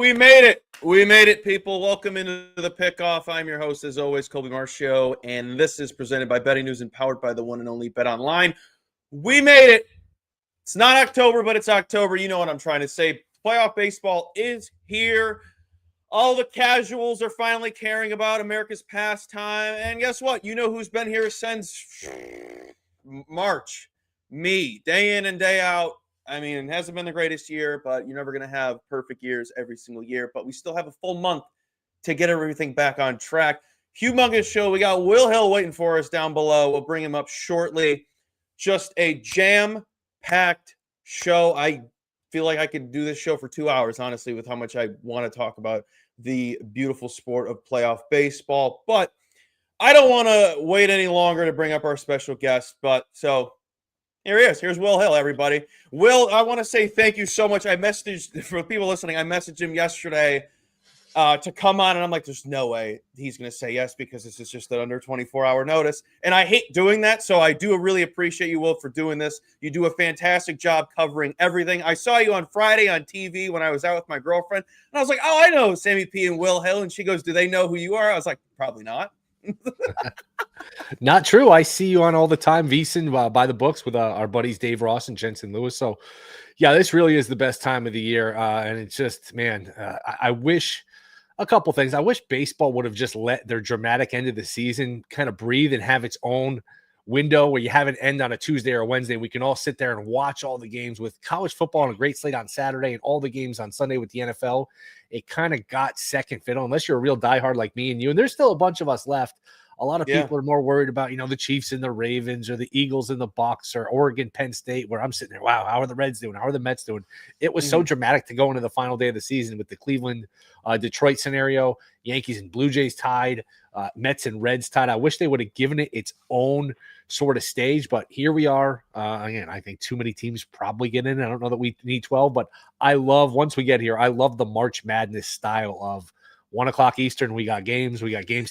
We made it. We made it, people. Welcome into the Pickoff. I'm your host, as always, Colby Marcio, and this is presented by Betting News and powered by the one and only Bet Online. We made it. It's not October, but it's October. You know what I'm trying to say. Playoff baseball is here. All the casuals are finally caring about America's pastime. And guess what? You know who's been here since March. Me. Day in and day out. I mean, it hasn't been the greatest year, but you're never going to have perfect years every single year. But we still have a full month to get everything back on track. Humongous show. We got Will Hill waiting for us down below. We'll bring him up shortly. Just a jam-packed show. I feel like I could do this show for 2 hours, honestly, with how much I want to talk about the beautiful sport of playoff baseball. But I don't want to wait any longer to bring up our special guest. Here he is. Here's Will Hill, everybody. Will, I want to say thank you so much. I messaged, for people listening, I messaged him yesterday to come on, and I'm like, there's no way he's going to say yes because this is just an under 24-hour notice. And I hate doing that, so I do really appreciate you, Will, for doing this. You do a fantastic job covering everything. I saw you on Friday on TV when I was out with my girlfriend, and I was like, oh, I know Sammy P and Will Hill. And she goes, do they know who you are? I was like, probably not. Not true. I see you on all the time, VSiN, by the books with our buddies Dave Ross and Jensen Lewis. So, yeah, this really is the best time of the year. And it's just, man, I wish a couple things. I wish baseball would have just let their dramatic end of the season kind of breathe and have its own window where you have it end on a Tuesday or a Wednesday. We can all sit there and watch all the games with college football on a great slate on Saturday and all the games on Sunday with the NFL. It kind of got second fiddle unless you're a real diehard like me and you. And there's still a bunch of us left. A lot of people are more worried about, the Chiefs and the Ravens or the Eagles and the Bucks or Oregon, Penn State, where I'm sitting there, wow, how are the Reds doing? How are the Mets doing? It was so dramatic to go into the final day of the season with the Cleveland, Detroit scenario, Yankees and Blue Jays tied, Mets and Reds tied. I wish they would have given it its own sort of stage, but here we are. Again, I think too many teams probably get in. I don't know that we need 12, but once we get here, I love the March Madness style of 1 o'clock Eastern. We got games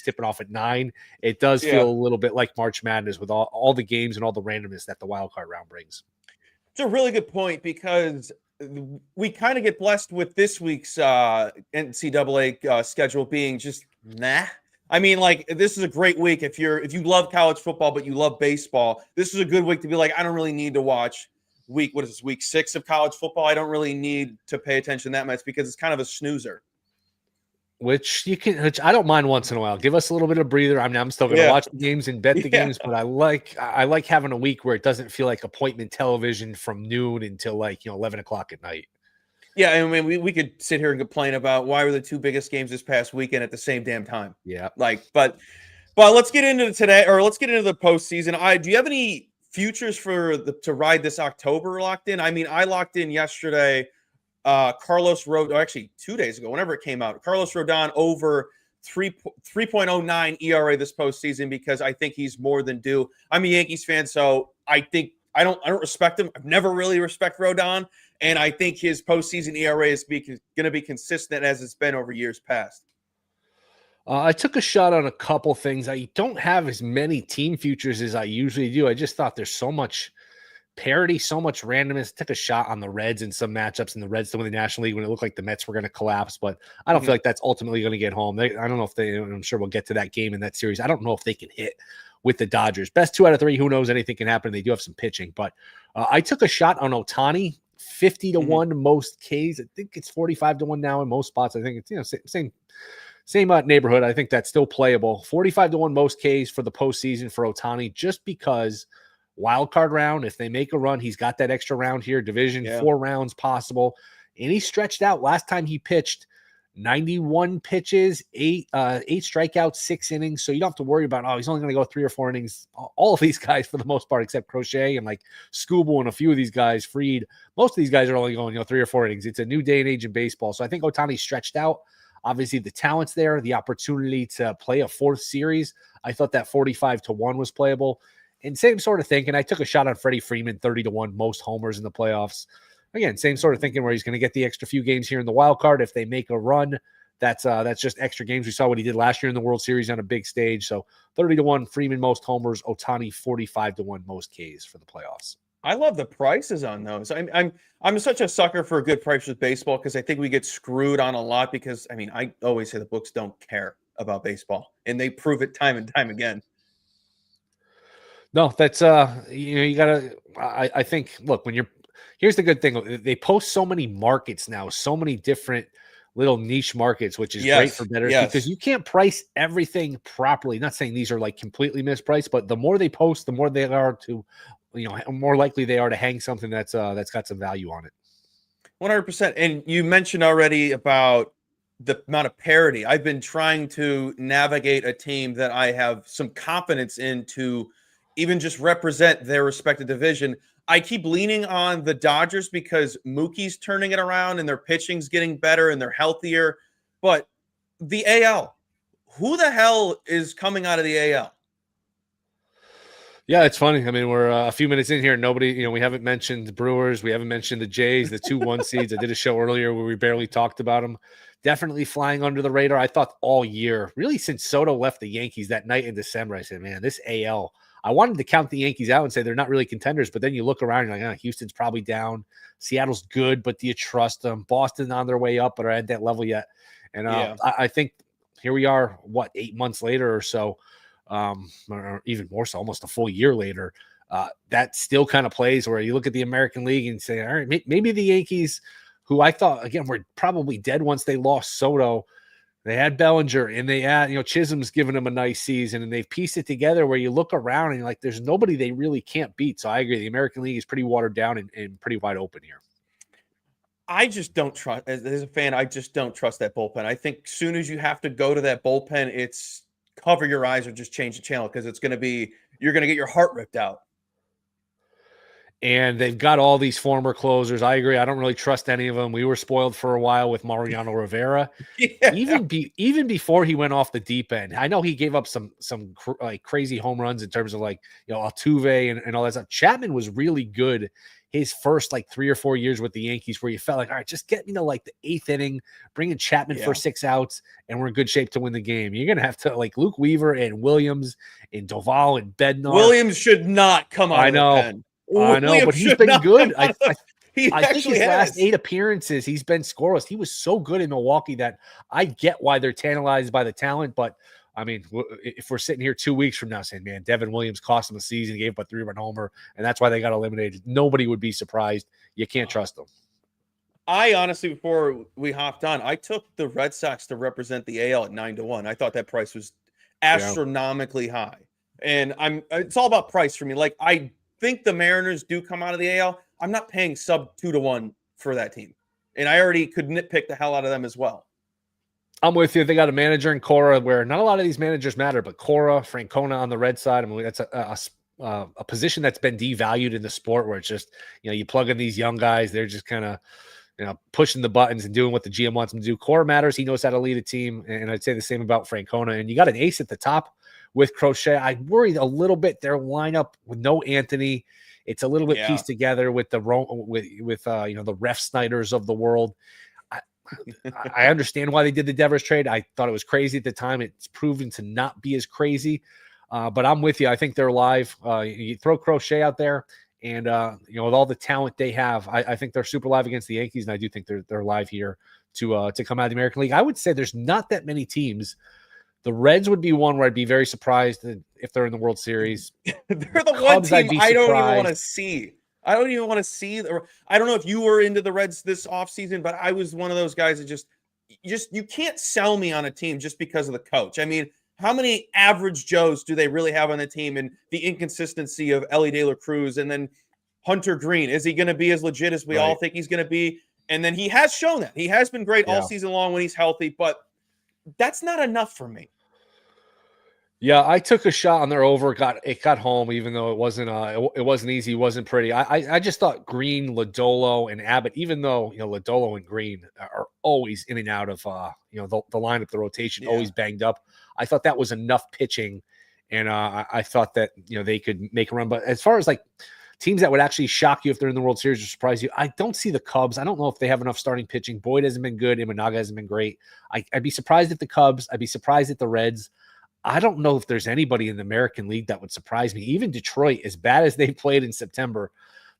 tipping off at 9. It does feel a little bit like March Madness with all the games and all the randomness that the wild card round brings. It's a really good point because we kind of get blessed with this week's NCAA schedule being just nah. I mean, like, this is a great week if you love college football but you love baseball. This is a good week to be like, I don't really need to watch week 6 of college football. I don't really need to pay attention that much because it's kind of a snoozer. Which I don't mind once in a while. Give us a little bit of breather. I'm still going to watch the games and bet the games, but I like having a week where it doesn't feel like appointment television from noon until 11 o'clock at night. Yeah, I mean, we could sit here and complain about why were the two biggest games this past weekend at the same damn time. Yeah, but let's get into today, or let's get into the postseason. Do you have any futures to ride this October locked in? I mean, I locked in yesterday. Carlos Rodon, actually 2 days ago, whenever it came out, Carlos Rodon over 3.09 ERA this postseason because I think he's more than due. I'm a Yankees fan, so I don't respect him. I've never really respected Rodon, and I think his postseason ERA is going to be consistent as it's been over years past. I took a shot on a couple things. I don't have as many team futures as I usually do. I just thought there's so much parity, so much randomness. Took a shot on the Reds in some matchups and the Reds to win the National League when it looked like the Mets were going to collapse, but I don't feel like that's ultimately going to get home. I don't know if I'm sure we'll get to that game in that series. I don't know if they can hit with the Dodgers. Best 2 out of 3, who knows, anything can happen. They do have some pitching, but I took a shot on Ohtani, 50-1 most Ks. I think it's 45-1 now in most spots. I think it's, same neighborhood. I think that's still playable. 45-1 most Ks for the postseason for Ohtani, just because wild card round, if they make a run, he's got that extra round here, division, 4 rounds possible. And he stretched out last time he pitched 91 pitches, 8 strikeouts, 6 innings. So you don't have to worry about, he's only going to go 3 or 4 innings. All of these guys, for the most part, except Crochet and like Scooble and a few of these guys, Freed, most of these guys are only going, 3 or 4 innings. It's a new day and age in baseball. So I think Ohtani stretched out. Obviously, the talent's there, the opportunity to play a 4th series. I thought that 45-1 was playable. And same sort of thinking. I took a shot on Freddie Freeman, 30-1, most homers in the playoffs. Again, same sort of thinking where he's going to get the extra few games here in the wild card. If they make a run, that's just extra games. We saw what he did last year in the World Series on a big stage. So 30-1, Freeman most homers, Ohtani 45-1 most Ks for the playoffs. I love the prices on those. I'm such a sucker for a good price with baseball because I think we get screwed on a lot because I always say the books don't care about baseball and they prove it time and time again. No, that's you gotta. I think. Look, here's the good thing. They post so many markets now, so many different little niche markets, which is great for Yes, bettors because yes. you can't price everything properly. Not saying these are like completely mispriced, but the more they post, the more they are to, more likely they are to hang something that's got some value on it. 100%. And you mentioned already about the amount of parity. I've been trying to navigate a team that I have some confidence in to even just represent their respective division. I keep leaning on the Dodgers because Mookie's turning it around and their pitching's getting better and they're healthier. But the AL, who the hell is coming out of the AL? Yeah, it's funny. I mean, we're a few minutes in here. Nobody, we haven't mentioned the Brewers. We haven't mentioned the Jays, the 2-1 seeds. I did a show earlier where we barely talked about them. Definitely flying under the radar. I thought all year, really since Soto left the Yankees that night in December, I said, man, this AL, I wanted to count the Yankees out and say they're not really contenders. But then you look around and you're like, Houston's probably down. Seattle's good, but do you trust them? Boston on their way up, but are at that level yet. And Yeah. I think here we are, 8 months later or so. Or even more so, almost a full year later, that still kind of plays where you look at the American League and say, all right, maybe the Yankees, who I thought, again, were probably dead once they lost Soto. They had Bellinger and they had, Chisholm's given them a nice season and they've pieced it together where you look around and you're like, there's nobody they really can't beat. So I agree. The American League is pretty watered down and pretty wide open here. I just don't trust, as a fan, I just don't trust that bullpen. I think as soon as you have to go to that bullpen, it's cover your eyes or just change the channel because you're going to get your heart ripped out. And they've got all these former closers. I agree. I don't really trust any of them. We were spoiled for a while with Mariano Rivera. Yeah. Even before he went off the deep end. I know he gave up some like crazy home runs in terms of Altuve and all that stuff. Chapman was really good his first 3 or 4 years with the Yankees, where you felt like, all right, just get me to the 8th inning, bring in Chapman for 6 outs, and we're in good shape to win the game. You're gonna have to Luke Weaver and Williams and Doval and Bednar. Williams should not come out. I know, but he's been good. I think his last 8 appearances, he's been scoreless. He was so good in Milwaukee that I get why they're tantalized by the talent. But, I mean, if we're sitting here 2 weeks from now saying, man, Devin Williams cost him a season, gave up a 3-run homer, and that's why they got eliminated, nobody would be surprised. You can't trust them. I honestly, before we hopped on, I took the Red Sox to represent the AL at 9-1. I thought that price was astronomically high. And it's all about price for me. I think the Mariners do come out of the AL. I'm not paying sub 2-1 for that team. And I already could nitpick the hell out of them as well. I'm with you. They got a manager in Cora where not a lot of these managers matter, but Cora, Francona on the red side. I mean, that's a position that's been devalued in the sport where it's just, you plug in these young guys. They're just kind of, pushing the buttons and doing what the GM wants them to do. Cora matters. He knows how to lead a team. And I'd say the same about Francona. And you got an ace at the top with Crochet. I worried a little bit their lineup with no Anthony. It's a little bit pieced together with the the Ref Snyders of the world. I understand why they did the Devers trade. I thought it was crazy at the time. It's proven to not be as crazy. But I'm with you. I think they're alive. You throw Crochet out there, and with all the talent they have, I think they're super live against the Yankees, and I do think they're live here to come out of the American League. I would say there's not that many teams. The Reds would be one where I'd be very surprised if they're in the World Series. They're the one team I don't even want to see. I don't even want to see. I don't know if you were into the Reds this offseason, but I was one of those guys that just you can't sell me on a team just because of the coach. I mean, how many average Joes do they really have on the team? And the inconsistency of Ellie De La Cruz and then Hunter Green. Is he going to be as legit as we all think he's going to be? And then he has shown that. He has been great all season long when he's healthy, but that's not enough for me. Yeah, I took a shot on their over. It got home, even though it wasn't easy, it wasn't pretty. I just thought Green, Lodolo, and Abbott, even though Lodolo and Green are always in and out of the lineup, the rotation, always banged up. I thought that was enough pitching, and I thought that they could make a run. But as far as teams that would actually shock you if they're in the World Series or surprise you, I don't see the Cubs. I don't know if they have enough starting pitching. Boyd hasn't been good. Imanaga hasn't been great. I'd be surprised at the Cubs. I'd be surprised at the Reds. I don't know if there's anybody in the American League that would surprise me. Even Detroit, as bad as they played in September,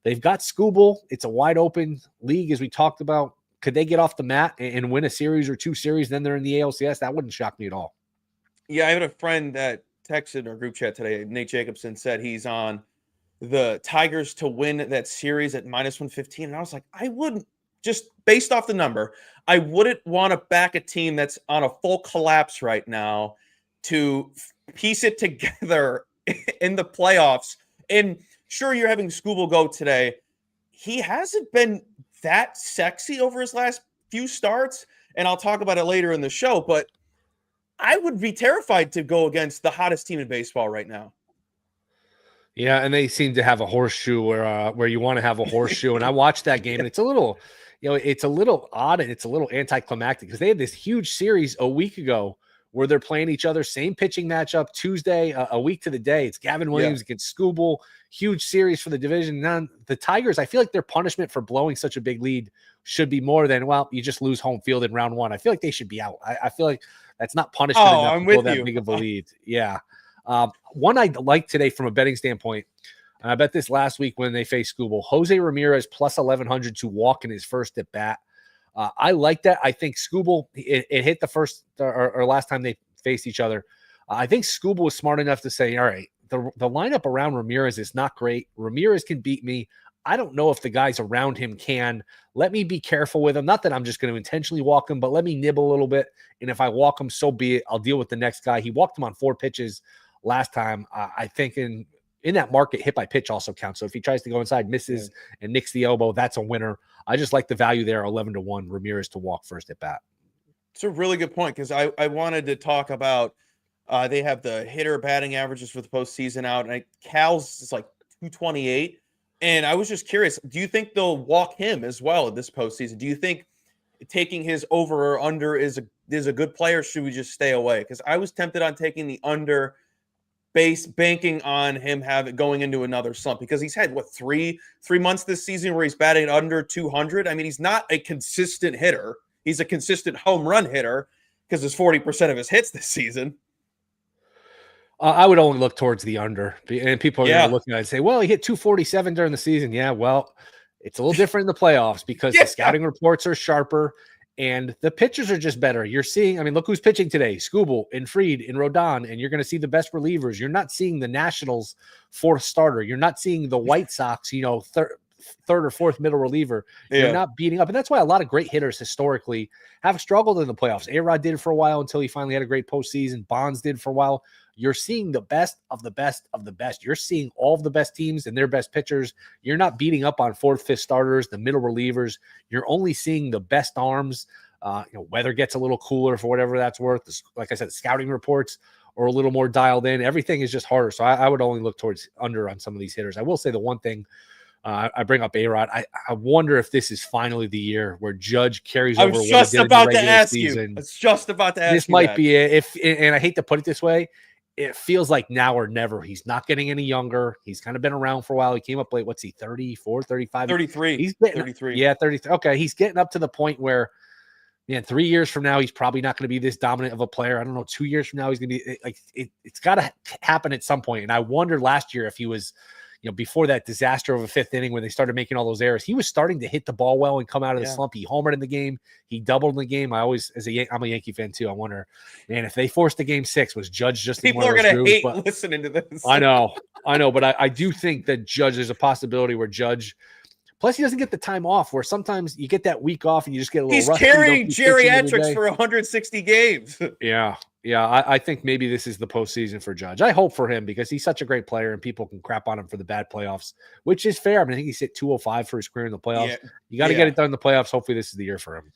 They've got Scooble. It's a wide open league, as we talked about. Could they get off the mat and win a series or two series? Then they're in the ALCS. That wouldn't shock me at all. Yeah, I had a friend that texted our group chat today. Nate Jacobson said he's on the Tigers to win that series at -115. And I was like, I wouldn't, just based off the number, I wouldn't want to back a team that's on a full collapse right now to piece it together in the playoffs. And sure, you're having Scooble go today. He hasn't been that sexy over his last few starts. And I'll talk about it later in the show, but I would be terrified to go against the hottest team in baseball right now. Yeah, and they seem to have a horseshoe where you want to have a horseshoe. And I watched that game, and it's a little, it's a little odd and it's a little anticlimactic because they had this huge series a week ago where they're playing each other, same pitching matchup Tuesday, a week to the day. It's Gavin Williams against Scooble, huge series for the division. Now, the Tigers, I feel like their punishment for blowing such a big lead should be more than, well, you just lose home field in round one. I feel like they should be out. I feel like that's not punishment enough to blow that big of a lead. Yeah. One I like today from a betting standpoint, and I bet this last week when they faced Scooble, Jose Ramirez plus 1,100 to walk in his first at bat. I like that. I think Scooble, it hit the first or last time they faced each other. I think Scooble was smart enough to say, all right, the lineup around Ramirez is not great. Ramirez can beat me. I don't know if the guys around him can. Let me be careful with him. Not that I'm just going to intentionally walk him, but let me nibble a little bit. And if I walk him, so be it. I'll deal with the next guy. He walked him on 4 pitches last time. I think in that market, hit by pitch also counts. So if he tries to go inside, misses, and nicks the elbow, that's a winner. I just like the value there, 11-1, Ramirez to walk first at bat. It's a really good point because I wanted to talk about they have the hitter batting averages for the postseason out, and Cal's is like 228. And I was just curious, do you think they'll walk him as well this postseason? Do you think taking his over or under is a good play, or should we just stay away? Because I was tempted on taking the under base, banking on him going into another slump because he's had three months this season where he's batting under 200. I mean, he's not a consistent hitter. He's a consistent home run hitter because it's 40% of his hits this season. I would only look towards the under, and people are going to look at it and say, well, he hit 247 during the season. Yeah, well, it's a little different in the playoffs because the scouting reports are sharper and the pitchers are just better. You're seeing, I mean, look who's pitching today, Scooble and Fried and Rodon, and you're going to see the best relievers. You're not seeing the Nationals' fourth starter. You're not seeing the White Sox, third or fourth middle reliever. You're not beating up. And that's why a lot of great hitters historically have struggled in the playoffs. A-Rod did for a while until he finally had a great postseason. Bonds did for a while. You're seeing the best of the best of the best. You're seeing all of the best teams and their best pitchers. You're not beating up on fourth, fifth starters, the middle relievers. You're only seeing the best arms. Weather gets a little cooler for whatever that's worth. Like I said, the scouting reports are a little more dialed in. Everything is just harder. So I would only look towards under on some of these hitters. I will say the one thing, I bring up A-Rod. I wonder if this is finally the year where Judge carries over what he did in the regular season. I was just about to ask you. This might be it. And I hate to put it this way, it feels like now or never. He's not getting any younger. He's kind of been around for a while. He came up late. What's he, 34, 35? 33. He's getting, 33. Yeah, 33. Okay, he's getting up to the point where, 3 years from now, he's probably not going to be this dominant of a player. I don't know, 2 years from now, he's going to be like, it's got to happen at some point. And I wondered last year if he was, before that disaster of a fifth inning when they started making all those errors, he was starting to hit the ball well and come out of the slump. He homered in the game. He doubled in the game. I'm a Yankee fan too. I wonder, man, if they forced the game 6, was Judge just people are going to hate listening to this? I know, but I do think that Judge, there's a possibility where Judge. Plus, he doesn't get the time off where sometimes you get that week off and you just get a little rusty. He's carrying geriatrics for 160 games. Yeah. I think maybe this is the postseason for Judge. I hope for him because he's such a great player and people can crap on him for the bad playoffs, which is fair. I think he's hit 205 for his career in the playoffs. Yeah. You got to get it done in the playoffs. Hopefully, this is the year for him.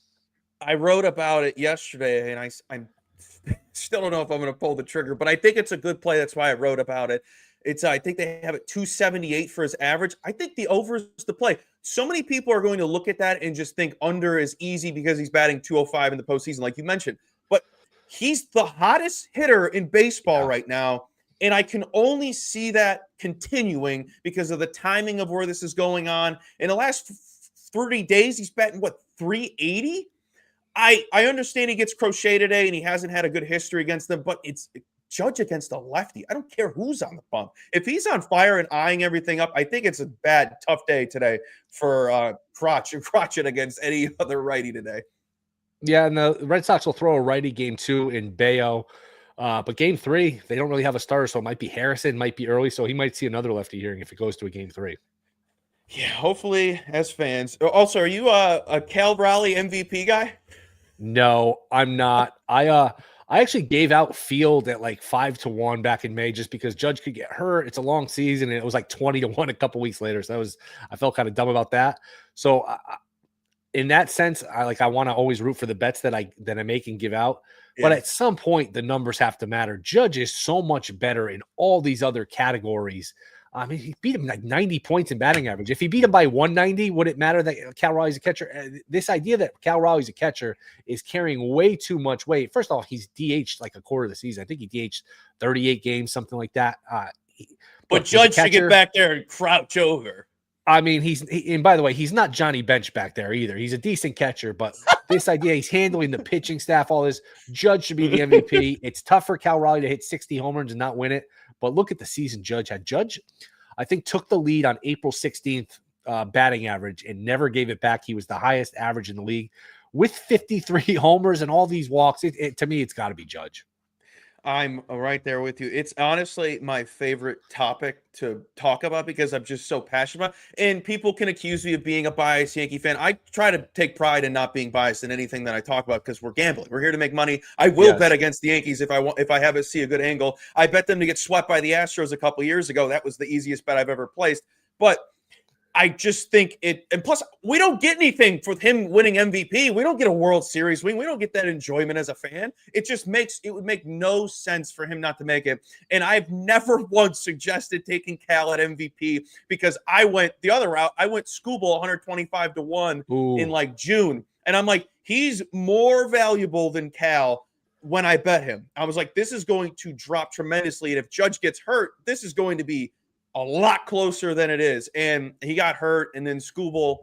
I wrote about it yesterday, and I still don't know if I'm going to pull the trigger, but I think it's a good play. That's why I wrote about it. I think they have it 278 for his average. I think the over is the play. So many people are going to look at that and just think under is easy because he's batting 205 in the postseason, like you mentioned. But he's the hottest hitter in baseball right now, and I can only see that continuing because of the timing of where this is going on. In the last 30 days, he's batting, 380? I understand he gets Crochet today, and he hasn't had a good history against them, but it's Judge against a lefty. I don't care who's on the bump. If he's on fire and eyeing everything up, I think it's a bad, tough day today for Crotchet against any other righty today. Yeah, and the Red Sox will throw a righty game 2 in Bayo. But game 3, they don't really have a starter, so it might be Harrison, might be early, so he might see another lefty hearing if it goes to a game 3. Yeah, hopefully as fans. Also, are you a Cal Raleigh MVP guy? No, I'm not. I actually gave out Field at like 5-1 back in May just because Judge could get hurt. It's a long season, and it was like 20-1 a couple weeks later. So I felt kind of dumb about that. So in that sense, I want to always root for the bets that I make and give out. But at some point, the numbers have to matter. Judge is so much better in all these other categories. I mean, he beat him like 90 points in batting average. If he beat him by 190, would it matter that Cal Raleigh's a catcher? This idea that Cal Raleigh's a catcher is carrying way too much weight. First off, he's DH'd like a quarter of the season. I think he DH'd 38 games, something like that. But Judge should get back there and crouch over. I mean, and by the way, he's not Johnny Bench back there either. He's a decent catcher, but this idea he's handling the pitching staff, all this. Judge should be the MVP. It's tough for Cal Raleigh to hit 60 home runs and not win it. But look at the season Judge had. Judge, I think, took the lead on April 16th batting average and never gave it back. He was the highest average in the league with 53 homers and all these walks. To me, it's got to be Judge. I'm right there with you. It's honestly my favorite topic to talk about because I'm just so passionate about it. And people can accuse me of being a biased Yankee fan. I try to take pride in not being biased in anything that I talk about because we're gambling. We're here to make money. I will bet against the Yankees if I have see a good angle. I bet them to get swept by the Astros a couple years ago. That was the easiest bet I've ever placed. But I just think it, and plus we don't get anything for him winning MVP. We don't get a World Series win. We don't get that enjoyment as a fan. It would make no sense for him not to make it. And I've never once suggested taking Cal at MVP because I went the other route. I went Scooble 125-1 in like June. And I'm like, he's more valuable than Cal when I bet him. I was like, this is going to drop tremendously. And if Judge gets hurt, this is going to be a lot closer than it is. And he got hurt, and then Scooble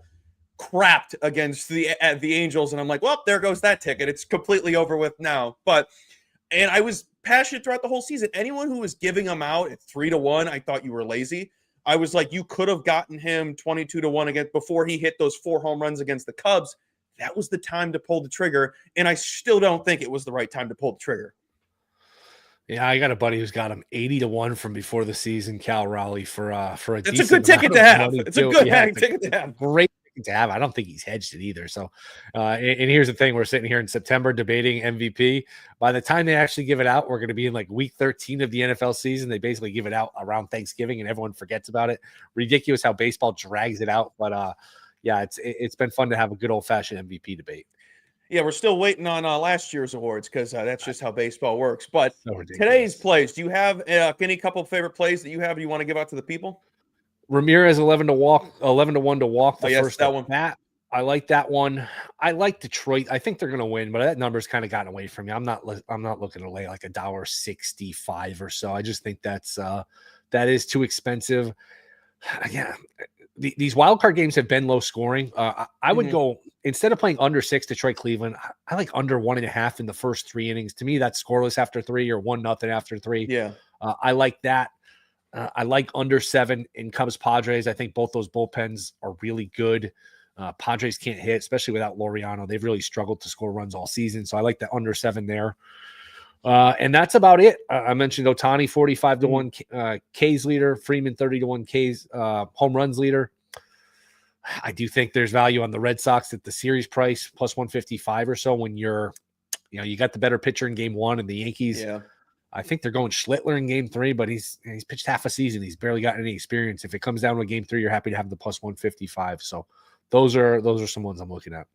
crapped against the Angels. And I'm like, well, there goes that ticket. It's completely over with now. And I was passionate throughout the whole season. Anyone who was giving him out at 3-1, I thought you were lazy. I was like, you could have gotten him 22-1 again before he hit those 4 home runs against the Cubs. That was the time to pull the trigger. And I still don't think it was the right time to pull the trigger. Yeah, I got a buddy who's got him 80-1 from before the season, Cal Raleigh, for a It's a good ticket to have. It's a good ticket to have. Great ticket to have. I don't think he's hedged it either. So, and here's the thing: we're sitting here in September debating MVP. By the time they actually give it out, we're going to be in like week 13 of the NFL season. They basically give it out around Thanksgiving, and everyone forgets about it. Ridiculous how baseball drags it out, but yeah, it's been fun to have a good old fashioned MVP debate. Yeah, we're still waiting on last year's awards because that's just how baseball works. But today's plays, do you have any couple of favorite plays that you have you want to give out to the people? Ramirez 11-1 to walk the first that one. I like that one. I like Detroit. I think they're going to win, but that number's kind of gotten away from me. I'm not looking to lay like $1.65 or so. I just think that is too expensive. Yeah. These wildcard games have been low scoring. I would go, instead of playing under 6 Detroit Cleveland, I like under 1.5 in the first 3 innings. To me, that's scoreless after 3 or 1-0 after 3. Yeah. I like that. I like under 7 in Cubs Padres. I think both those bullpens are really good. Padres can't hit, especially without Laureano. They've really struggled to score runs all season. So I like the under 7 there. And that's about it. I mentioned Ohtani 45-1 K's leader, Freeman 30-1 K's home runs leader. I do think there's value on the Red Sox at the series price plus 155 or so when you got the better pitcher in game 1 and the Yankees. Yeah. I think they're going Schlittler in game 3, but he's pitched half a season. He's barely got any experience. If it comes down to a game 3, you're happy to have the plus 155. So those are some ones I'm looking at.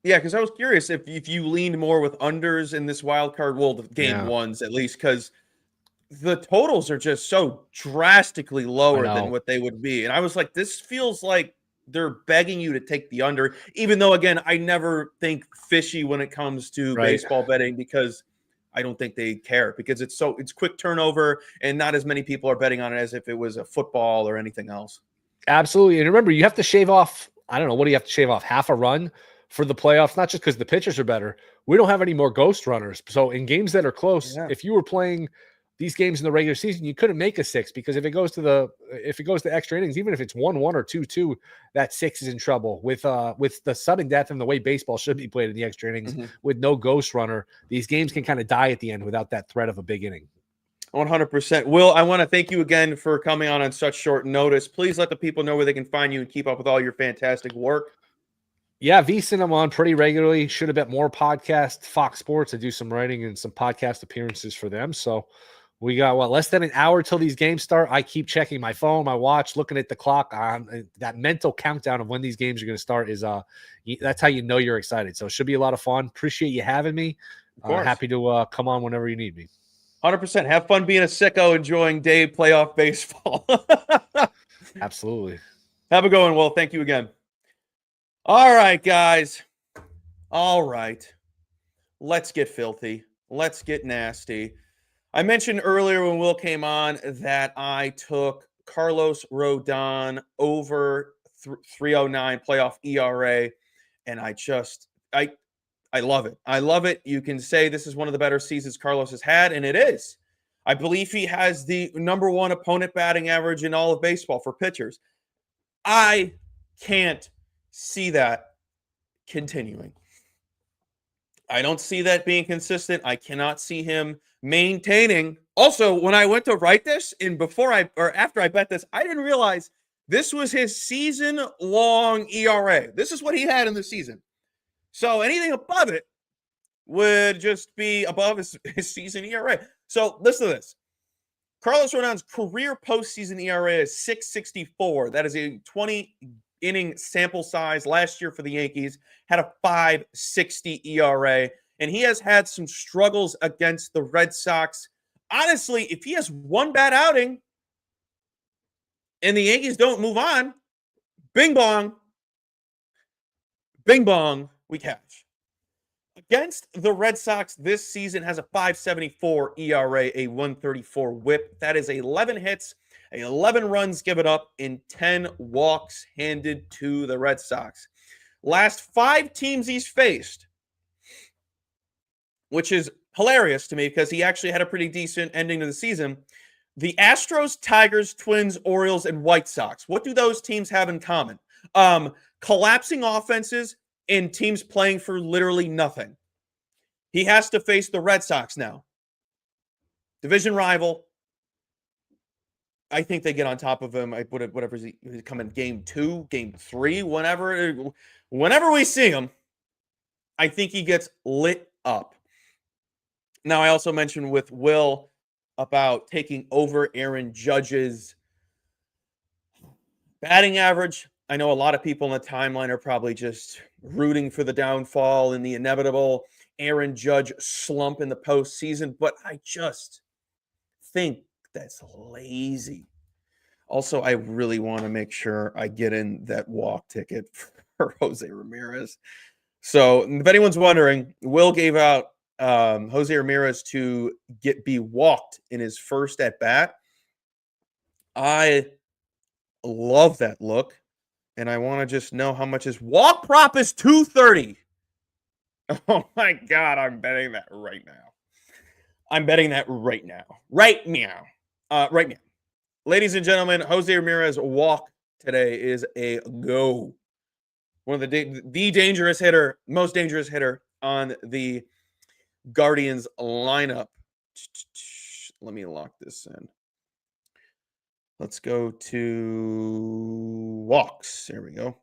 Yeah, because I was curious if you leaned more with unders in this wild card world, game ones at least, because the totals are just so drastically lower than what they would be. And I was like, this feels like they're begging you to take the under, even though, again, I never think fishy when it comes to baseball betting because I don't think they care because it's quick turnover and not as many people are betting on it as if it was a football or anything else. Absolutely. And remember, you have to shave off, I don't know, what do you have to shave off? Half a run for the playoffs, not just because the pitchers are better. We don't have any more ghost runners. So in games that are close, if you were playing these games in the regular season, you couldn't make a 6 because if it goes to extra innings, even if it's 1-1 or 2-2, that 6 is in trouble. With the sudden death and the way baseball should be played in the extra innings with no ghost runner, these games can kind of die at the end without that threat of a big inning. 100%. Will, I want to thank you again for coming on such short notice. Please let the people know where they can find you and keep up with all your fantastic work. Yeah, VSiN, I'm on pretty regularly. Should have bet more podcast. Fox Sports, I do some writing and some podcast appearances for them. So we got less than an hour till these games start. I keep checking my phone, my watch, looking at the clock. That mental countdown of when these games are going to start is that's how you know you're excited. So it should be a lot of fun. Appreciate you having me. Happy to come on whenever you need me. 100%. Have fun being a sicko, enjoying day playoff baseball. Absolutely. Have a good one, Will. Thank you again. All right, guys. All right. Let's get filthy. Let's get nasty. I mentioned earlier when Will came on that I took Carlos Rodon over 309 playoff ERA, and I love it. I love it. You can say this is one of the better seasons Carlos has had, and it is. I believe he has the number 1 opponent batting average in all of baseball for pitchers. I can't see that continuing. I don't see that being consistent. I cannot see him maintaining. Also, when I went to write this and after I bet this, I didn't realize this was his season-long ERA. This is what he had in the season. So anything above it would just be above his season ERA. So listen to this. Carlos Rodon's career postseason ERA is 6.64. That is a 20-inning sample size. Last year for the Yankees, had a 5.60 ERA. And he has had some struggles against the Red Sox. Honestly, if he has one bad outing and the Yankees don't move on, bing bong, we catch. Against the Red Sox this season has a 5.74 ERA, a 1.34 whip. That is 11 hits, 11 runs given up, and 10 walks handed to the Red Sox. Last 5 teams he's faced, which is hilarious to me because he actually had a pretty decent ending to the season. The Astros, Tigers, Twins, Orioles, and White Sox. What do those teams have in common? Collapsing offenses and teams playing for literally nothing. He has to face the Red Sox now. Division rival. I think they get on top of him. Whatever he's come in game 2, game 3, whenever we see him, I think he gets lit up. Now, I also mentioned with Will about taking over Aaron Judge's batting average. I know a lot of people in the timeline are probably just rooting for the downfall and the inevitable Aaron Judge slump in the postseason, but I just think that's lazy. Also, I really want to make sure I get in that walk ticket for Jose Ramirez. So if anyone's wondering, Will gave out Jose Ramirez to be walked in his first at bat. I love that look. And I want to just know how much his walk prop is. 230. Oh my God, I'm betting that right now. Right now. Ladies and gentlemen, Jose Ramirez walk today is a go. One of the dangerous hitter, most dangerous hitter on the Guardians lineup. Let me lock this in. Let's go to walks. There we go.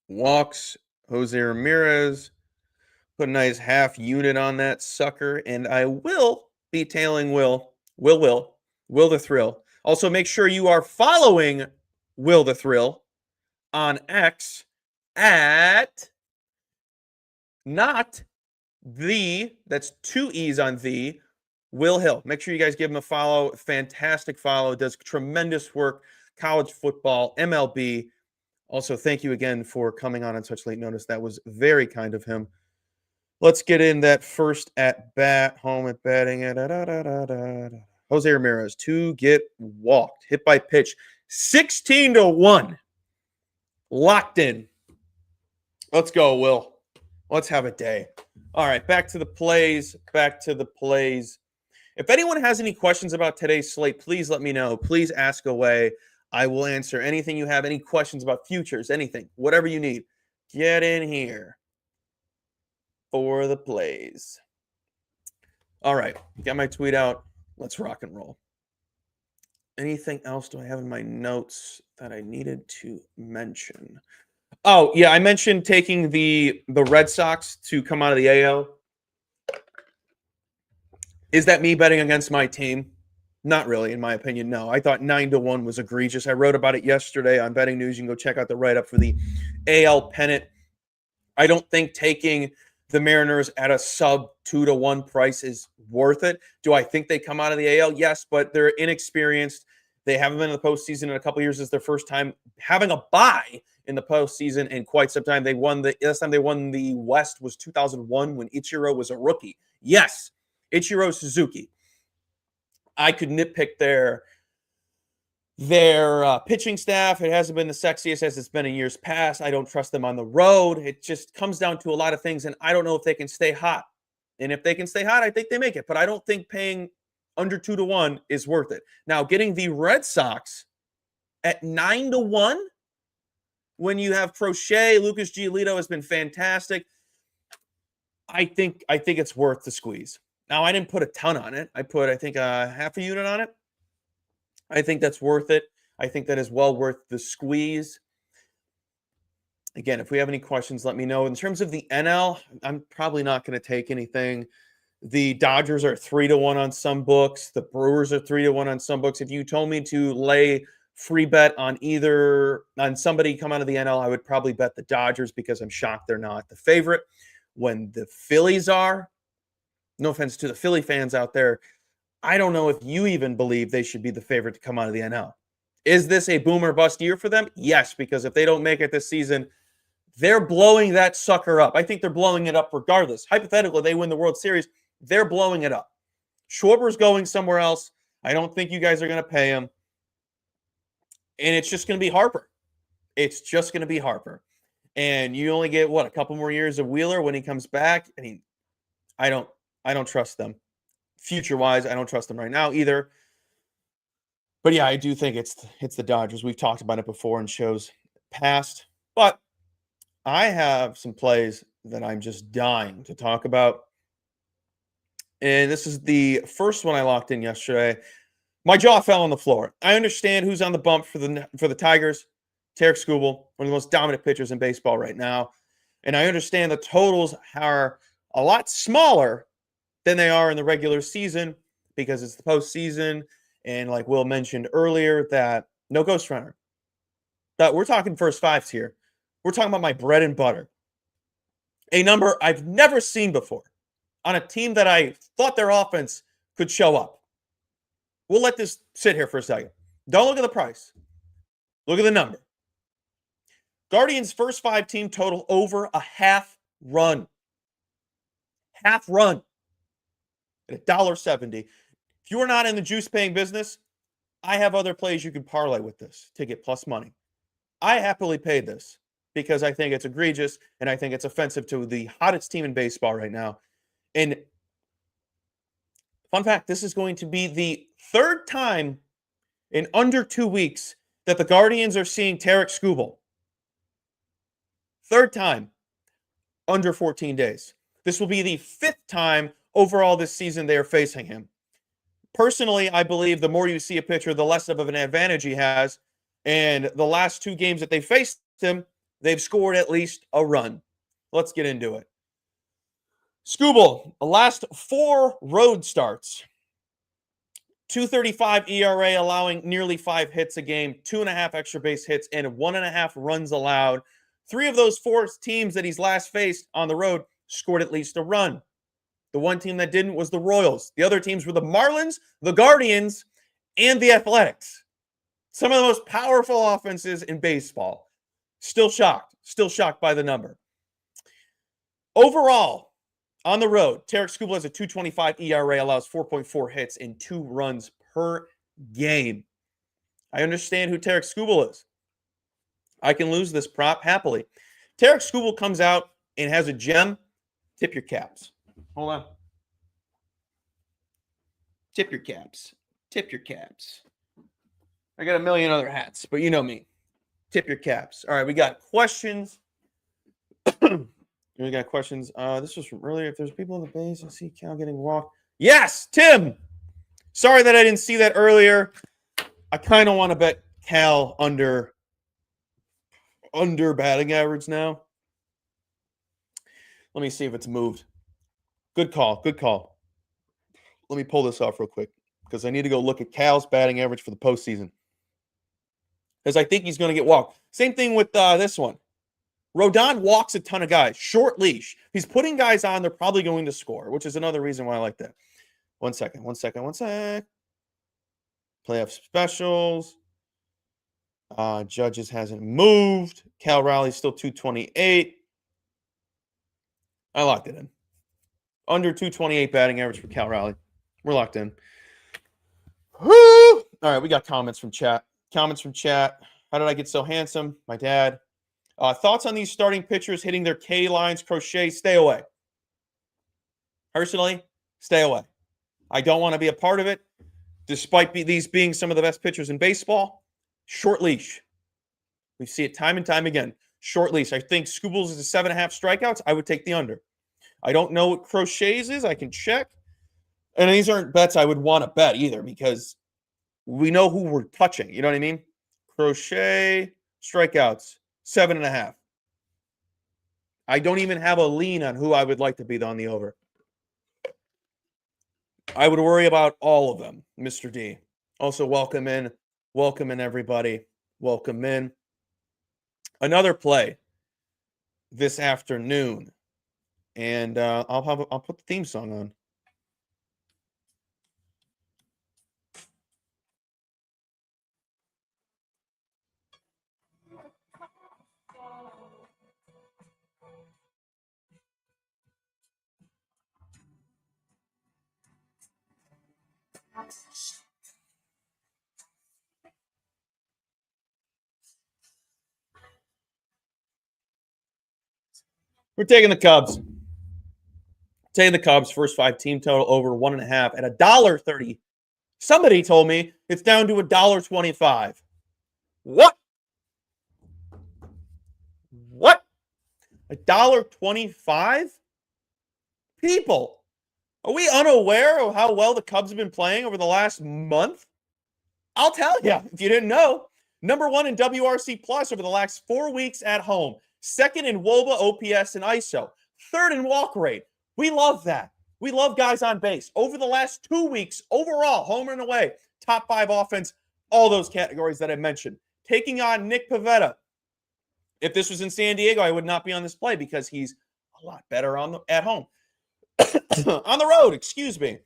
Walks, Jose Ramirez. Put a nice half unit on that sucker. And I will be tailing Will the Thrill. Also, make sure you are following Will the Thrill on X at not the, that's 2 E's on the, Will Hill. Make sure you guys give him a follow. Fantastic follow. Does tremendous work. College football, MLB. Also, thank you again for coming on such late notice. That was very kind of him. Let's get in that first at bat. Home at batting. Jose Ramirez to get walked. Hit by pitch. 16-1. Locked in. Let's go, Will. Let's have a day. All right, back to the plays. If anyone has any questions about today's slate, please let me know. Please ask away. I will answer anything you have, any questions about futures, anything, whatever you need. Get in here for the plays. All right, got my tweet out. Let's rock and roll. Anything else do I have in my notes that I needed to mention? Oh, yeah, I mentioned taking the Red Sox to come out of the AL. Is that me betting against my team? Not really, in my opinion, no. I thought 9-1 was egregious. I wrote about it yesterday on Betting News. You can go check out the write-up for the AL pennant. I don't think taking the Mariners at a sub 2-1 price is worth it. Do I think they come out of the AL? Yes, but they're inexperienced. They haven't been in the postseason in a couple years. It's their first time having a bye in the postseason in quite some time. Last time they won the West was 2001 when Ichiro was a rookie. Yes, Ichiro Suzuki. I could nitpick their pitching staff. It hasn't been the sexiest as it's been in years past. I don't trust them on the road. It just comes down to a lot of things, and I don't know if they can stay hot. And if they can stay hot, I think they make it. But I don't think paying under 2-1 is worth it. Now, getting the Red Sox at 9-1 when you have Crochet, Lucas Giolito has been fantastic. I think it's worth the squeeze. Now, I didn't put a ton on it. I think, half a unit on it. I think that's worth it. I think that is well worth the squeeze. Again, if we have any questions, let me know. In terms of the NL, I'm probably not going to take anything. The Dodgers are 3-1 on some books. The Brewers are 3-1 on some books. If you told me to lay free bet on somebody come out of the NL, I would probably bet the Dodgers because I'm shocked they're not the favorite. When the Phillies are, no offense to the Philly fans out there, I don't know if you even believe they should be the favorite to come out of the NL. Is this a boom or bust year for them? Yes, because if they don't make it this season, they're blowing that sucker up. I think they're blowing it up regardless. Hypothetically, they win the World Series, they're blowing it up. Schwarber's going somewhere else. I don't think you guys are going to pay him. And it's just going to be Harper. It's just going to be Harper. And you only get, a couple more years of Wheeler when he comes back? I mean, I don't trust them. Future-wise, I don't trust them right now either. But yeah, I do think it's the Dodgers. We've talked about it before in shows past. But I have some plays that I'm just dying to talk about. And this is the first one I locked in yesterday. My jaw fell on the floor. I understand who's on the bump for the Tigers. Tarek Skubal, one of the most dominant pitchers in baseball right now. And I understand the totals are a lot smaller than they are in the regular season because it's the postseason. And like Will mentioned earlier, that no ghost runner. But we're talking first fives here. We're talking about my bread and butter. A number I've never seen before on a team that I thought their offense could show up. We'll let this sit here for a second. Don't look at the price. Look at the number. Guardians' first five team total over a half run. Half run. At $1.70. If you are not in the juice paying business, I have other plays you can parlay with this to get plus money. I happily paid this because I think it's egregious and I think it's offensive to the hottest team in baseball right now. And fun fact, this is going to be the third time in under 2 weeks that the Guardians are seeing Tarek Skubal. Third time under 14 days. This will be the fifth time overall this season they are facing him. Personally, I believe the more you see a pitcher, the less of an advantage he has. And the last two games that they faced him, they've scored at least a run. Let's get into it. Skubal, the last 4 road starts. 2.35 ERA, allowing nearly 5 hits a game, 2.5 extra base hits, and 1.5 runs allowed. 3 of those 4 teams that he's last faced on the road scored at least a run. The one team that didn't was the Royals. The other teams were the Marlins, the Guardians, and the Athletics. Some of the most powerful offenses in baseball. Still shocked by the number. Overall, on the road, Tarek Skubal has a 2.25 ERA, allows 4.4 hits and 2 runs per game. I understand who Tarek Skubal is. I can lose this prop happily. Tarek Skubal comes out and has a gem. Tip your caps. Hold on. Tip your caps. Tip your caps. I got a million other hats, but you know me. Tip your caps. All right, we got questions. We got questions. This was from earlier. If there's people in the base, I see Cal getting walked. Yes, Tim. Sorry that I didn't see that earlier. I kind of want to bet Cal under batting average now. Let me see if it's moved. Good call. Good call. Let me pull this off real quick because I need to go look at Cal's batting average for the postseason. Because I think he's going to get walked. Same thing with this one. Rodon walks a ton of guys. Short leash. He's putting guys on. They're probably going to score, which is another reason why I like that. One sec. Playoff specials. Judges hasn't moved. Cal Raleigh still 228. I locked it in. Under 228 batting average for Cal Raleigh. We're locked in. Woo! All right, we got comments from chat. How did I get so handsome? My dad. Thoughts on these starting pitchers hitting their K lines, Crochet? Stay away. Personally, stay away. I don't want to be a part of it, despite these being some of the best pitchers in baseball. Short leash. We see it time and time again. Short leash. I think Skubals is a 7.5 strikeouts. I would take the under. I don't know what Crochet's is. I can check. And these aren't bets I would want to bet either because we know who we're touching. You know what I mean? Crochet, strikeouts, 7.5. I don't even have a lean on who I would like to be on the over. I would worry about all of them, Mr. D. Also, welcome in. Welcome in, everybody. Welcome in. Another play this afternoon. And I'll put the theme song on. We're taking the Cubs. Taking the Cubs, first 5 team total over 1.5 at $1.30. Somebody told me it's down to $1.25. What? $1.25? People, are we unaware of how well the Cubs have been playing over the last month? I'll tell you, if you didn't know. Number 1 in WRC Plus over the last 4 weeks at home. Second in WOBA, OPS, and ISO. Third in walk rate. We love that. We love guys on base. Over the last 2 weeks, overall, home and away, top 5 offense, all those categories that I mentioned. Taking on Nick Pivetta. If this was in San Diego, I would not be on this play because he's a lot better at home. On the road, excuse me.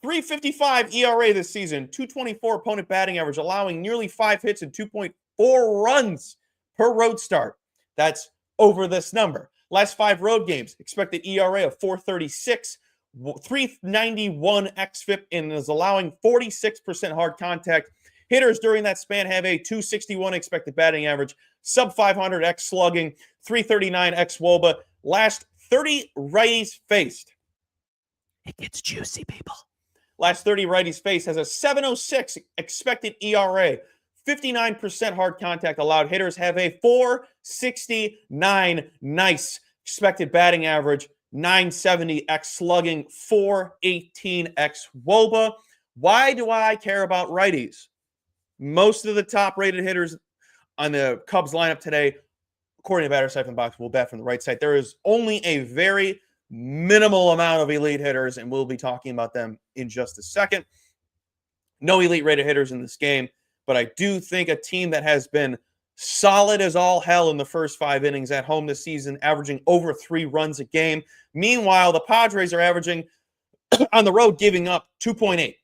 3.55 ERA this season, 2.24 opponent batting average, allowing nearly 5 hits and 2.4 runs per road start. That's over this number. Last 5 road games, expected ERA of 4.36, 391 xFIP, and is allowing 46% hard contact. Hitters during that span have a 261 expected batting average, sub 500 x slugging, 339 x WOBA. Last 30 righties faced. It gets juicy, people. Last 30 righties faced has a 7.06 expected ERA, 59% hard contact allowed. Hitters have a 4.69 nice expected batting average, 970 x slugging, 418 x WOBA. Why do I care about righties? Most of the top-rated hitters on the Cubs lineup today, according to Batter Siphon Box, will bat from the right side. There is only a very minimal amount of elite hitters, and we'll be talking about them in just a second. No elite rated hitters in this game, but I do think a team that has been solid as all hell in the first 5 innings at home this season, averaging over 3 runs a game. Meanwhile, the Padres are averaging on the road, giving up 2.8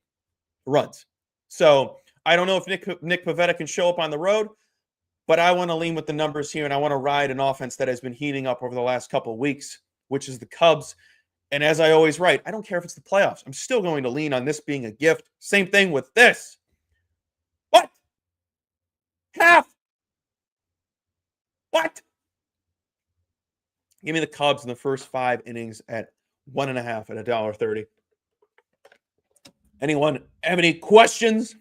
runs. So I don't know if Nick Pivetta can show up on the road, but I want to lean with the numbers here, and I want to ride an offense that has been heating up over the last couple of weeks, which is the Cubs. And as I always write, I don't care if it's the playoffs. I'm still going to lean on this being a gift. Same thing with this. What? Half? What? Give me the Cubs in the first 5 innings at 1.5 at $1.30. Anyone have any questions?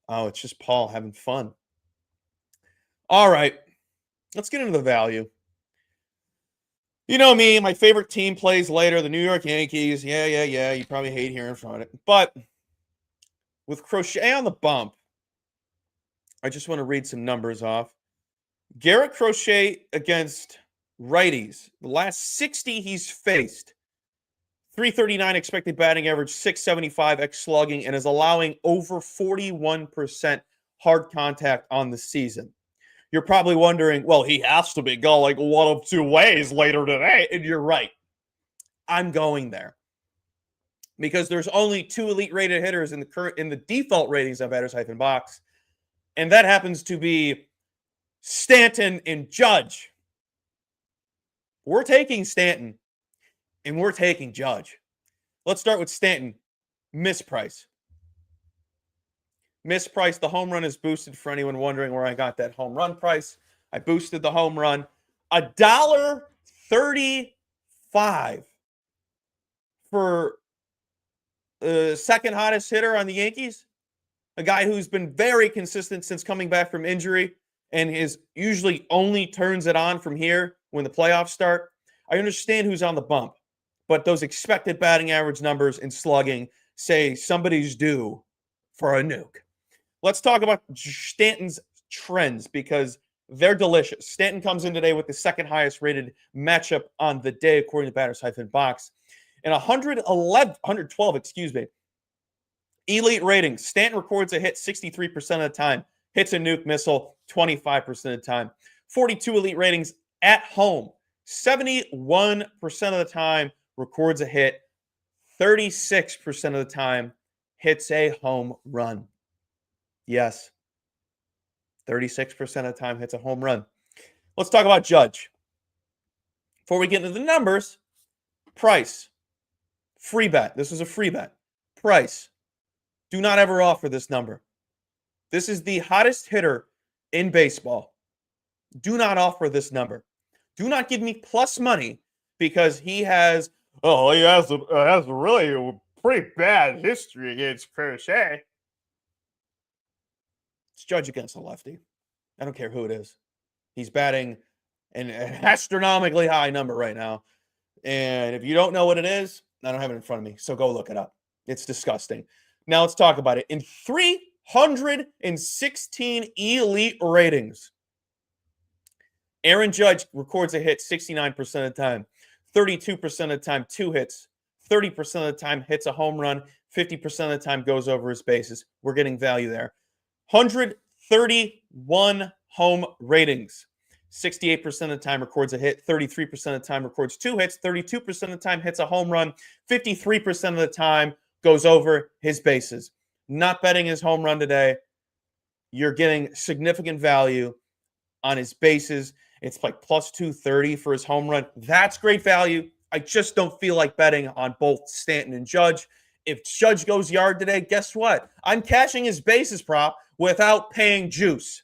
Oh, it's just Paul having fun. All right, let's get into the value. You know me, my favorite team plays later, the New York Yankees. Yeah. You probably hate hearing from it. But with Crochet on the bump, I just want to read some numbers off. Garrett Crochet against righties. The last 60 he's faced. 339 expected batting average, 675 x slugging, and is allowing over 41% hard contact on the season. You're probably wondering, well, he has to be going one of two ways later today. And you're right. I'm going there. Because there's only 2 elite rated hitters in the default ratings of Batters-Box. And that happens to be Stanton and Judge. We're taking Stanton and we're taking Judge. Let's start with Stanton. Misprice. Misprice. The home run is boosted for anyone wondering where I got that home run price. I boosted the home run. $1.35 for the second hottest hitter on the Yankees. A guy who's been very consistent since coming back from injury and is usually only turns it on from here when the playoffs start. I understand who's on the bump, but those expected batting average numbers and slugging say somebody's due for a nuke. Let's talk about Stanton's trends because they're delicious. Stanton comes in today with the second highest rated matchup on the day, according to Batters-Box. And 112, elite ratings. Stanton records a hit 63% of the time, hits a nuke missile 25% of the time. 42 elite ratings at home, 71% of the time records a hit, 36% of the time hits a home run. Yes, 36% of the time hits a home run. Let's talk about Judge. Before we get into the numbers, price. Free bet. This is a free bet. Price. Do not ever offer this number. This is the hottest hitter in baseball. Do not offer this number. Do not give me plus money because he has a really pretty bad history against Crochet. It's Judge against a lefty. I don't care who it is. He's batting an astronomically high number right now. And if you don't know what it is, I don't have it in front of me. So go look it up. It's disgusting. Now let's talk about it. In 316 elite ratings, Aaron Judge records a hit 69% of the time, 32% of the time, 2 hits, 30% of the time hits a home run, 50% of the time goes over his bases. We're getting value there. 131 home ratings. 68% of the time records a hit, 33% of the time records 2 hits, 32% of the time hits a home run, 53% of the time goes over his bases. Not betting his home run today. You're getting significant value on his bases. It's like plus 230 for his home run. That's great value. I just don't feel like betting on both Stanton and Judge. If Judge goes yard today, guess what? I'm cashing his bases prop without paying juice.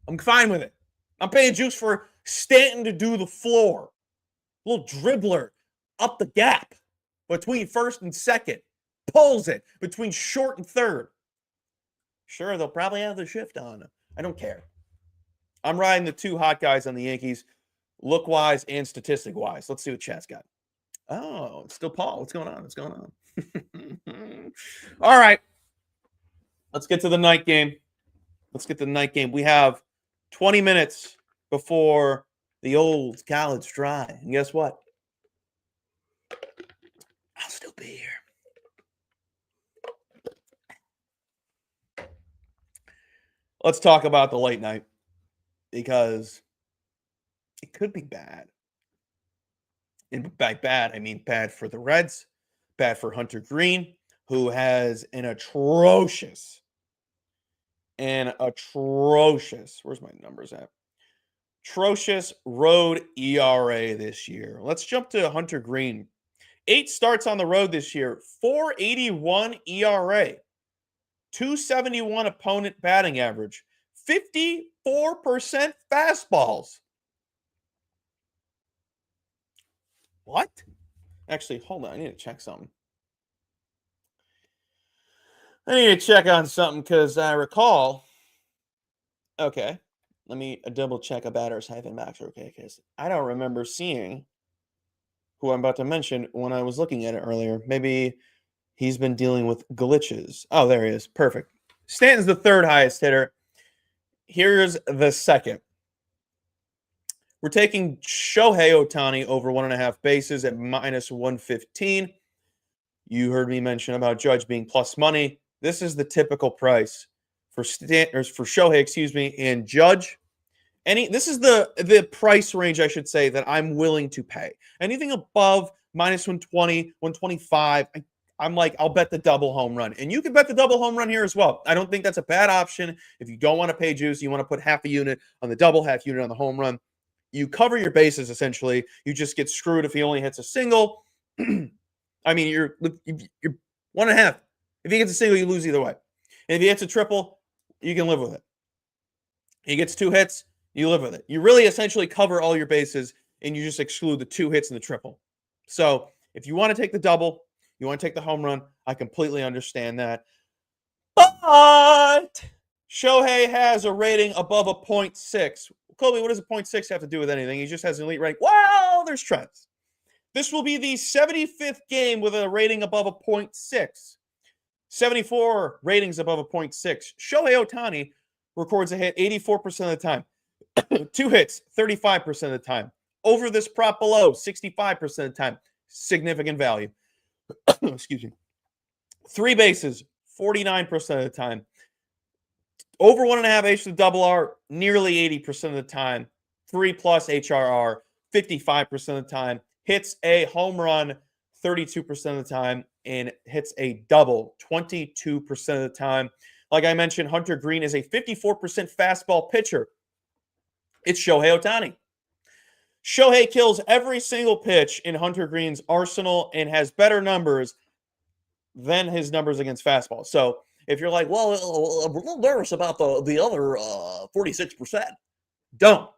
I'm fine with it. I'm paying juice for Stanton to do the floor. A little dribbler up the gap between first and second. Pulls it between short and third. Sure, they'll probably have the shift on. I don't care. I'm riding the 2 hot guys on the Yankees, look-wise and statistic-wise. Let's see what chat's got. Oh, it's still Paul. What's going on? What's going on? All right. Let's get to the night game. We have 20 minutes before the old college dry. And guess what? I'll still be here. Let's talk about the late night because it could be bad. And by bad, I mean bad for the Reds, bad for Hunter Green, who has an atrocious, where's my numbers at? Atrocious road ERA this year. Let's jump to Hunter Green. 8 starts on the road this year, 4.81 ERA, 271 opponent batting average, 54% fastballs. What? Actually, hold on. I need to check something. I need to check on something because I recall. Okay, let me double check a batter's hyphen max. Okay, because I don't remember seeing who I'm about to mention when I was looking at it earlier. Maybe he's been dealing with glitches. Oh, there he is. Perfect. Stanton's the third highest hitter. Here's the second. We're taking Shohei Ohtani over 1.5 bases at minus 115. You heard me mention about Judge being plus money. This is the typical price for Shohei, and Judge. This is the price range, I should say, that I'm willing to pay. Anything above minus 120, 125, I'm like, I'll bet the double home run. And you can bet the double home run here as well. I don't think that's a bad option. If you don't want to pay juice, you want to put half a unit on the double, half unit on the home run. You cover your bases, essentially. You just get screwed if he only hits a single. I mean, you're 1.5. If he gets a single, you lose either way. And if he hits a triple, you can live with it. He gets 2 hits, you live with it. You really essentially cover all your bases, and you just exclude the 2 hits and the triple. So if you want to take the double, you want to take the home run, I completely understand that. But Shohei has a rating above a 0.6. Colby, what does a 0.6 have to do with anything? He just has an elite rank. Well, there's trends. This will be the 75th game with a rating above a 0.6. 74 ratings above a 0.6. Shohei Ohtani records a hit 84% of the time. 2 hits, 35% of the time. Over this prop below, 65% of the time. Significant value. Excuse me. 3 bases, 49% of the time. Over 1.5 H to the double R, nearly 80% of the time. 3+ HRR, 55% of the time. Hits a home run 32% of the time, and hits a double 22% of the time. Like I mentioned, Hunter Green is a 54% fastball pitcher. It's Shohei Ohtani. Shohei kills every single pitch in Hunter Green's arsenal and has better numbers than his numbers against fastball. So if you're like, well, I'm a little nervous about the other 46%, don't,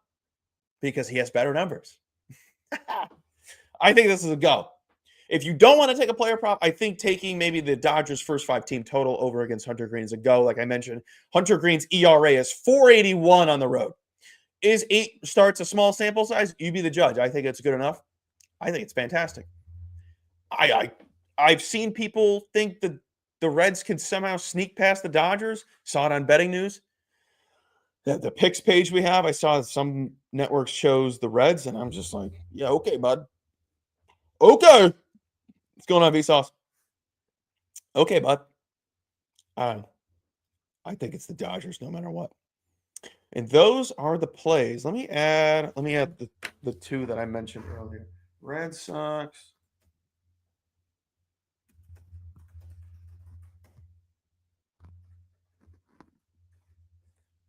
because he has better numbers. I think this is a go. If you don't want to take a player prop, I think taking maybe the Dodgers' first 5 team total over against Hunter Green is a go. Like I mentioned, Hunter Green's ERA is 4.81 on the road. Is 8 starts a small sample size? You be the judge. I think it's good enough. I think it's fantastic. I've seen people think that the Reds can somehow sneak past the Dodgers. Saw it on Betting News. The picks page we have, I saw some networks chose the Reds, and I'm just like, yeah, okay, bud. Okay. What's going on, Vsauce? Okay, bud. I think it's the Dodgers no matter what. And those are the plays. Let me add the 2 that I mentioned earlier. Red Sox.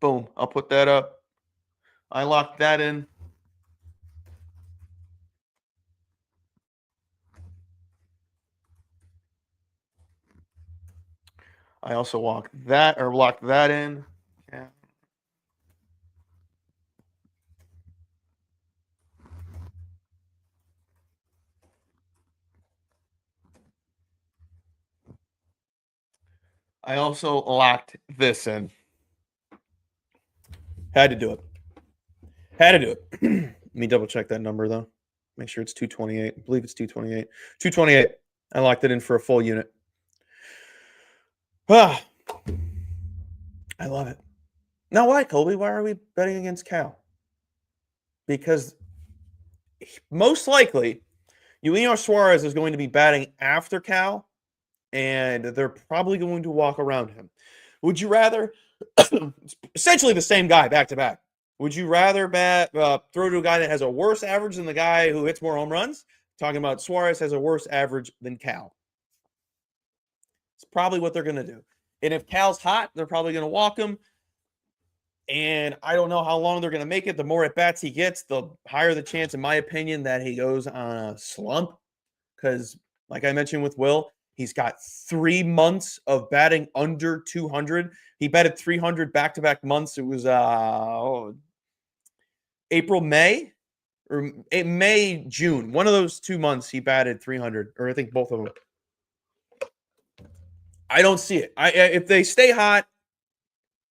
Boom. I'll put that up. I locked that in. I also locked that in. Yeah. I also locked this in. Had to do it. Let me double check that number though. Make sure it's 228. I believe it's 228. 228. I locked it in for a full unit. Ah, I love it. Now why, Colby? Why are we betting against Cal? Because most likely, Eugenio Suarez is going to be batting after Cal, and they're probably going to walk around him. Would you rather, essentially the same guy back to back, would you rather throw to a guy that has a worse average than the guy who hits more home runs? Talking about Suarez has a worse average than Cal. It's probably what they're going to do. And if Cal's hot, they're probably going to walk him. And I don't know how long they're going to make it. The more at-bats he gets, the higher the chance, in my opinion, that he goes on a slump. Because, like I mentioned with Will, he's got 3 months of batting under 200. He batted 300 back-to-back months. It was April, May, or May, June. One of those 2 months he batted 300, or I think both of them. I don't see it. If they stay hot,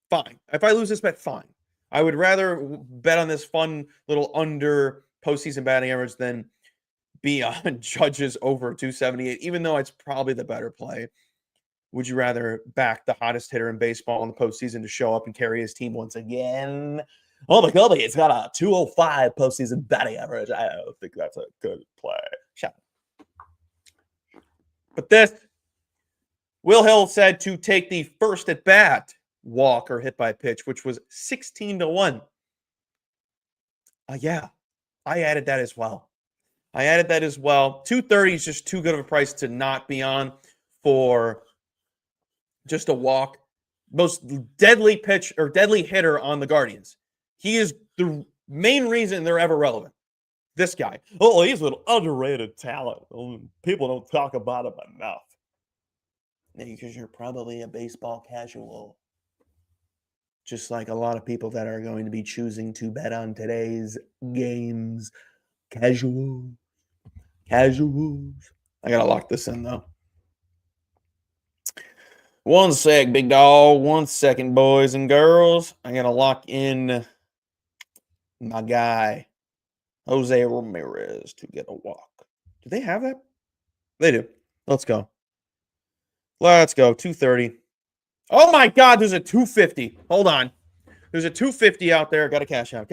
fine. If I lose this bet, fine. I would rather bet on this fun little under postseason batting average than be on Judges over 278, even though it's probably the better play. Would you rather back the hottest hitter in baseball in the postseason to show up and carry his team once again? Oh, my God, it's got a 205 postseason batting average. I don't think that's a good play. Shut up. But this, Will Hill said to take the first at bat walk or hit by pitch, which was 16-1. Yeah, I added that as well. 230 is just too good of a price to not be on for just a walk. Most deadly pitch or deadly hitter on the Guardians. He is the main reason they're ever relevant. This guy. Oh, he's an underrated talent. People don't talk about him enough. Because you're probably a baseball casual. Just like a lot of people that are going to be choosing to bet on today's games. Casuals. I gotta lock this in, though. One sec, big dog. 1 second, boys and girls. I gotta lock in my guy, Jose Ramirez, to get a walk. Do they have that? They do. Let's go. 230. Oh my God, there's a 250. Hold on. There's a 250 out there. Gotta cash out.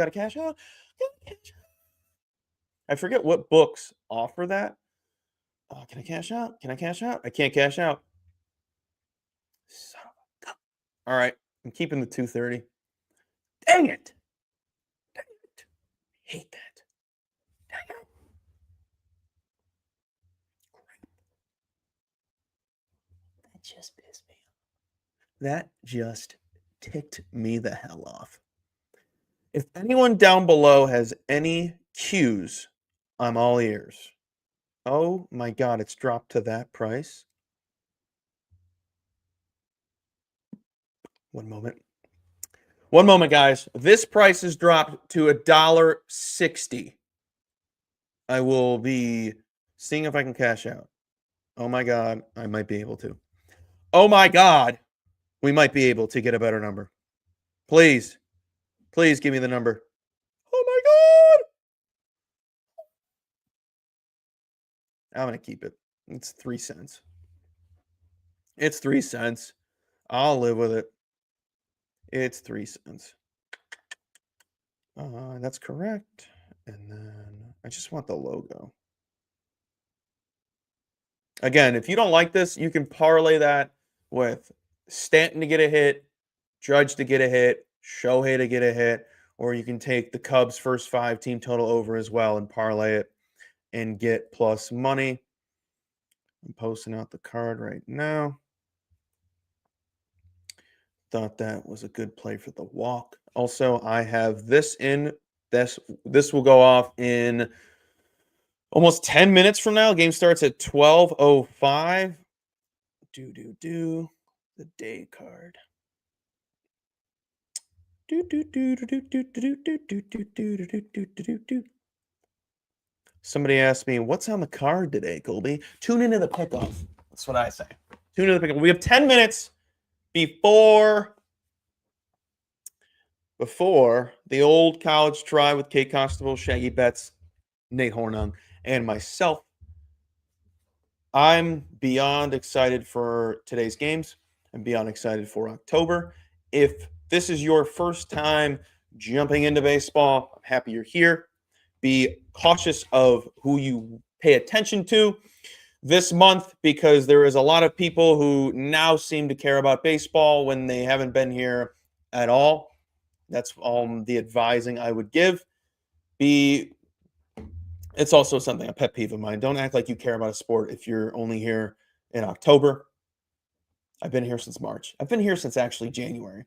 I forget what books offer that. Can I cash out? I can't cash out. Son of a... All right. I'm keeping the 230. Dang it. Hate that. Dang it. That just pissed me off. That just ticked me the hell off. If anyone down below has any cues, I'm all ears. Oh my God, it's dropped to that price. One moment, guys. This price has dropped to $1.60. I will be seeing if I can cash out. Oh my God, I might be able to. Oh my God, we might be able to get a better number. Please give me the number. Oh my God. I'm going to keep it. It's 3 cents. It's 3 cents. I'll live with it. It's 3 cents. That's correct. And then I just want the logo. Again, if you don't like this, you can parlay that with Stanton to get a hit, Judge to get a hit, Shohei to get a hit, or you can take the Cubs' first 5 team total over as well and parlay it and get plus money. I'm posting out the card right now. Thought that was a good play for the walk. Also, I have this in. This will go off in almost 10 minutes from now. Game starts at 12:05. The day card. Somebody asked me, what's on the card today, Colby? Tune into the pickoff. That's what I say. Tune into the pickoff. We have 10 minutes before the old college try with Kate Constable, Shaggy Betts, Nate Hornung, and myself. I'm beyond excited for today's games. I'm beyond excited for October. If this is your first time jumping into baseball, I'm happy you're here. Be cautious of who you pay attention to this month because there is a lot of people who now seem to care about baseball when they haven't been here at all. That's all the advising I would give. It's also something, a pet peeve of mine. Don't act like you care about a sport if you're only here in October. I've been here since March. I've been here since actually January.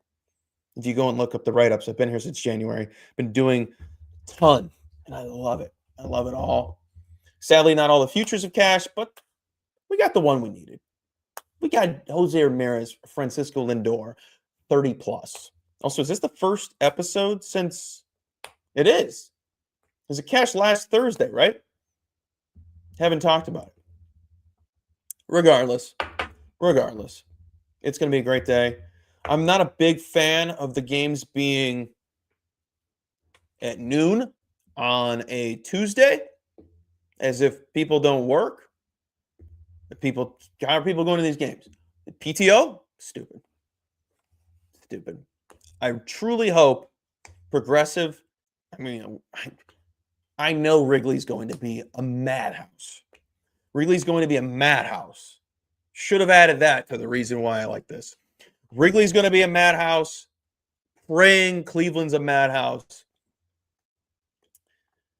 If you go and look up the write-ups, I've been here since January. Been doing a ton, and I love it. I love it all. Sadly, not all the futures of cash, but we got the one we needed. We got Jose Ramirez, Francisco Lindor, 30 plus. Also, is this the first episode since it is? Because it cashed last Thursday, right? Haven't talked about it. Regardless. It's going to be a great day. I'm not a big fan of the games being at noon on a Tuesday, as if people don't work. How are people going to these games? PTO? Stupid. I truly hope Progressive. I know Wrigley's going to be a madhouse. Wrigley's going to be a madhouse. Should have added that to the reason why I like this. Wrigley's going to be a madhouse. Praying Cleveland's a madhouse.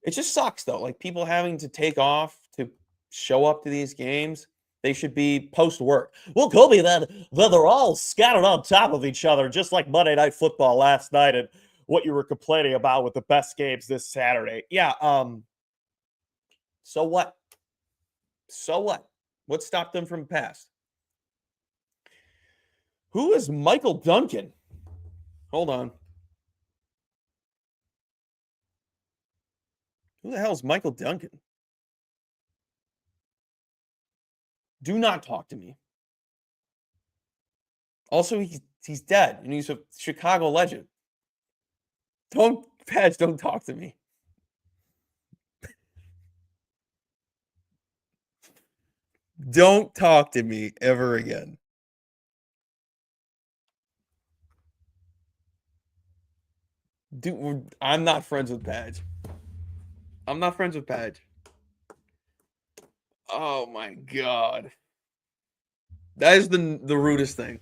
It just sucks, though. Like, people having to take off to show up to these games. They should be post-work. Well, Kobe, then they're all scattered on top of each other, just like Monday Night Football last night and what you were complaining about with the best games this Saturday. Yeah, so what? So what? What stopped them from past? Who is Michael Duncan? Hold on. Who the hell is Michael Duncan? Do not talk to me. Also, he's dead, and he's a Chicago legend. Don't talk to me. Don't talk to me ever again. Dude, I'm not friends with Padge. I'm not friends with Padge. Oh my god. That is the rudest thing.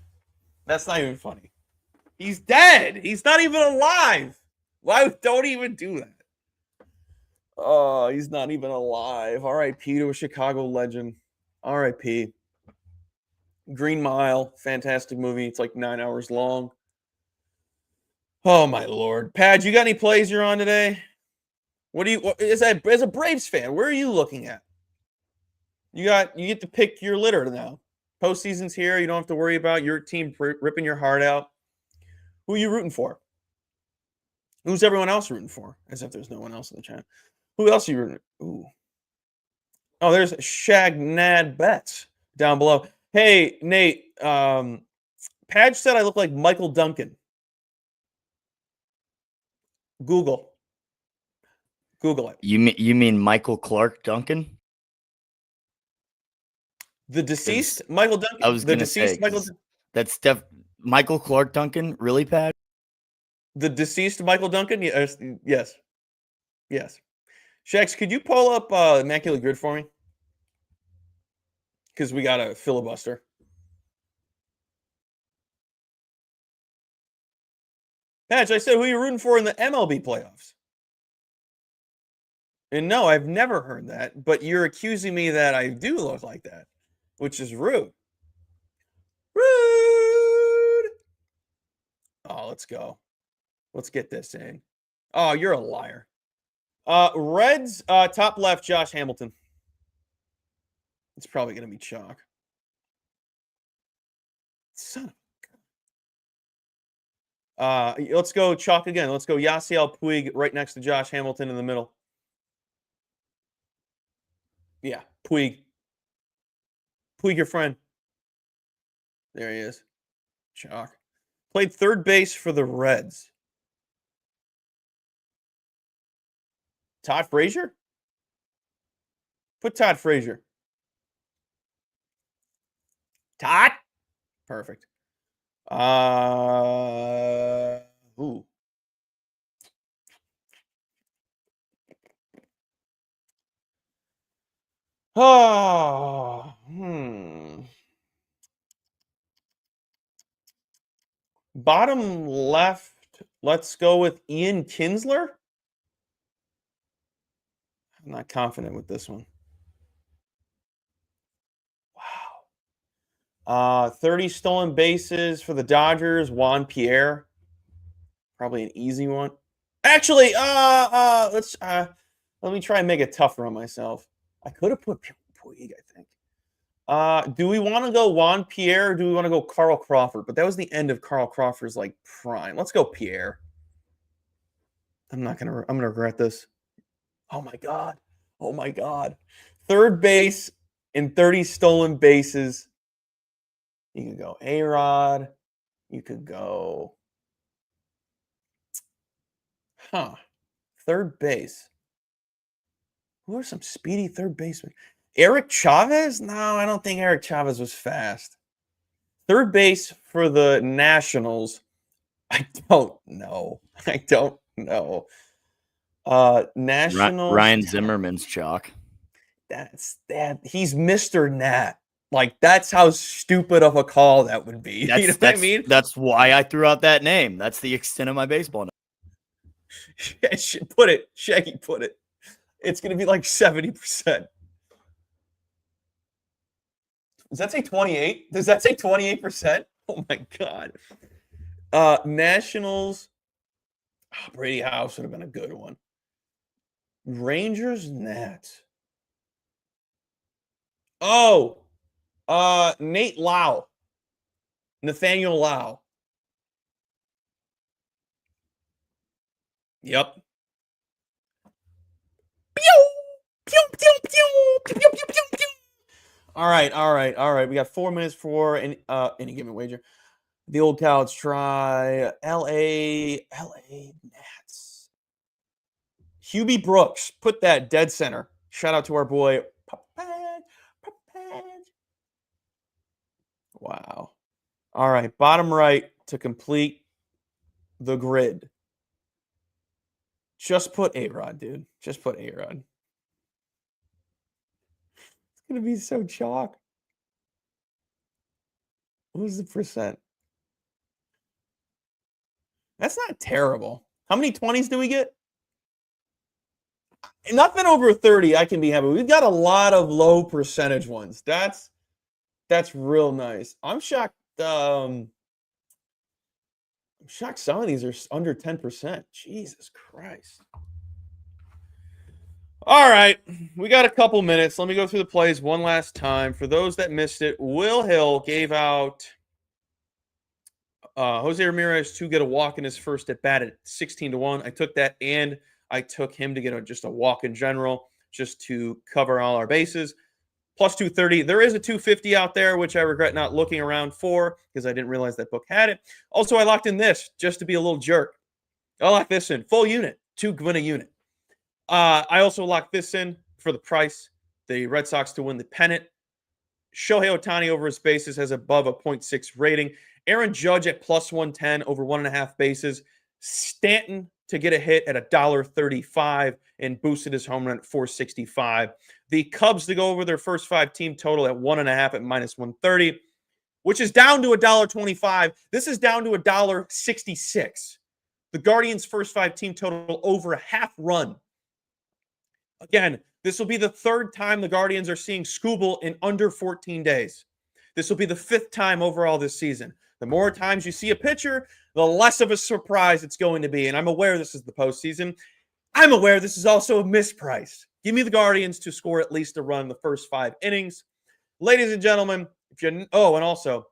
That's not even funny. He's dead. He's not even alive. Why don't even do that? Oh, he's not even alive. R.I.P. to a Chicago legend. R.I.P. Green Mile, fantastic movie. It's like 9 hours long. Oh my lord, Padge, you got any plays you're on today? As a Braves fan, where are you looking at? You get to pick your litter now. Postseason's here. You don't have to worry about your team ripping your heart out. Who are you rooting for? Who's everyone else rooting for? As if there's no one else in the chat. Who else are you rooting? Ooh. Oh, there's Shagnad Betts down below. Hey, Nate. Padge said I look like Michael Duncan. Google it. You mean Michael Clark Duncan? The deceased Michael Duncan? I was the gonna deceased say, Michael. That's Michael Clark Duncan, really, Pat? The deceased Michael Duncan? Yes. Yes. Shax, could you pull up Immaculate Grid for me? Because we got a filibuster. Patch, I said, who are you rooting for in the MLB playoffs? And no, I've never heard that, but you're accusing me that I do look like that, which is rude. Rude! Oh, let's go. Let's get this in. Oh, you're a liar. Reds, top left, Josh Hamilton. It's probably going to be chalk. Son of let's go chalk again. Let's go Yasiel Puig right next to Josh Hamilton in the middle. Yeah, Puig. Puig, your friend. There he is. Chalk. Played third base for the Reds. Todd Frazier? Put Todd Frazier. Todd? Perfect. Ooh. Oh, Bottom left, let's go with Ian Kinsler. I'm not confident with this one. Wow. 30 stolen bases for the Dodgers, Juan Pierre. Probably an easy one. Actually, let me try and make it tougher on myself. I could have put Puig, I think. Do we want to go Juan Pierre or do we want to go Carl Crawford? But that was the end of Carl Crawford's like prime. Let's go Pierre. I'm gonna regret this. Oh my god. Oh my god. Third base and 30 stolen bases. You could go A-Rod. You could go, third base. Who are some speedy third basemen? Eric Chavez? No, I don't think Eric Chavez was fast. Third base for the Nationals. I don't know. Nationals. Ryan Zimmerman's chalk. That's that. He's Mr. Nat. Like, that's how stupid of a call that would be. You know what I mean? That's why I threw out that name. That's the extent of my baseball knowledge. Put it. Shaggy, put it. It's going to be like 70%. Does that say 28? Does that say 28%? Oh, my God. Nationals. Brady House would have been a good one. Rangers, Nats. Oh, Nate Lau. Nathaniel Lau. Yep. Pew! Pew, pew, pew, pew, pew, pew, pew. All right. We got 4 minutes for any given wager. The old college try. LA Nats. Hubie Brooks. Put that dead center. Shout out to our boy. Wow. All right. Bottom right to complete the grid. Just put A-Rod, dude. Just put A-Rod. It's going to be so chalk. What was the percent? That's not terrible. How many 20s do we get? Nothing over 30, I can be happy. We've got a lot of low percentage ones. That's real nice. I'm shocked. I'm shocked some of these are under 10%. Jesus Christ. All right. We got a couple minutes. Let me go through the plays one last time. For those that missed it, Will Hill gave out Jose Ramirez to get a walk in his first at bat at 16-1. I took that, and I took him to get just a walk in general, just to cover all our bases. Plus 230. There is a 250 out there, which I regret not looking around for because I didn't realize that book had it. Also, I locked in this just to be a little jerk. I locked this in. Full unit. 2 win a unit. I also locked this in for the price. The Red Sox to win the pennant. Shohei Ohtani over his bases has above a 0.6 rating. Aaron Judge at plus 110 over 1.5 bases. Stanton to get a hit at $1.35 and boosted his home run at 465. The Cubs to go over their first 5 team total at 1.5 at minus 130, which is down to $1.25. This is down to $1.66. The Guardians' first 5 team total over a half run. Again, this will be the 3rd time the Guardians are seeing Skubal in under 14 days. This will be the 5th time overall this season. The more times you see a pitcher, the less of a surprise it's going to be. And I'm aware this is the postseason. I'm aware this is also a misprice. Give me the Guardians to score at least a run in the first 5 innings. Ladies and gentlemen, and also,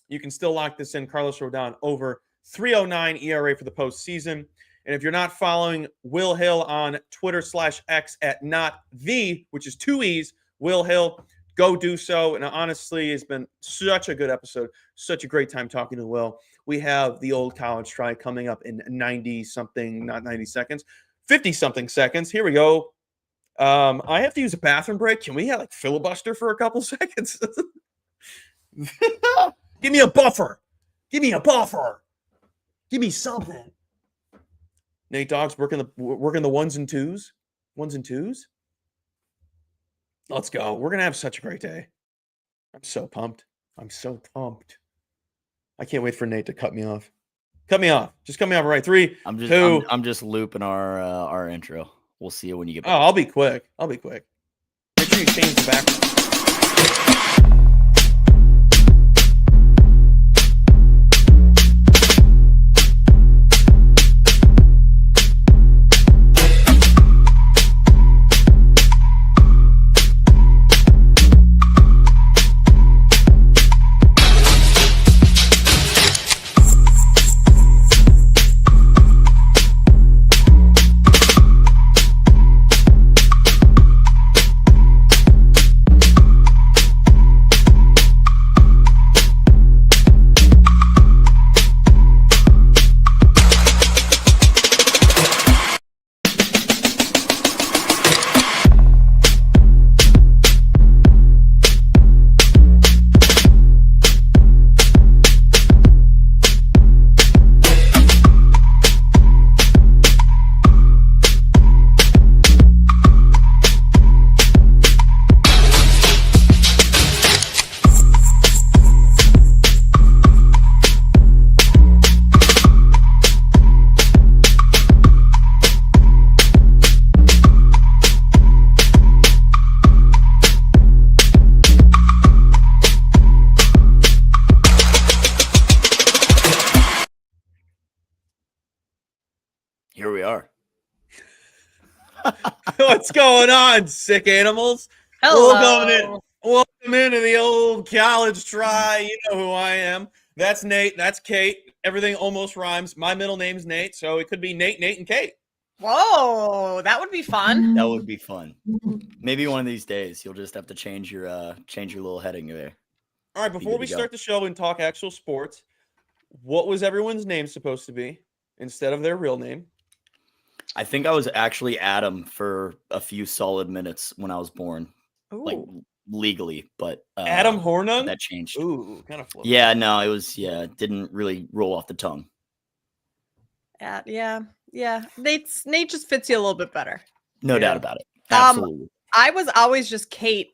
you can still lock this in. Carlos Rodon over 3.09 ERA for the postseason. And if you're not following Will Hill on Twitter/X at @NotThe, which is 2 E's, Will Hill, go do so. And honestly, it's been such a good episode. Such a great time talking to Will. We have the old college try coming up in 90-something, not 90 seconds, 50-something seconds. Here we go. I have to use a bathroom break. Can we have filibuster for a couple seconds? Give me a buffer. Give me a buffer. Give me something. Nate Dogg's working the ones and twos. Ones and twos. Let's go. We're gonna have such a great day. I'm so pumped. I'm so pumped. I can't wait for Nate to cut me off. Cut me off. Just cut me off right. 3, 2. I'm just looping our intro. We'll see you when you get back. Oh, I'll be quick. Make sure you change the background. What's going on, sick animals? Hello. Welcome into the old college try. You know who I am. That's Nate. That's Kate. Everything almost rhymes. My middle name's Nate, so it could be Nate, and Kate. Whoa, that would be fun. That would be fun. Maybe one of these days you'll just have to change your little heading there. All right, before we start the show and talk actual sports, what was everyone's name supposed to be instead of their real name? I think I was actually Adam for a few solid minutes when I was born. Ooh. Like legally, but Adam Hornung? that changed. Ooh, kind of floaty. Yeah, no, it didn't really roll off the tongue. Yeah. Nate just fits you a little bit better. No doubt about it. Absolutely. I was always just Kate,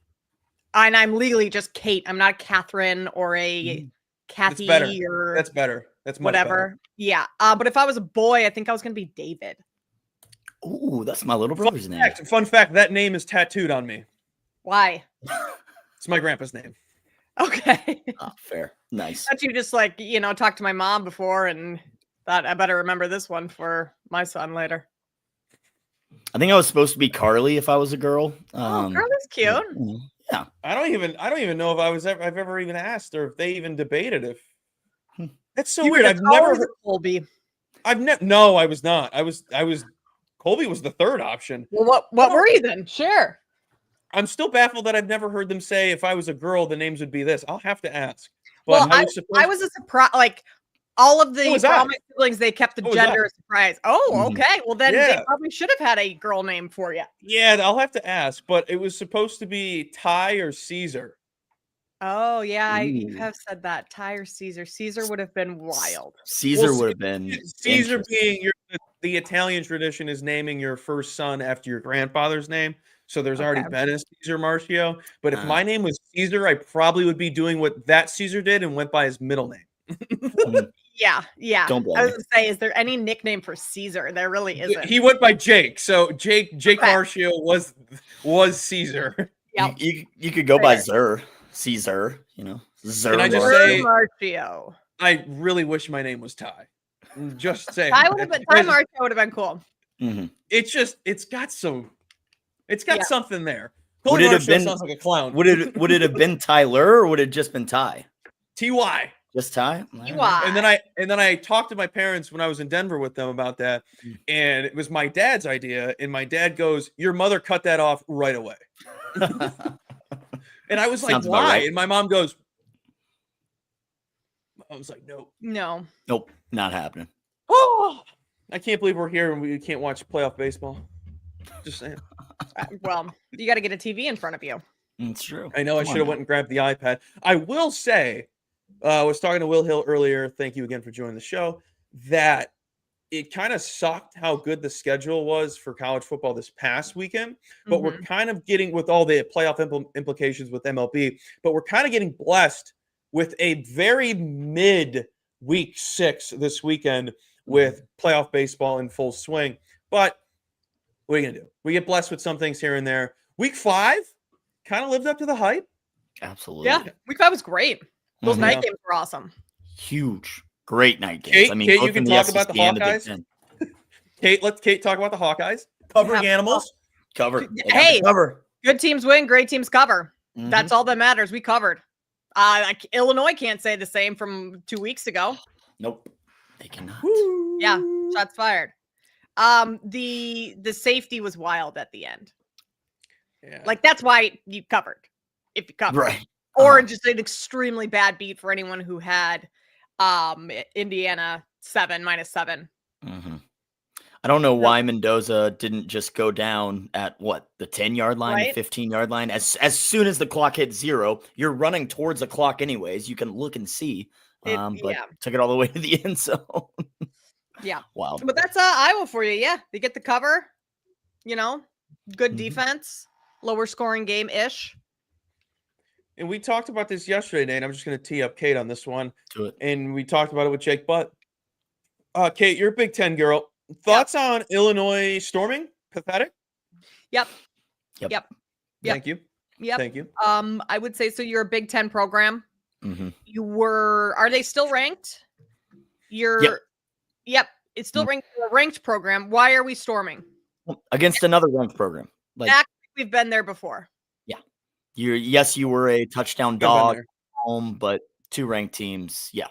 and I'm legally just Kate. I'm not Catherine or a Kathy or That's better. That's much whatever. better. Yeah. But if I was a boy, I think I was gonna be David. Ooh, that's my little brother's name. Fun fact, that name is tattooed on me. Why? It's my grandpa's name. Okay. Oh, fair. Nice. Thought you just talked to my mom before and thought I better remember this one for my son later. I think I was supposed to be Carly if I was a girl. Carly's cute. Yeah. I don't even know if I've ever even asked or if they even debated if. That's so weird. I've never heard Colby. No, I was not. I was Colby was the third option. Well, what were you then? Sure. I'm still baffled that I've never heard them say if I was a girl, the names would be this. I'll have to ask. But I was a surprise. Like all of the for all my siblings, they kept the gender a surprise. Oh, okay. Well, then they probably should have had a girl name for you. Yeah, I'll have to ask. But it was supposed to be Ty or Caesar. Oh yeah, you have said that. Ty or Caesar. Caesar would have been wild. Caesar would have been Caesar being the Italian tradition is naming your first son after your grandfather's name. So there's already been a Caesar Marcio. But if my name was Caesar, I probably would be doing what that Caesar did and went by his middle name. Yeah. Don't blame I was going to say, is there any nickname for Caesar? There really isn't. He went by Jake. So Jake Marcio was Caesar. Yeah. You could go by Zer. Caesar, Zer. Can I just say, Marcio. I really wish my name was Ty. Just saying. Ty Marcio would have been cool. Mm-hmm. It's got something there. Would it have been sounds like a clown? Would it have been Tyler or would it just been Ty? Ty. Just Ty? Ty. And then I talked to my parents when I was in Denver with them about that, and it was my dad's idea. And my dad goes, "Your mother cut that off right away." And I was like, "Why?" Right. And my mom goes, "I was like, no, nope, not happening." Oh, I can't believe we're here and we can't watch playoff baseball. Just saying. Well, you got to get a TV in front of you. It's true. I know. I should have went and grabbed the iPad. I will say, I was talking to Will Hill earlier. Thank you again for joining the show. That it kind of sucked how good the schedule was for college football this past weekend, but we're kind of getting with all the playoff implications with MLB, but we're kind of getting blessed with a very mid week 6 this weekend with playoff baseball in full swing. But what are you going to do? We get blessed with some things here and there. Week 5 kind of lived up to the hype. Absolutely. Yeah. Week 5 was great. Those night games were awesome. Huge. Great night games. Kate, you can talk about the Hawkeyes. Let Kate talk about the Hawkeyes. Covering animals. Cover. Hey, good teams win, great teams cover. That's all that matters. We covered. Illinois can't say the same from 2 weeks ago. Nope. They cannot. Woo. Yeah, shots fired. The safety was wild at the end. Yeah. Like that's why you covered. If you covered. Right. Or just an extremely bad beat for anyone who had Indiana -7. I don't know why Mendoza didn't just go down at the 10-yard line, right? The 15-yard line. As soon as the clock hit 0, you're running towards the clock anyways. You can look and see. But took it all the way to the end zone. Yeah. Wow. But that's Iowa for you. Yeah. They get the cover, good defense, lower scoring game-ish. And we talked about this yesterday, Nate. I'm just going to tee up Kate on this one. Do it. And we talked about it with Jake Butt. Kate, you're a Big Ten girl. Thoughts on Illinois storming? Pathetic? Yep. Thank you. Yep. Thank you. I would say so. You're a Big Ten program. Are they still ranked? Yep. It's still ranked. A ranked program. Why are we storming? against another ranked program. Like we've been there before. Yeah, you were a touchdown dog home, but 2 ranked teams. Yeah.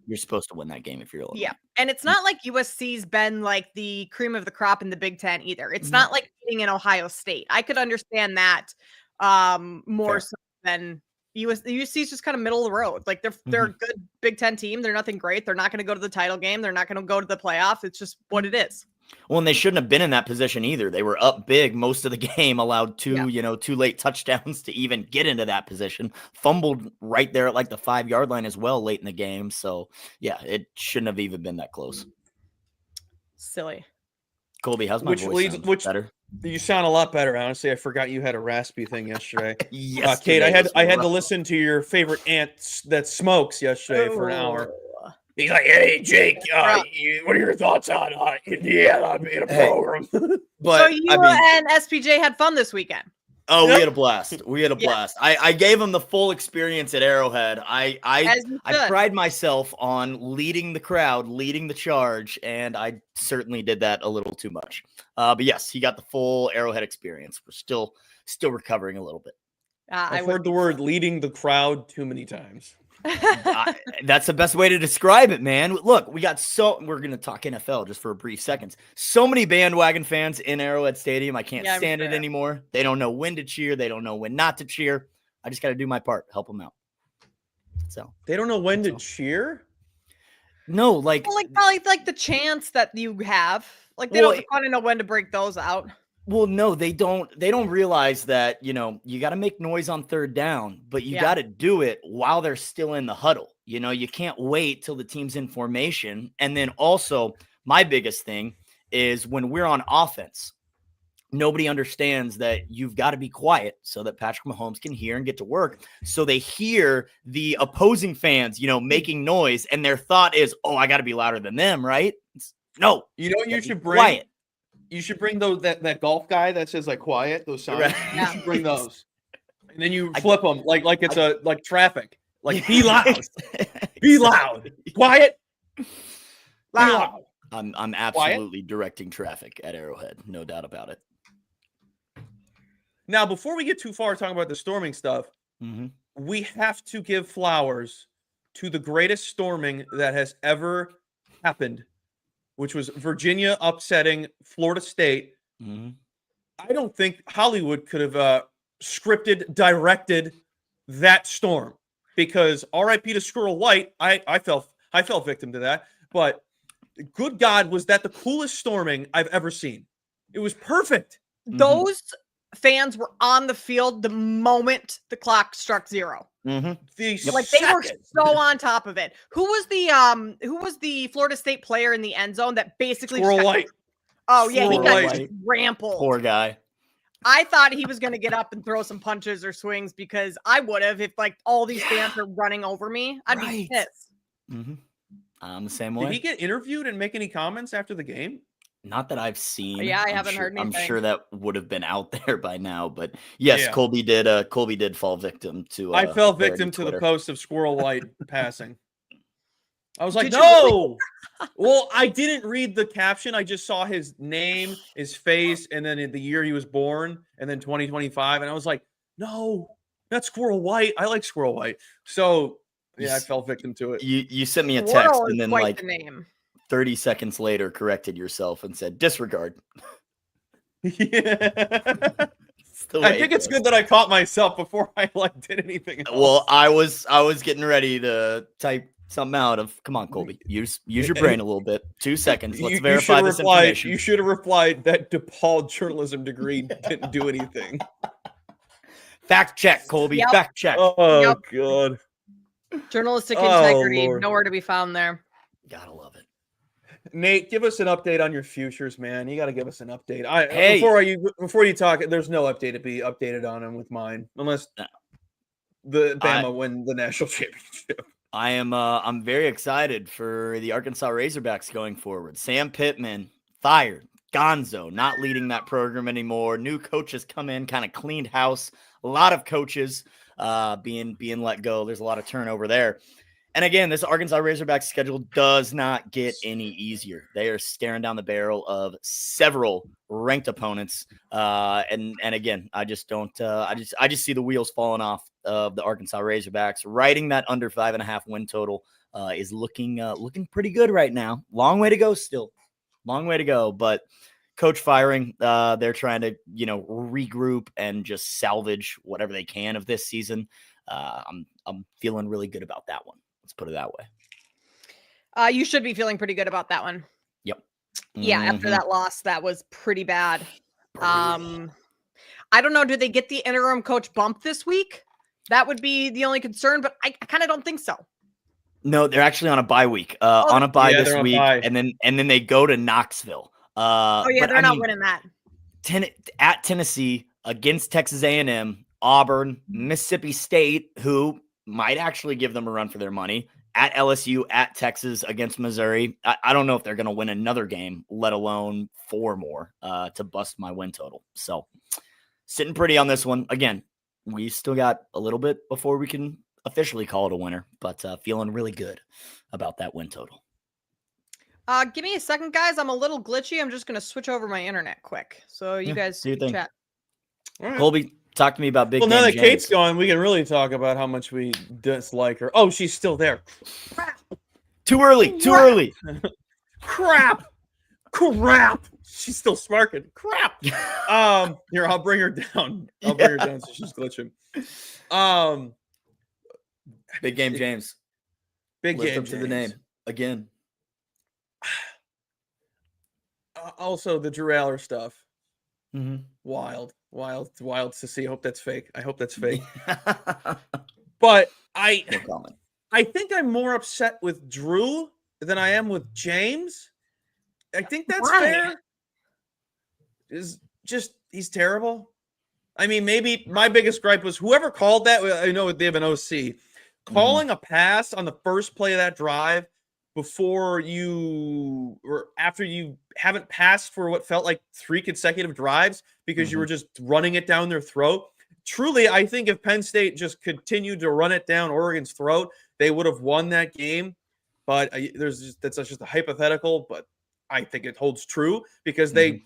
You're supposed to win that game if you're Illinois. Yeah, and it's not like USC's been like the cream of the crop in the Big Ten either. It's not like beating in Ohio State. I could understand that more so than USC's just kind of middle of the road. Like they're a good Big Ten team. They're nothing great. They're not going to go to the title game. They're not going to go to the playoffs. It's just what it is. Well, and they shouldn't have been in that position either. They were up big most of the game, allowed 2 late touchdowns to even get into that position. Fumbled right there at like the 5-yard line as well late in the game. So, yeah, it shouldn't have even been that close. Silly. Colby, how's my voice sound? Better? You sound a lot better, honestly. I forgot you had a raspy thing yesterday. Yes, Kate, I had to listen to your favorite aunt that smokes yesterday for an hour. He's like, hey, Jake, what are your thoughts on Indiana being a program? But so you and SPJ had fun this weekend. Oh, we had a blast. I gave him the full experience at Arrowhead. I pride myself on leading the crowd, leading the charge, and I certainly did that a little too much. But yes, he got the full Arrowhead experience. We're still recovering a little bit. I've heard the word leading the crowd too many times. That's the best way to describe it, man. Look, we're going to talk NFL just for a brief second. So many bandwagon fans in Arrowhead Stadium. I can't stand it anymore. They don't know when to cheer. They don't know when not to cheer. I just got to do my part, help them out. So they don't know when to cheer. No, probably like the chants that you have. Like they don't want to know when to break those out. Well, no, they don't realize that, you got to make noise on 3rd down, but you got to do it while they're still in the huddle. You can't wait till the team's in formation. And then also my biggest thing is when we're on offense, nobody understands that you've got to be quiet so that Patrick Mahomes can hear and get to work. So they hear the opposing fans, making noise, and their thought is, oh, I got to be louder than them, right? No. You know what you should bring? Quiet. You should bring that golf guy that says like quiet, those signs. Right. You should bring those. And then you flip them like it's like traffic. Like be loud. Be loud. Quiet. Loud. I'm absolutely directing traffic at Arrowhead, no doubt about it. Now, before we get too far talking about the storming stuff, we have to give flowers to the greatest storming that has ever happened, which was Virginia upsetting Florida State. I don't think Hollywood could have scripted, directed that storm because RIP to Squirrel White, I fell victim to that. But good God, was that the coolest storming I've ever seen. It was perfect. Those fans were on the field the moment the clock struck 0. They were so on top of it. Who was the Florida State player in the end zone that basically Squirrel White? Oh yeah, he got just trampled. Poor guy. I thought he was going to get up and throw some punches or swings because I would have if like all these fans are running over me. I'd be pissed. I'm the same way. Did he get interviewed and make any comments after the game? Not that I've seen. Yeah, I haven't heard anything. I'm sure that would have been out there by now, but yes, Colby did fall victim to. I fell victim to the post of Squirrel White passing. I was like, no. Well, I didn't read the caption. I just saw his name, his face, and then the year he was born, and then 2025, and I was like, no, that's Squirrel White. I like Squirrel White. So yeah, I fell victim to it. You sent me a text, and then like the name. 30 seconds later corrected yourself and said disregard. Yeah. I think it's good that I caught myself before I did anything else. Well, I was getting ready to type something out of come on, Colby. Use your brain a little bit. 2 seconds. Let's verify this information. You should have replied that DePaul journalism degree didn't do anything. Fact check, Colby. Yep. Fact check. Oh God. Journalistic integrity, nowhere to be found there. Gotta love it. Nate, give us an update on your futures, man. You got to give us an update. Before you talk, there's no update to be updated on him with mine, unless the Bama win the national championship. I'm very excited for the Arkansas Razorbacks going forward. Sam Pittman fired. Gonzo not leading that program anymore. New coaches come in, kind of cleaned house. A lot of coaches being let go. There's a lot of turnover there. And again, this Arkansas Razorbacks schedule does not get any easier. They are staring down the barrel of several ranked opponents. And again, I just don't. I just see the wheels falling off of the Arkansas Razorbacks. Riding that under 5.5 win total is looking pretty good right now. Long way to go still. Long way to go. But coach firing, they're trying to regroup and just salvage whatever they can of this season. I'm feeling really good about that one. Let's put it that way. You should be feeling pretty good about that one. Yep. Yeah, after that loss, that was pretty bad. I don't know. Do they get the interim coach bump this week? That would be the only concern, but I kind of don't think so. No, they're actually on a bye week. On a bye this week, bye. and then they go to Knoxville. They're not winning that. At Tennessee, against Texas A&M, Auburn, Mississippi State, who might actually give them a run for their money, at LSU, at Texas, against Missouri. I don't know if they're going to win another game, let alone 4 more to bust my win total. So sitting pretty on this one. Again, we still got a little bit before we can officially call it a winner, but feeling really good about that win total. Give me a second, guys. I'm a little glitchy. I'm just going to switch over my internet quick. So you guys do your thing. chat. All right. Colby, talk to me about Big Well, Game now that James. Kate's gone, we can really talk about how much we dislike her. Oh, she's still there. Too early. Crap. She's still smarking. Crap. Here, I'll bring her down. I'll bring her down so she's glitching. Big Game James. Big Lives Game up to James. the name again. Also, the Drew Aller stuff. Mm-hmm. Wild to see. I hope that's fake. But No comment. I think I'm more upset with Drew than I am with James. I think that's fair. He's terrible. I mean, maybe my biggest gripe was whoever called that. I know they have an OC calling a pass on the first play of that drive before you or after you haven't passed for what felt like 3 consecutive drives because you were just running it down their throat. Truly, I think if Penn State just continued to run it down Oregon's throat, they would have won that game. But that's just a hypothetical, but I think it holds true because it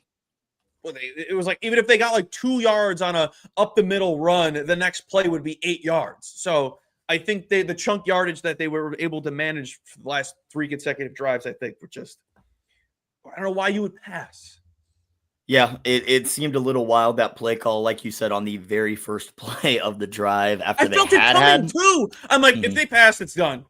was like, even if they got like 2 yards on a up the middle run, the next play would be 8 yards. So I think the chunk yardage that they were able to manage for the last 3 consecutive drives, I think were just, I don't know why you would pass. Yeah, it seemed a little wild, that play call, like you said, on the very first play of the drive after they had too. I'm like, if they pass, it's done.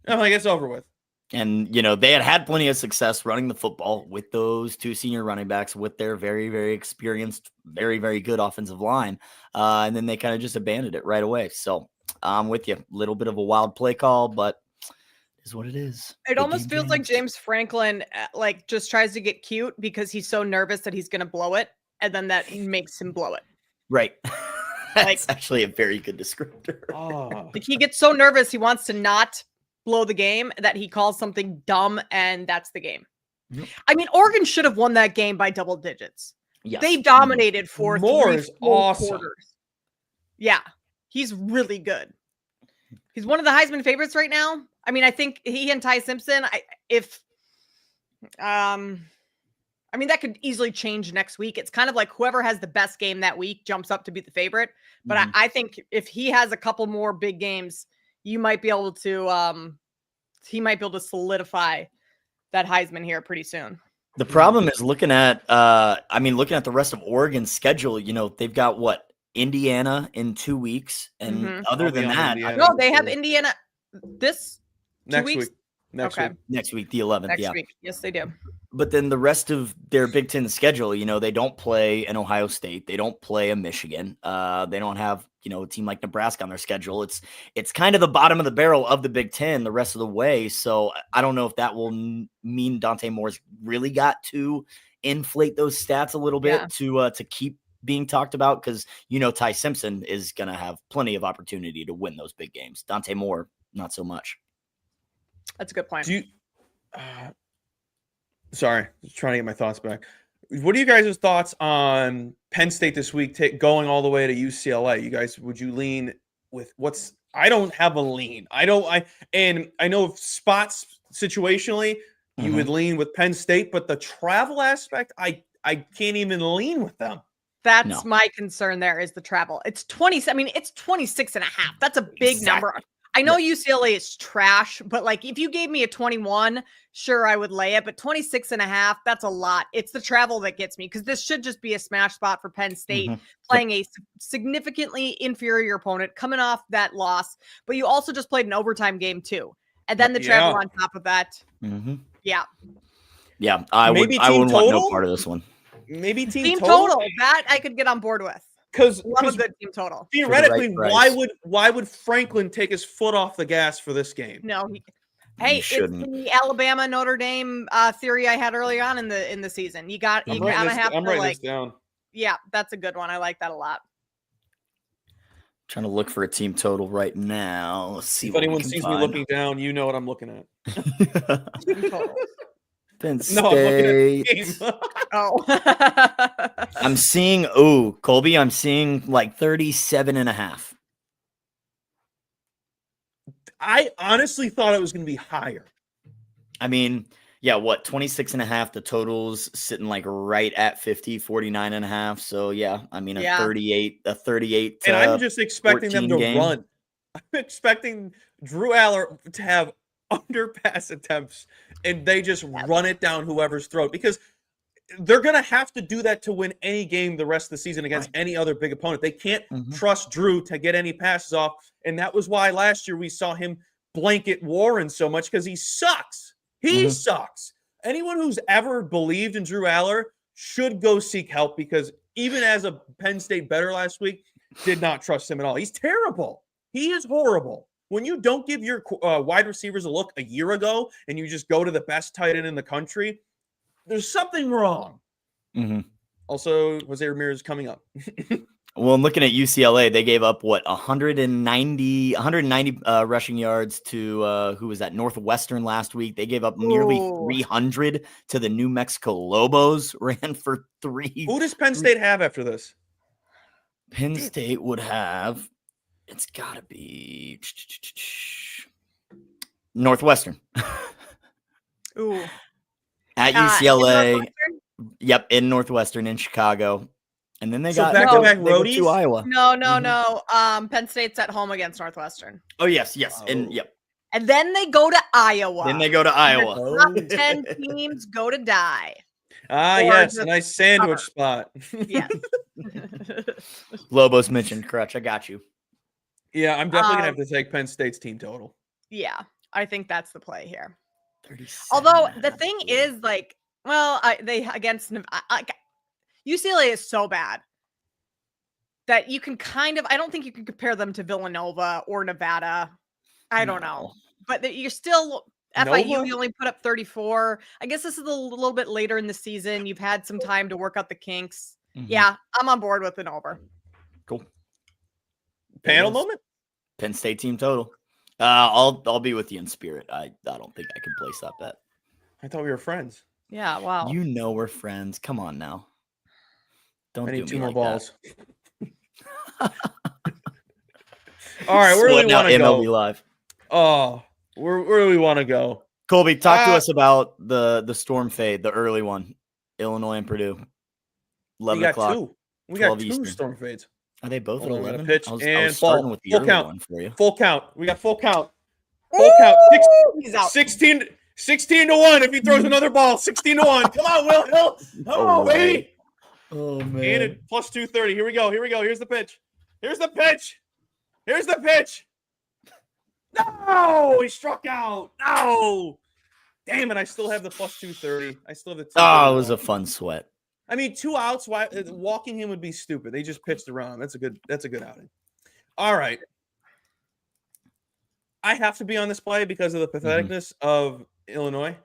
I'm like, it's over with. And, they had plenty of success running the football with those 2 senior running backs with their very, very experienced, very, very good offensive line. And then they kind of just abandoned it right away. So I'm with you. A little bit of a wild play call, but is what it is. It almost feels like James Franklin just tries to get cute because he's so nervous that he's going to blow it, and then that makes him blow it. Right. That's actually a very good descriptor. Like he gets so nervous he wants to not blow the game that he calls something dumb, and that's the game. Yep. I mean, Oregon should have won that game by double digits. Yes. They dominated for Moore 3 is full awesome. quarters. Yeah, he's really good. He's one of the Heisman favorites right now. I mean, I think he and Ty Simpson, that could easily change next week. It's kind of like whoever has the best game that week jumps up to be the favorite. But I think if he has a couple more big games, you might be able to, he might be able to solidify that Heisman here pretty soon. The problem is looking at the rest of Oregon's schedule. They've got Indiana in 2 weeks, and other than that, no, they have Indiana this next 2 weeks. week. Next week, the 11th. Next week, yes, they do. But then the rest of their Big Ten schedule, they don't play an Ohio State, they don't play a Michigan, they don't have a team like Nebraska on their schedule. It's kind of the bottom of the barrel of the Big Ten the rest of the way. So I don't know if that will mean Dante Moore's really got to inflate those stats a little bit to keep being talked about, because Ty Simpson is going to have plenty of opportunity to win those big games. Dante Moore, not so much. That's a good point. Sorry, just trying to get my thoughts back. What are you guys' thoughts on Penn State this week going all the way to UCLA? You guys, would you lean with I don't have a lean. I know spots situationally you would lean with Penn State, but the travel aspect, I can't even lean with them. That's my concern there is the travel. It's 20. I mean, it's 26 and a half. That's a big number. I know UCLA is trash, but like if you gave me a 21, sure, I would lay it, but 26 and a half, that's a lot. It's the travel that gets me because this should just be a smash spot for Penn State playing a significantly inferior opponent coming off that loss. But you also just played an overtime game too. And then the travel on top of that. Yeah. Yeah. I wouldn't want no part of this one. Maybe team total. That I could get on board with. Because love a good team total. Theoretically, why would Franklin take his foot off the gas for this game? No. It's the Alabama Notre Dame theory I had early on in the season. You gotta have to writing this down. Yeah, that's a good one. I like that a lot. Trying to look for a team total right now. Let's see. If anyone sees me looking down, you know what I'm looking at. Team total. Penn State. No, I'm looking at the game. I'm seeing, Colby, I'm seeing like 37 and a half. I honestly thought it was going to be higher. I mean, 26 and a half. The total's sitting like right at 50, 49 and a half. So a 38. And I'm just expecting them to run. I'm expecting Drew Aller to have underpass attempts and they just run it down whoever's throat because they're going to have to do that to win any game the rest of the season against any other big opponent. They can't trust Drew to get any passes off. And that was why last year we saw him blanket Warren so much because he sucks. He sucks. Anyone who's ever believed in Drew Aller should go seek help because even as a Penn State better last week, did not trust him at all. He's terrible. He is horrible. When you don't give your wide receivers a look a year ago and you just go to the best tight end in the country, there's something wrong. Also, Jose Ramirez coming up. Well, I'm looking at UCLA. They gave up, 190 rushing yards to, who was that, Northwestern last week. They gave up nearly 300 to the New Mexico Lobos, ran for 3. Who does Penn State have after this? Penn State would have... It's got to be Northwestern. Ooh. At UCLA. In Northwestern in Chicago. And then they got back-to-back roadies to Iowa. No. Penn State's at home against Northwestern. Oh, yes. And And then they go to Iowa. The top 10 teams go to die. Yes, a nice sandwich spot. Yes. Lobos mentioned, Crutch. I got you. Yeah, I'm definitely going to have to take Penn State's team total. Yeah, I think that's the play here. Although the thing is, UCLA is so bad that you can I don't think you can compare them to Villanova or Nevada. I don't know. But you're still, FIU, you only put up 34. I guess this is a little bit later in the season. You've had some time to work out the kinks. Yeah, I'm on board with an over. Cool. Panel moment? Penn State team total. I'll be with you in spirit. I don't think I can place that bet. I thought we were friends. Yeah, wow. You know we're friends. Come on now. Don't I need do 2 me more like balls. All right, where do we want to go? MLB Live. Oh, where do we want to go? Colby, talk to us about the storm fade, the early one, Illinois and Purdue. 11 o'clock. We got 2 Eastern. storm fades. Are they both at 11? Pitch I was and starting with the full early count. one for you. Full count. We got full count. Full count. He's out. 16 to 1 if he throws another ball. 16 to 1. Come on, Will Hill. Come on, baby. Oh, man. And it plus 230. Here we go. Here's the pitch. Here's the pitch. No, he struck out. No. Damn it. I still have the plus 230. I still have the Oh, it was a fun sweat. I mean, 2 outs. Walking him would be stupid. They just pitched around. That's a good outing. All right. I have to be on this play because of the patheticness of Illinois.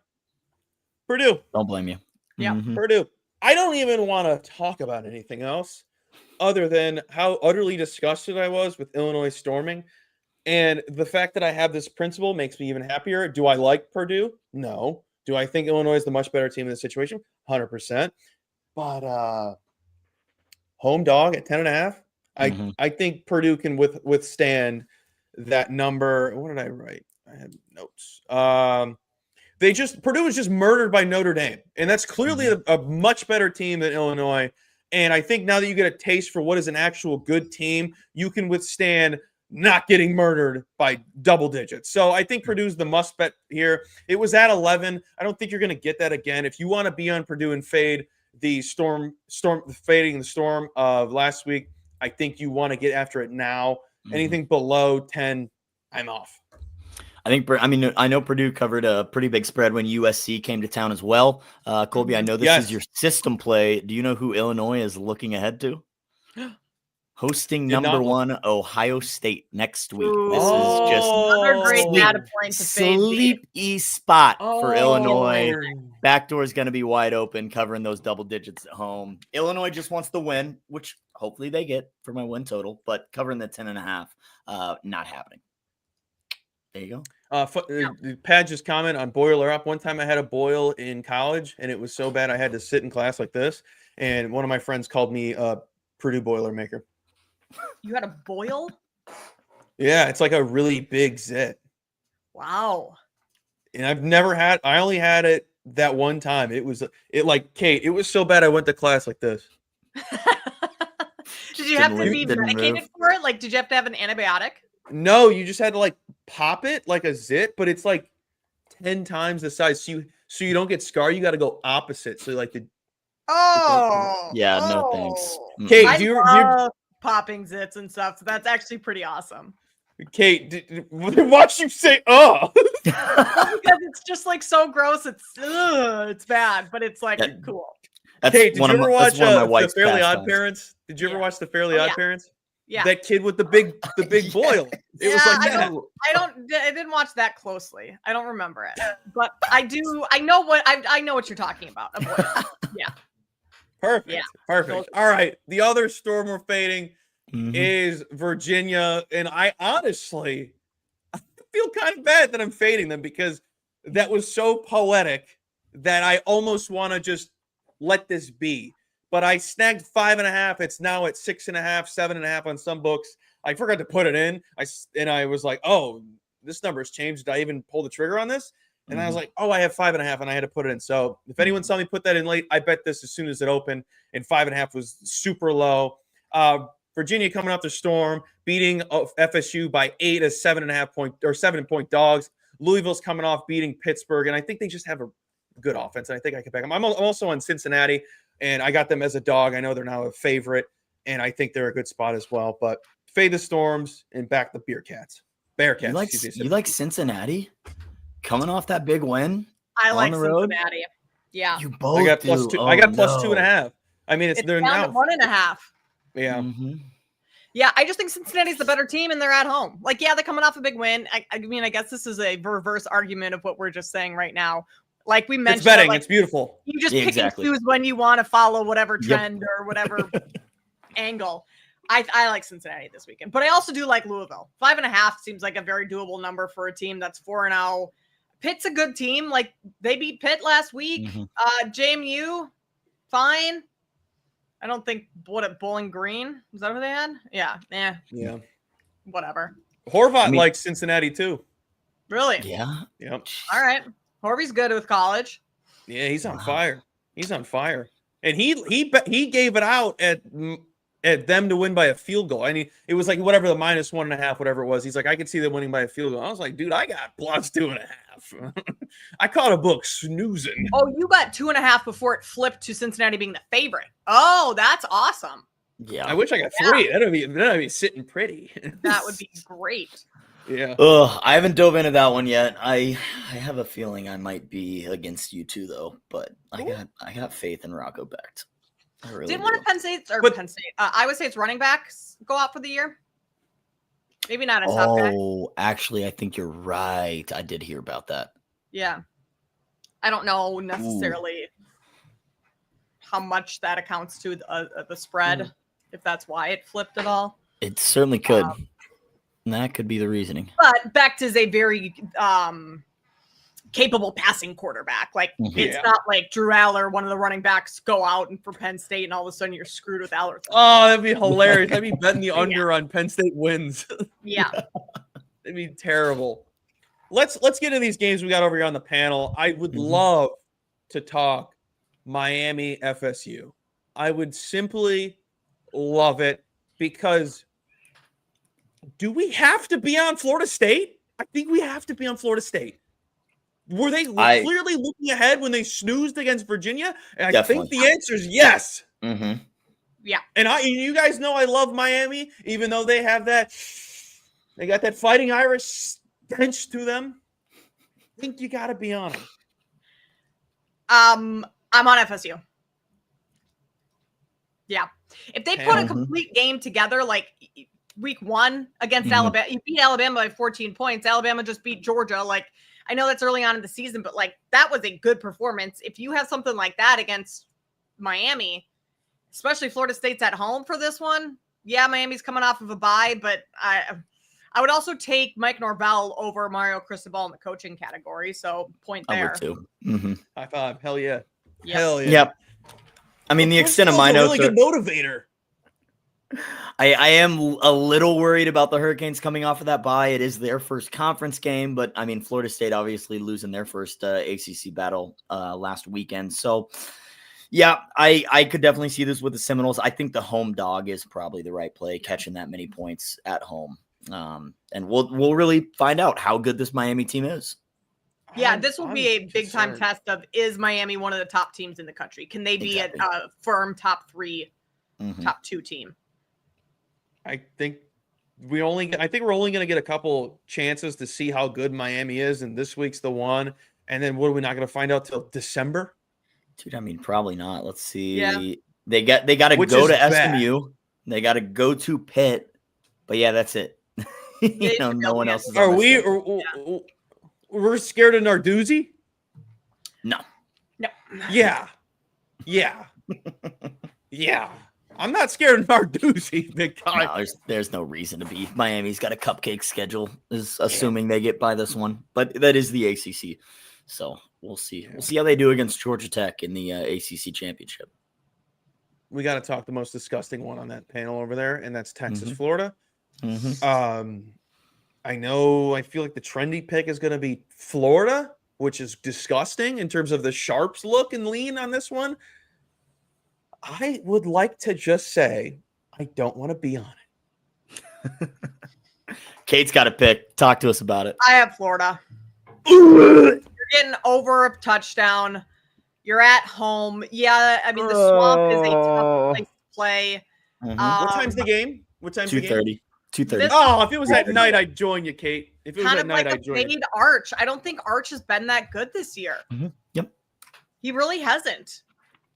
Purdue. Don't blame you. Yeah. Purdue. I don't even want to talk about anything else other than how utterly disgusted I was with Illinois storming. And the fact that I have this principle makes me even happier. Do I like Purdue? No. Do I think Illinois is the much better team in this situation? 100%. But home dog at 10.5. I think Purdue can withstand that number. What did I write? I had notes. Purdue was just murdered by Notre Dame, and that's clearly a much better team than Illinois. And I think now that you get a taste for what is an actual good team, you can withstand not getting murdered by double digits. So I think Purdue's the must bet here. It was at 11. I don't think you're going to get that again. If you want to be on Purdue and fade the fading the storm of last week, I think you want to get after it now. Anything below 10, I'm off. I know Purdue covered a pretty big spread when USC came to town as well. Colby, I know this is your system play. Do you know who Illinois is looking ahead to? Hosting number 1 Ohio State next week. This is just another great data point to sleepy spot for Illinois. Backdoor is going to be wide open, covering those double digits at home. Illinois just wants the win, which hopefully they get for my win total, but covering the 10.5, not happening. There you go. Pat just comment on boiler up. One time I had a boil in college, and it was so bad I had to sit in class like this. And one of my friends called me Purdue Boilermaker. You had a boil? Yeah, it's like a really big zit. Wow. And I only had it that one time. It was Kate, it was so bad I went to class like this. Did you have to be medicated for it? Like, did you have to have an antibiotic? No, you just had to like pop it like a zit, but it's like 10 times the size. So you don't get scar, you got to go opposite. So like no thanks. Kate, I love popping zits and stuff. So that's actually pretty awesome. Kate, watch you say because it's just like so gross. It's bad, but it's like cool. Kate, did you ever watch the Fairly Odd Parents? Did you ever watch the Fairly Odd Parents? Yeah, that kid with the big boil. It was like that. I didn't watch that closely. I don't remember it, but I do. I know what you're talking about. Yeah. Perfect. Yeah. Perfect. All right. The other storm we're fading is Virginia, and I honestly feel kind of bad that I'm fading them because that was so poetic that I almost want to just let this be. But I snagged 5.5. It's now at 6.5, 7.5 on some books. I forgot to put it in. I was like, oh, this number's changed. Did I even pull the trigger on this? And I was like, oh, I have 5.5, and I had to put it in. So if anyone saw me put that in late, I bet this as soon as it opened. And 5.5 was super low. Virginia coming off the storm, beating FSU by 8 as 7.5 dogs. Louisville's coming off beating Pittsburgh, and I think they just have a good offense. And I think I can back them. I'm also on Cincinnati. And I got them as a dog. I know they're now a favorite, and I think they're a good spot as well. But fade the Storms and back the Bearcats. You like Cincinnati? Coming off that big win? I like Cincinnati. Yeah. You both I got plus 2. I got plus 2.5. I mean, they're now 1.5. Yeah. Yeah, I just think Cincinnati's the better team, and they're at home. Like, yeah, they're coming off a big win. I mean, I guess this is a reverse argument of what we're just saying right now. Like we mentioned, it's betting. It's beautiful. You just pick and choose when you want to follow whatever trend or whatever angle. I like Cincinnati this weekend, but I also do like Louisville. 5.5 seems like a very doable number for a team that's 4-0. Pitt's a good team. Like they beat Pitt last week. JMU, fine. I don't think Bowling Green, was that what they had? Yeah. Yeah. Whatever. Horvath likes Cincinnati too. Really? Yeah. Yep. All right. Horvy's good with college. Yeah, he's on fire. He's on fire. And he gave it out at them to win by a field goal. I mean, it was like whatever the -1.5, whatever it was. He's like, I could see them winning by a field goal. I was like, dude, I got plus 2.5. I caught a book snoozing. Oh, you got 2.5 before it flipped to Cincinnati being the favorite. Oh, that's awesome. Yeah. I wish I got 3. That'd be sitting pretty. That would be great. Yeah. I haven't dove into that one yet. I have a feeling I might be against you too, though. But I got faith in Rocco Becht. Really Didn't one of Penn State? I would say it's running backs go out for the year. Maybe not a top guy. Oh, actually, I think you're right. I did hear about that. Yeah. I don't know necessarily how much that accounts to the spread, if that's why it flipped at all. It certainly could. That could be the reasoning. But Becht is a very capable passing quarterback. Like it's not like Drew Aller, one of the running backs, go out and for Penn State, and all of a sudden you're screwed with Aller. Oh, that'd be hilarious. I'd be betting the under on Penn State wins. Yeah. It'd be terrible. Let's get into these games we got over here on the panel. I would Mm-hmm. love to talk Miami FSU. I would simply love it because do we have to be on Florida State? I think we have to be on Florida State. Were they clearly looking ahead when they snoozed against Virginia? And I think the answer is yes. Mm-hmm. Yeah. And you guys know I love Miami, even though they got that Fighting Irish stench to them. I think you got to be on them. I'm on FSU. Yeah. If they put a complete game together, like week 1 against Alabama, you beat Alabama by 14 points. Alabama just beat Georgia. Like, I know that's early on in the season, but like that was a good performance. If you have something like that against Miami, especially Florida State's at home for this one. Yeah, Miami's coming off of a bye, but I would also take Mike Norvell over Mario Cristobal in the coaching category. So point there. I would too. Mm-hmm. High five. Hell yeah. Yep. Hell yeah. Yep. I mean, the extent of my notes really good motivator. I am a little worried about the Hurricanes coming off of that bye. It is their first conference game, but I mean, Florida State obviously losing their first ACC battle last weekend. So, yeah, I could definitely see this with the Seminoles. I think the home dog is probably the right play, catching that many points at home. And we'll really find out how good this Miami team is. Yeah, this will be a big time test of, is Miami one of the top teams in the country? Can they be a firm top 3, top 2 team? I think we're only going to get a couple chances to see how good Miami is, and this week's the one. And then what are we not going to find out till December? Dude, I mean, probably not. Let's see. Yeah. They got to go to SMU. They got to go to Pitt. But yeah, that's it. No one else is. Are we? We're scared of Narduzzi? No. Yeah. I'm not scared of Narduzzi, big guy. No, there's no reason to be. Miami's got a cupcake schedule, assuming they get by this one. But that is the ACC. So we'll see. We'll see how they do against Georgia Tech in the ACC championship. We got to talk the most disgusting one on that panel over there, and that's Texas, Florida. I feel like the trendy pick is going to be Florida, which is disgusting in terms of the sharps look and lean on this one. I would like to just say I don't want to be on it. Kate's got a pick. Talk to us about it. I have Florida. You're getting over a touchdown. You're at home. Yeah, I mean, the Swamp is a tough place to play. What time's the game? 2:30. 2:30. Oh, if it was at night, I'd join you, Kate. If it was at night, I'd join you. Arch. I don't think Arch has been that good this year. Yep. He really hasn't.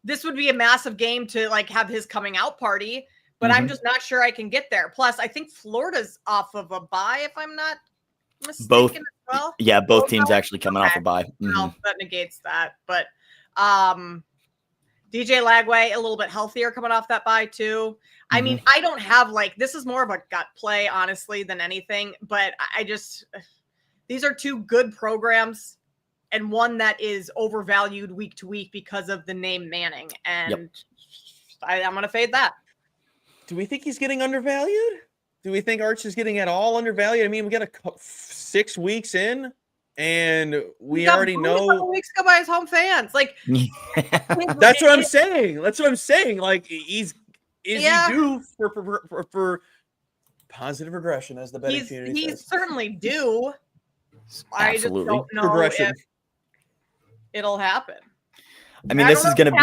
This would be a massive game to like have his coming out party, but I'm just not sure I can get there. Plus, I think Florida's off of a bye, if I'm not mistaken. Both. As well. Yeah, both teams actually coming off a bye. Well, that negates that. But DJ Lagway, a little bit healthier coming off that bye too. I mean, I don't have this is more of a gut play, honestly, than anything. But these are 2 good programs. And one that is overvalued week to week because of the name Manning. And I'm going to fade that. Do we think he's getting undervalued? Do we think Arch is getting at all undervalued? I mean, we got 6 weeks in, and we already know. A couple weeks ago by his home fans. That's what I'm saying. Like, is he due for positive regression, as the betting community says? He's certainly due. Absolutely. I just don't know progression. if it'll happen. I mean, this is going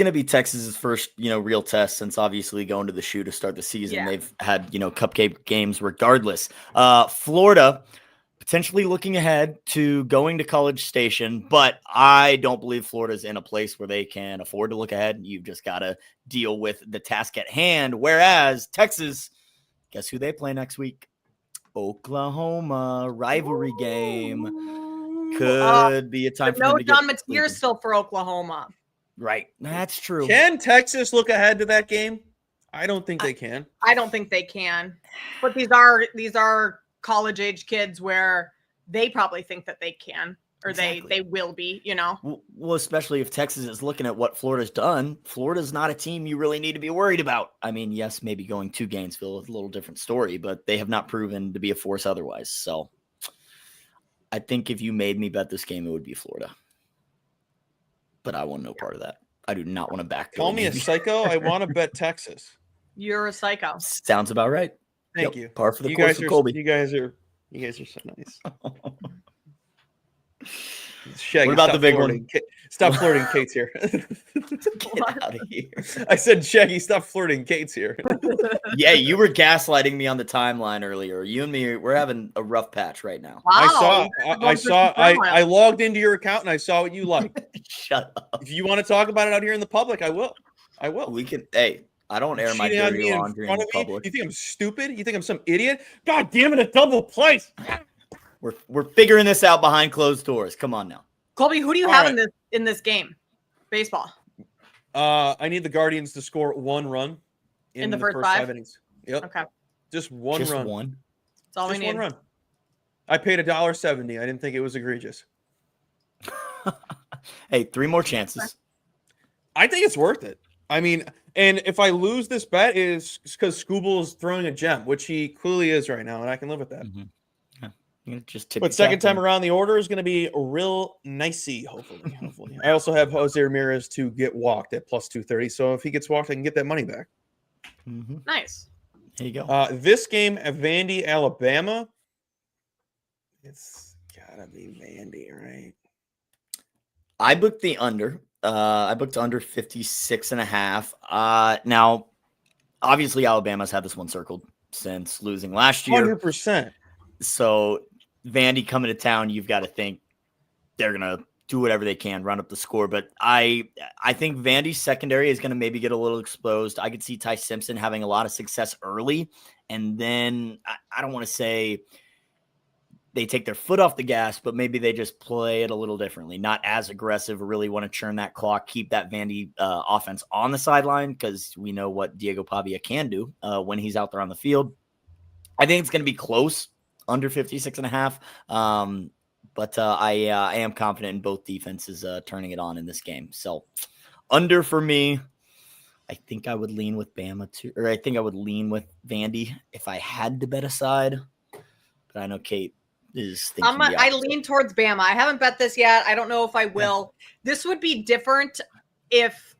to be Texas's first, real test since obviously going to the shoe to start the season. Yeah. They've had, cupcake games regardless. Florida potentially looking ahead to going to College Station, but I don't believe Florida's in a place where they can afford to look ahead. You've just got to deal with the task at hand. Whereas Texas, guess who they play next week? Oklahoma, rivalry game. Could be a time for them to John Mateer still for Oklahoma. Right. That's true. Can Texas look ahead to that game? I don't think they can. I don't think they can. But these are college age kids where they probably think that they can. or they will be, you know. Well, especially if Texas is looking at what Florida's done. Florida's not a team you really need to be worried about. I mean, yes, maybe going to Gainesville is a little different story, but they have not proven to be a force otherwise. So I think if you made me bet this game, it would be Florida. But I want no part of that. I do not want to back. Call me a psycho. I want to bet Texas. You're a psycho. Sounds about right. Thank you. Par for the You course guys with are Colby. you guys are so nice. Shaggy, What about the big flirting. one? Stop flirting. Kate's here. Get out of here. I said, Shaggy, stop flirting. Kate's here. Yeah, you were gaslighting me on the timeline earlier. You and me, we're having a rough patch right now. Wow. I logged into your account and I saw what you liked. Shut up. If you want to talk about it out here in the public, I will. We can. Hey, I don't air my Cheating on dirty me in laundry in front the of me? public. You think I'm stupid? You think I'm some idiot? God damn it, a double place. We're figuring this out behind closed doors. Come on now. Colby, who do you All have right. in this game? Baseball. I need the Guardians to score 1 run In the first 5 innings. Yep. Okay. Just one Just run. one. That's all Just we need. one run. I paid $1.70. I didn't think it was egregious. Hey, 3 more chances. I think it's worth it. I mean, and if I lose this bet, is because Scooble is throwing a gem, which he clearly is right now, and I can live with that. Mm-hmm. Yeah. Just tip But second time around, the order is going to be real nicey, hopefully. I also have Jose Ramirez to get walked at plus 230. So if he gets walked, I can get that money back. Mm-hmm. Nice. There you go. This game at Vandy, Alabama. It's gotta be Vandy, right? I booked the under. I booked under 56.5. Now, obviously, Alabama's had this one circled since losing last year. 100%. So Vandy coming to town, you've got to think they're gonna do whatever they can, run up the score. But I think Vandy's secondary is gonna maybe get a little exposed. I could see Ty Simpson having a lot of success early, and then I don't want to say they take their foot off the gas, but maybe they just play it a little differently, not as aggressive, really want to churn that clock, keep that Vandy offense on the sideline, because we know what Diego Pavia can do when he's out there on the field. I think it's going to be close, under 56.5. But I am confident in both defenses turning it on in this game. So under for me, I think I would lean with Bama too, or I think I would lean with Vandy if I had to bet a side. But I know Kate is thinking I lean towards Bama. I haven't bet this yet. I don't know if I will. This would be different if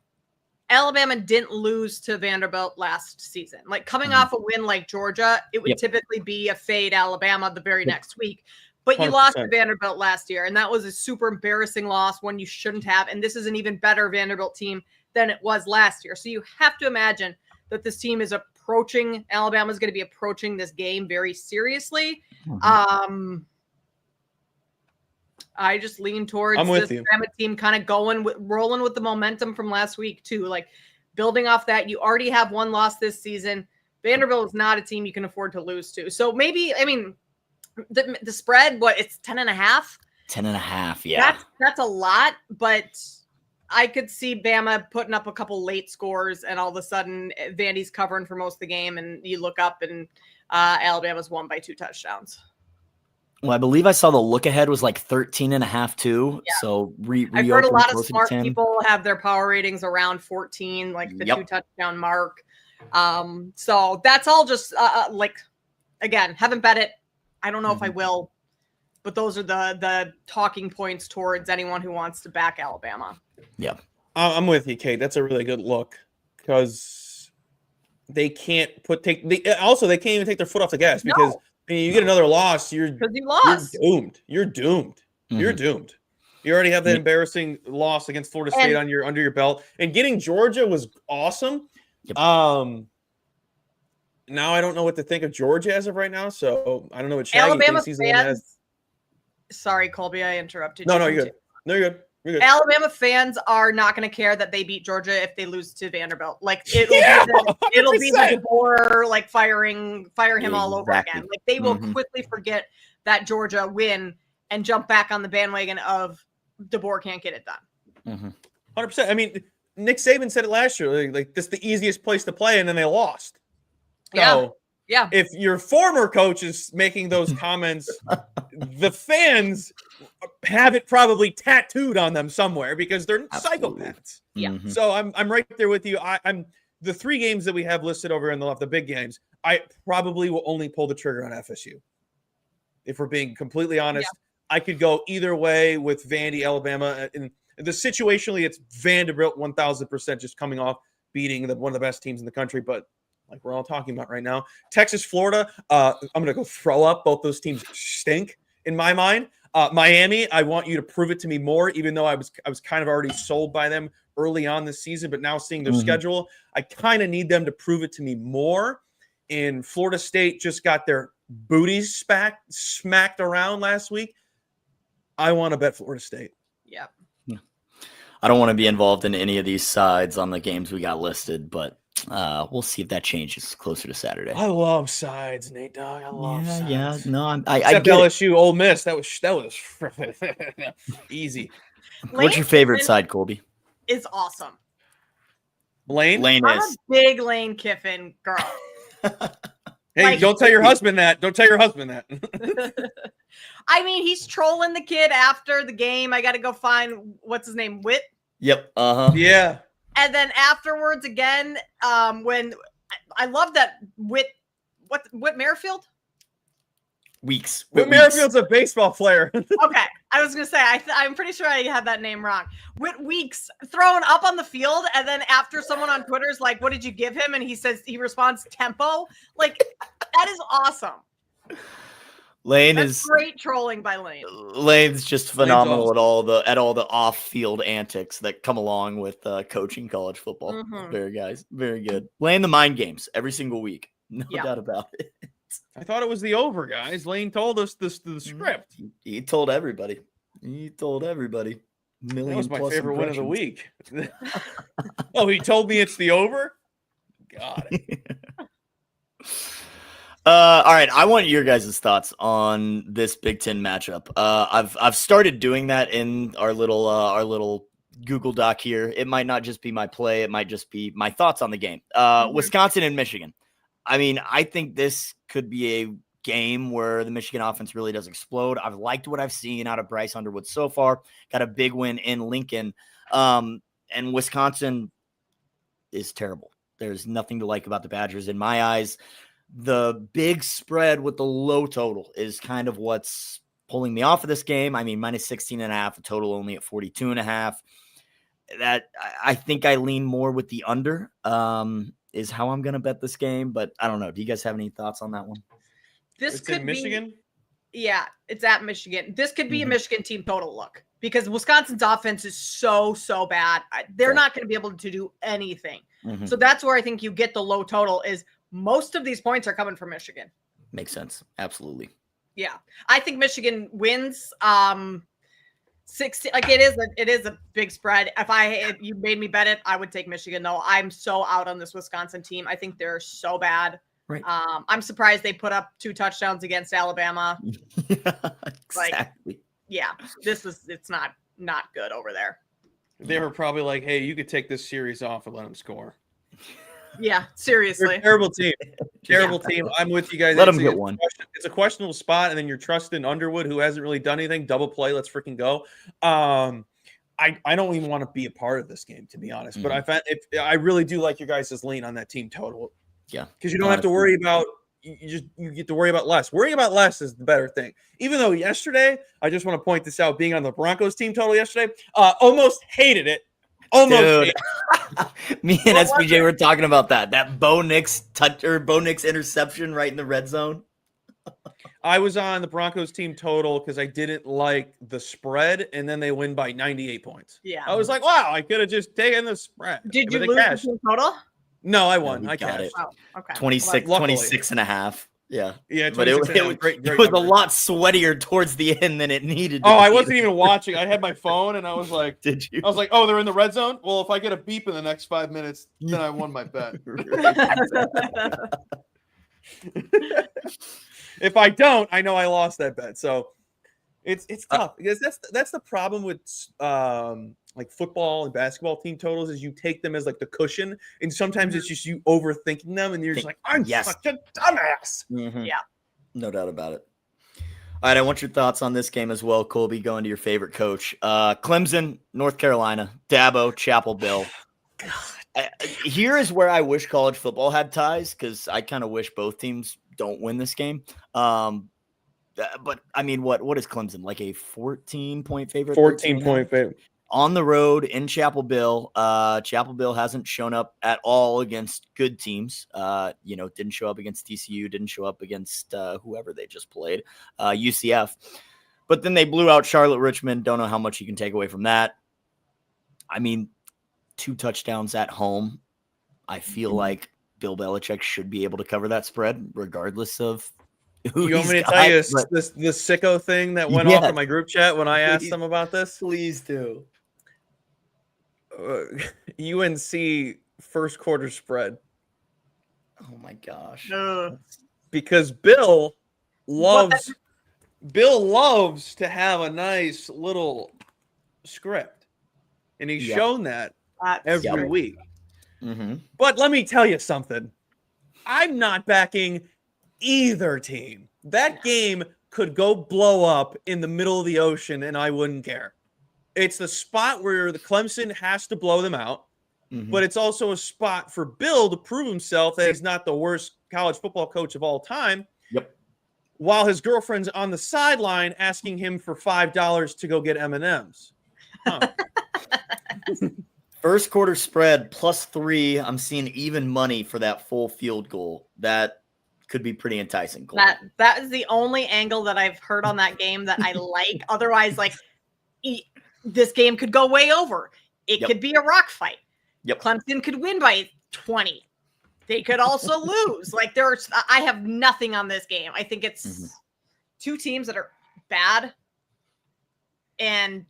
Alabama didn't lose to Vanderbilt last season. Like coming off a win like Georgia, it would typically be a fade Alabama the very next week. But you 100%. lost to Vanderbilt last year, and that was a super embarrassing loss, one you shouldn't have. And this is an even better Vanderbilt team than it was last year. So you have to imagine that this team is approaching, Alabama's going to be approaching this game very seriously. I just lean towards this Bama team kind of rolling with the momentum from last week too. Like building off that, you already have one loss this season. Vanderbilt is not a team you can afford to lose to. So maybe, I mean, the spread, it's 10.5? 10.5, yeah. That's a lot, but I could see Bama putting up a couple late scores and all of a sudden Vandy's covering for most of the game and you look up and Alabama's won by 2 touchdowns. Well, I believe I saw the look ahead was like 13.5 too. Yeah. So I've heard a lot of smart people have their power ratings around 14, like the 2 touchdown mark. So that's all just again, haven't bet it. I don't know if I will, but those are the talking points towards anyone who wants to back Alabama. Yeah. I'm with you, Kate. That's a really good look because they can't they can't even take their foot off the gas because you get another loss, you're doomed. You're doomed. You're doomed. You already have that embarrassing loss against Florida State under your belt, and getting Georgia was awesome. Yep. Now I don't know what to think of Georgia as of right now, so I don't know what Shaggy Alabama thinks. fans. Sorry, Colby, I interrupted you. No, you're good. No, you're good. You're good. Alabama fans are not going to care that they beat Georgia if they lose to Vanderbilt. Like it'll be the DeBoer fire him all over again. Like they will quickly forget that Georgia win and jump back on the bandwagon of DeBoer can't get it done. 100%. I mean, Nick Saban said it last year. Like this is the easiest place to play, and then they lost. Yeah. So Yeah. If your former coach is making those comments, the fans have it probably tattooed on them somewhere because they're Absolutely. psychopaths. Yeah. Mhm. So I'm right there with you. I'm the 3 games that we have listed over in the left, the big games. I probably will only pull the trigger on FSU. If we're being completely honest, I could go either way with Vandy, Alabama, and the situationally, it's Vanderbilt 1,000% just coming off beating one of the best teams in the country. But like we're all talking about right now, Texas, Florida, I'm gonna go throw up. Both those teams stink in my mind. Miami, I want you to prove it to me more, even though I was kind of already sold by them early on this season, but now seeing their schedule, I kind of need them to prove it to me more. And Florida State just got their booties smacked around last week. I want to bet Florida State. Yeah. I don't want to be involved in any of these sides on the games we got listed, but we'll see if that changes closer to Saturday. I love sides, Nate Dogg. I love sides. Yeah. No, I Except get LSU, Ole Miss. That was easy. What's your favorite side, Colby? Is awesome. Lane I'm is. a big Lane Kiffin girl. Hey, like, don't tell your husband that. Don't tell your husband that. I mean, he's trolling the kid after the game. I got to go find what's his name, Witt. Yep. Yeah. And then afterwards again, when I love that Witt Merrifield. Weeks. Whit Merrifield's a baseball player. Okay, I was gonna say I'm pretty sure I had that name wrong. Whit Weeks thrown up on the field, and then after someone on Twitter's like, "What did you give him?" and he responds, "Tempo." Like that is awesome. That's great trolling by Lane. Lane's just phenomenal awesome. at all the off-field antics that come along with coaching college football. Very good. Playing the mind games every single week, no doubt about it. I thought it was the over, guys. Lane told us the script. He told everybody. That was my favorite win of the week. Oh, he told me it's the over? Got it. All right, I want your guys' thoughts on this Big Ten matchup. I've started doing that in our little Google Doc here. It might not just be my play; it might just be my thoughts on the game. Wisconsin and Michigan. I mean, I think this could be a game where the Michigan offense really does explode. I've liked what I've seen out of Bryce Underwood so far. Got a big win in Lincoln, and Wisconsin is terrible. There's nothing to like about the Badgers in my eyes. The big spread with the low total is kind of what's pulling me off of this game. I mean, minus 16.5, the total only at 42.5. That I think I lean more with the under is how I'm going to bet this game. But I don't know. Do you guys have any thoughts on that one? This could in Michigan? Yeah, it's at Michigan. This could be a Michigan team total look because Wisconsin's offense is so bad. They're not going to be able to do anything. So that's where I think you get the low total is most of these points are coming from Michigan. Makes sense. Absolutely. Yeah. I think Michigan wins 60. Like it is a big spread. If you made me bet it, I would take Michigan though. I'm so out on this Wisconsin team. I think they're so bad. Right. I'm surprised they put up 2 touchdowns against Alabama. Exactly. It's not good over there. They were probably like, hey, you could take this series off and let them score. Yeah, seriously. They're a terrible team. Terrible team. I'm with you guys. Let them get one. It's a questionable spot, and then you're trusting Underwood, who hasn't really done anything. Double play. Let's freaking go. I don't even want to be a part of this game, to be honest. But I really do like your guys' lean on that team total. Yeah. Because you don't have to worry about you get to worry about less. Worrying about less is the better thing. Even though yesterday, I just want to point this out, being on the Broncos team total yesterday, almost hated it. Almost hated it. Me and SPJ were talking about that Bo Nix interception right in the red zone. I was on the Broncos team total because I didn't like the spread, and then they win by 98 points. Yeah. I was like, wow, I could have just taken the spread. Did you lose the team total? No, I won. Yeah, I got it. Oh, okay. 26 and a half. Yeah. Yeah, but it was a lot sweatier towards the end than it needed to be. I wasn't even watching. I had my phone, and I was like, did you? I was like, oh, they're in the red zone? Well, if I get a beep in the next 5 minutes, then I won my bet. If I don't, I know I lost that bet. So It's tough because that's the problem with like football and basketball team totals is you take them as like the cushion, and sometimes it's just you overthinking them, and you're just like, I'm such a dumbass. Yeah, no doubt about it. All right, I want your thoughts on this game as well, Colby. Going to your favorite coach, Clemson, North Carolina, Dabo, Chapel Bill. Here is where I wish college football had ties because I kind of wish both teams don't win this game. But I mean, what is Clemson, like a 14-point favorite? 14-point favorite on the road in Chapel Bill. Chapel Bill hasn't shown up at all against good teams. Didn't show up against TCU, didn't show up against whoever they just played, UCF. But then they blew out Charlotte Richmond. Don't know how much you can take away from that. I mean, 2 touchdowns at home. I feel like Bill Belichick should be able to cover that spread regardless of who you want me to tell you the sicko thing that went off in my group chat when I asked them about this? Please do. UNC first quarter spread. Oh my gosh. Because Bill loves to have a nice little script. And he's shown that every week. Mm-hmm. But let me tell you something. I'm not backing either team. That game could go blow up in the middle of the ocean and I wouldn't care. It's the spot where the Clemson has to blow them out, but it's also a spot for Bill to prove himself that he's not the worst college football coach of all time. Yep. While his girlfriend's on the sideline asking him for $5 to go get M&Ms. Huh. First quarter spread +3. I'm seeing even money for that full field goal. That could be pretty enticing. That is the only angle that I've heard on that game that I like. Otherwise, like this game could go way over. It could be a rock fight. Clemson could win by 20. They could also lose. Like I have nothing on this game. I think it's 2 teams that are bad and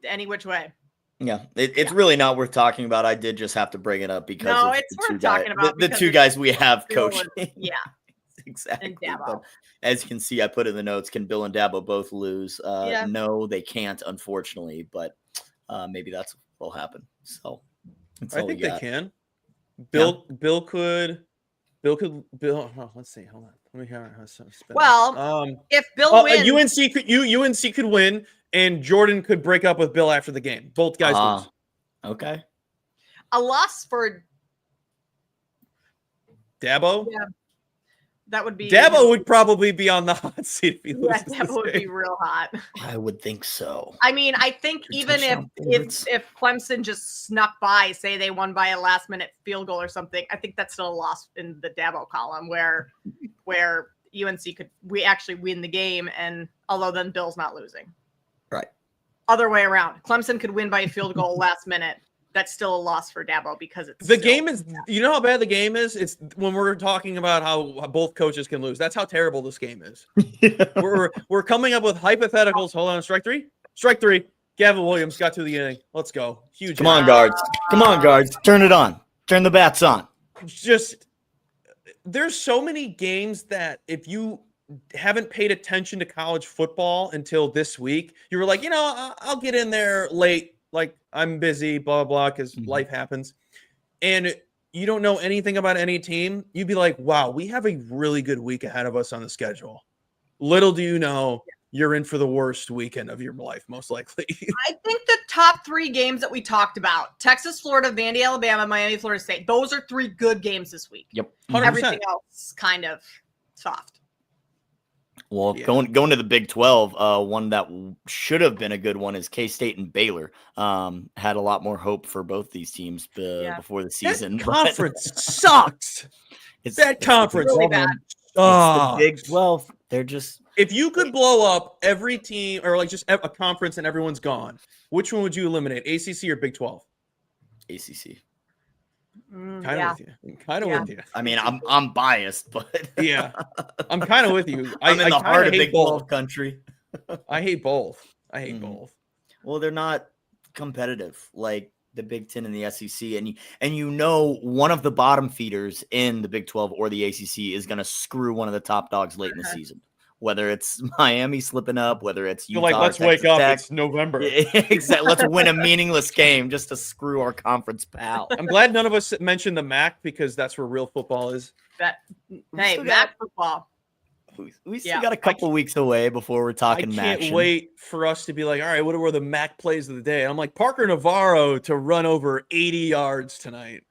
any which way. Yeah, it's really not worth talking about. I did just have to bring it up because it's worth talking about the 2 guys we have coaching. Yeah, exactly. But as you can see, I put in the notes: can Bill and Dabo both lose? No, they can't, unfortunately. But maybe that's what'll happen. So I think they can. Bill could. Oh, let's see. Hold on. Let me hear how to spin. Well, if Bill wins, UNC could win. And Jordan could break up with Bill after the game. Both guys lose. Okay. A loss for Dabo? Yeah. That would be Dabo would probably be on the hot seat if he loses. Yeah, Dabo would be real hot. I would think so. I mean, I think even if Clemson just snuck by, say they won by a last minute field goal or something, I think that's still a loss in the Dabo column where UNC could actually win the game, and although then Bill's not losing. Right. Other way around. Clemson could win by a field goal last minute. That's still a loss for Dabo because it's game is. You know how bad the game is? It's when we're talking about how both coaches can lose. That's how terrible this game is. We're coming up with hypotheticals. Hold on, strike three. Gavin Williams got to the inning. Let's go. Huge. Come on, guards. Turn it on. Turn the bats on. Just there's so many games that if you haven't paid attention to college football until this week, you were like, I'll get in there late. Like I'm busy, blah, blah, because life happens. And you don't know anything about any team. You'd be like, wow, we have a really good week ahead of us on the schedule. Little do you know, you're in for the worst weekend of your life, most likely. I think the top 3 games that we talked about, Texas, Florida, Vandy, Alabama, Miami, Florida State, those are 3 good games this week. Yep. 100%. Everything else kind of soft. Well, going to the Big 12, one that should have been a good one is K-State and Baylor. Had a lot more hope for both these teams before the season. That conference sucks. That conference really bad. It's the Big 12. They're just if you could blow up every team or like just a conference and everyone's gone, which one would you eliminate? ACC or Big 12? ACC. Kind of with you. I mean, I'm biased, but yeah, I'm kind of with you. I'm in the heart of Big 12 country. I hate both. Both. Well, they're not competitive like the Big 10 and the SEC, and one of the bottom feeders in the Big 12 or the ACC is going to screw one of the top dogs late in the season. whether it's Miami slipping up, whether it's You're Utah, like, let's wake up. It's November. Exactly. Let's win a meaningless game just to screw our conference pal. I'm glad none of us mentioned the MAC because that's where real football is. Hey, MAC football. We still got a couple weeks away before we're talking MAC. I can't wait for us to be like, all right, what are the MAC plays of the day? And I'm like, Parker Navarro to run over 80 yards tonight.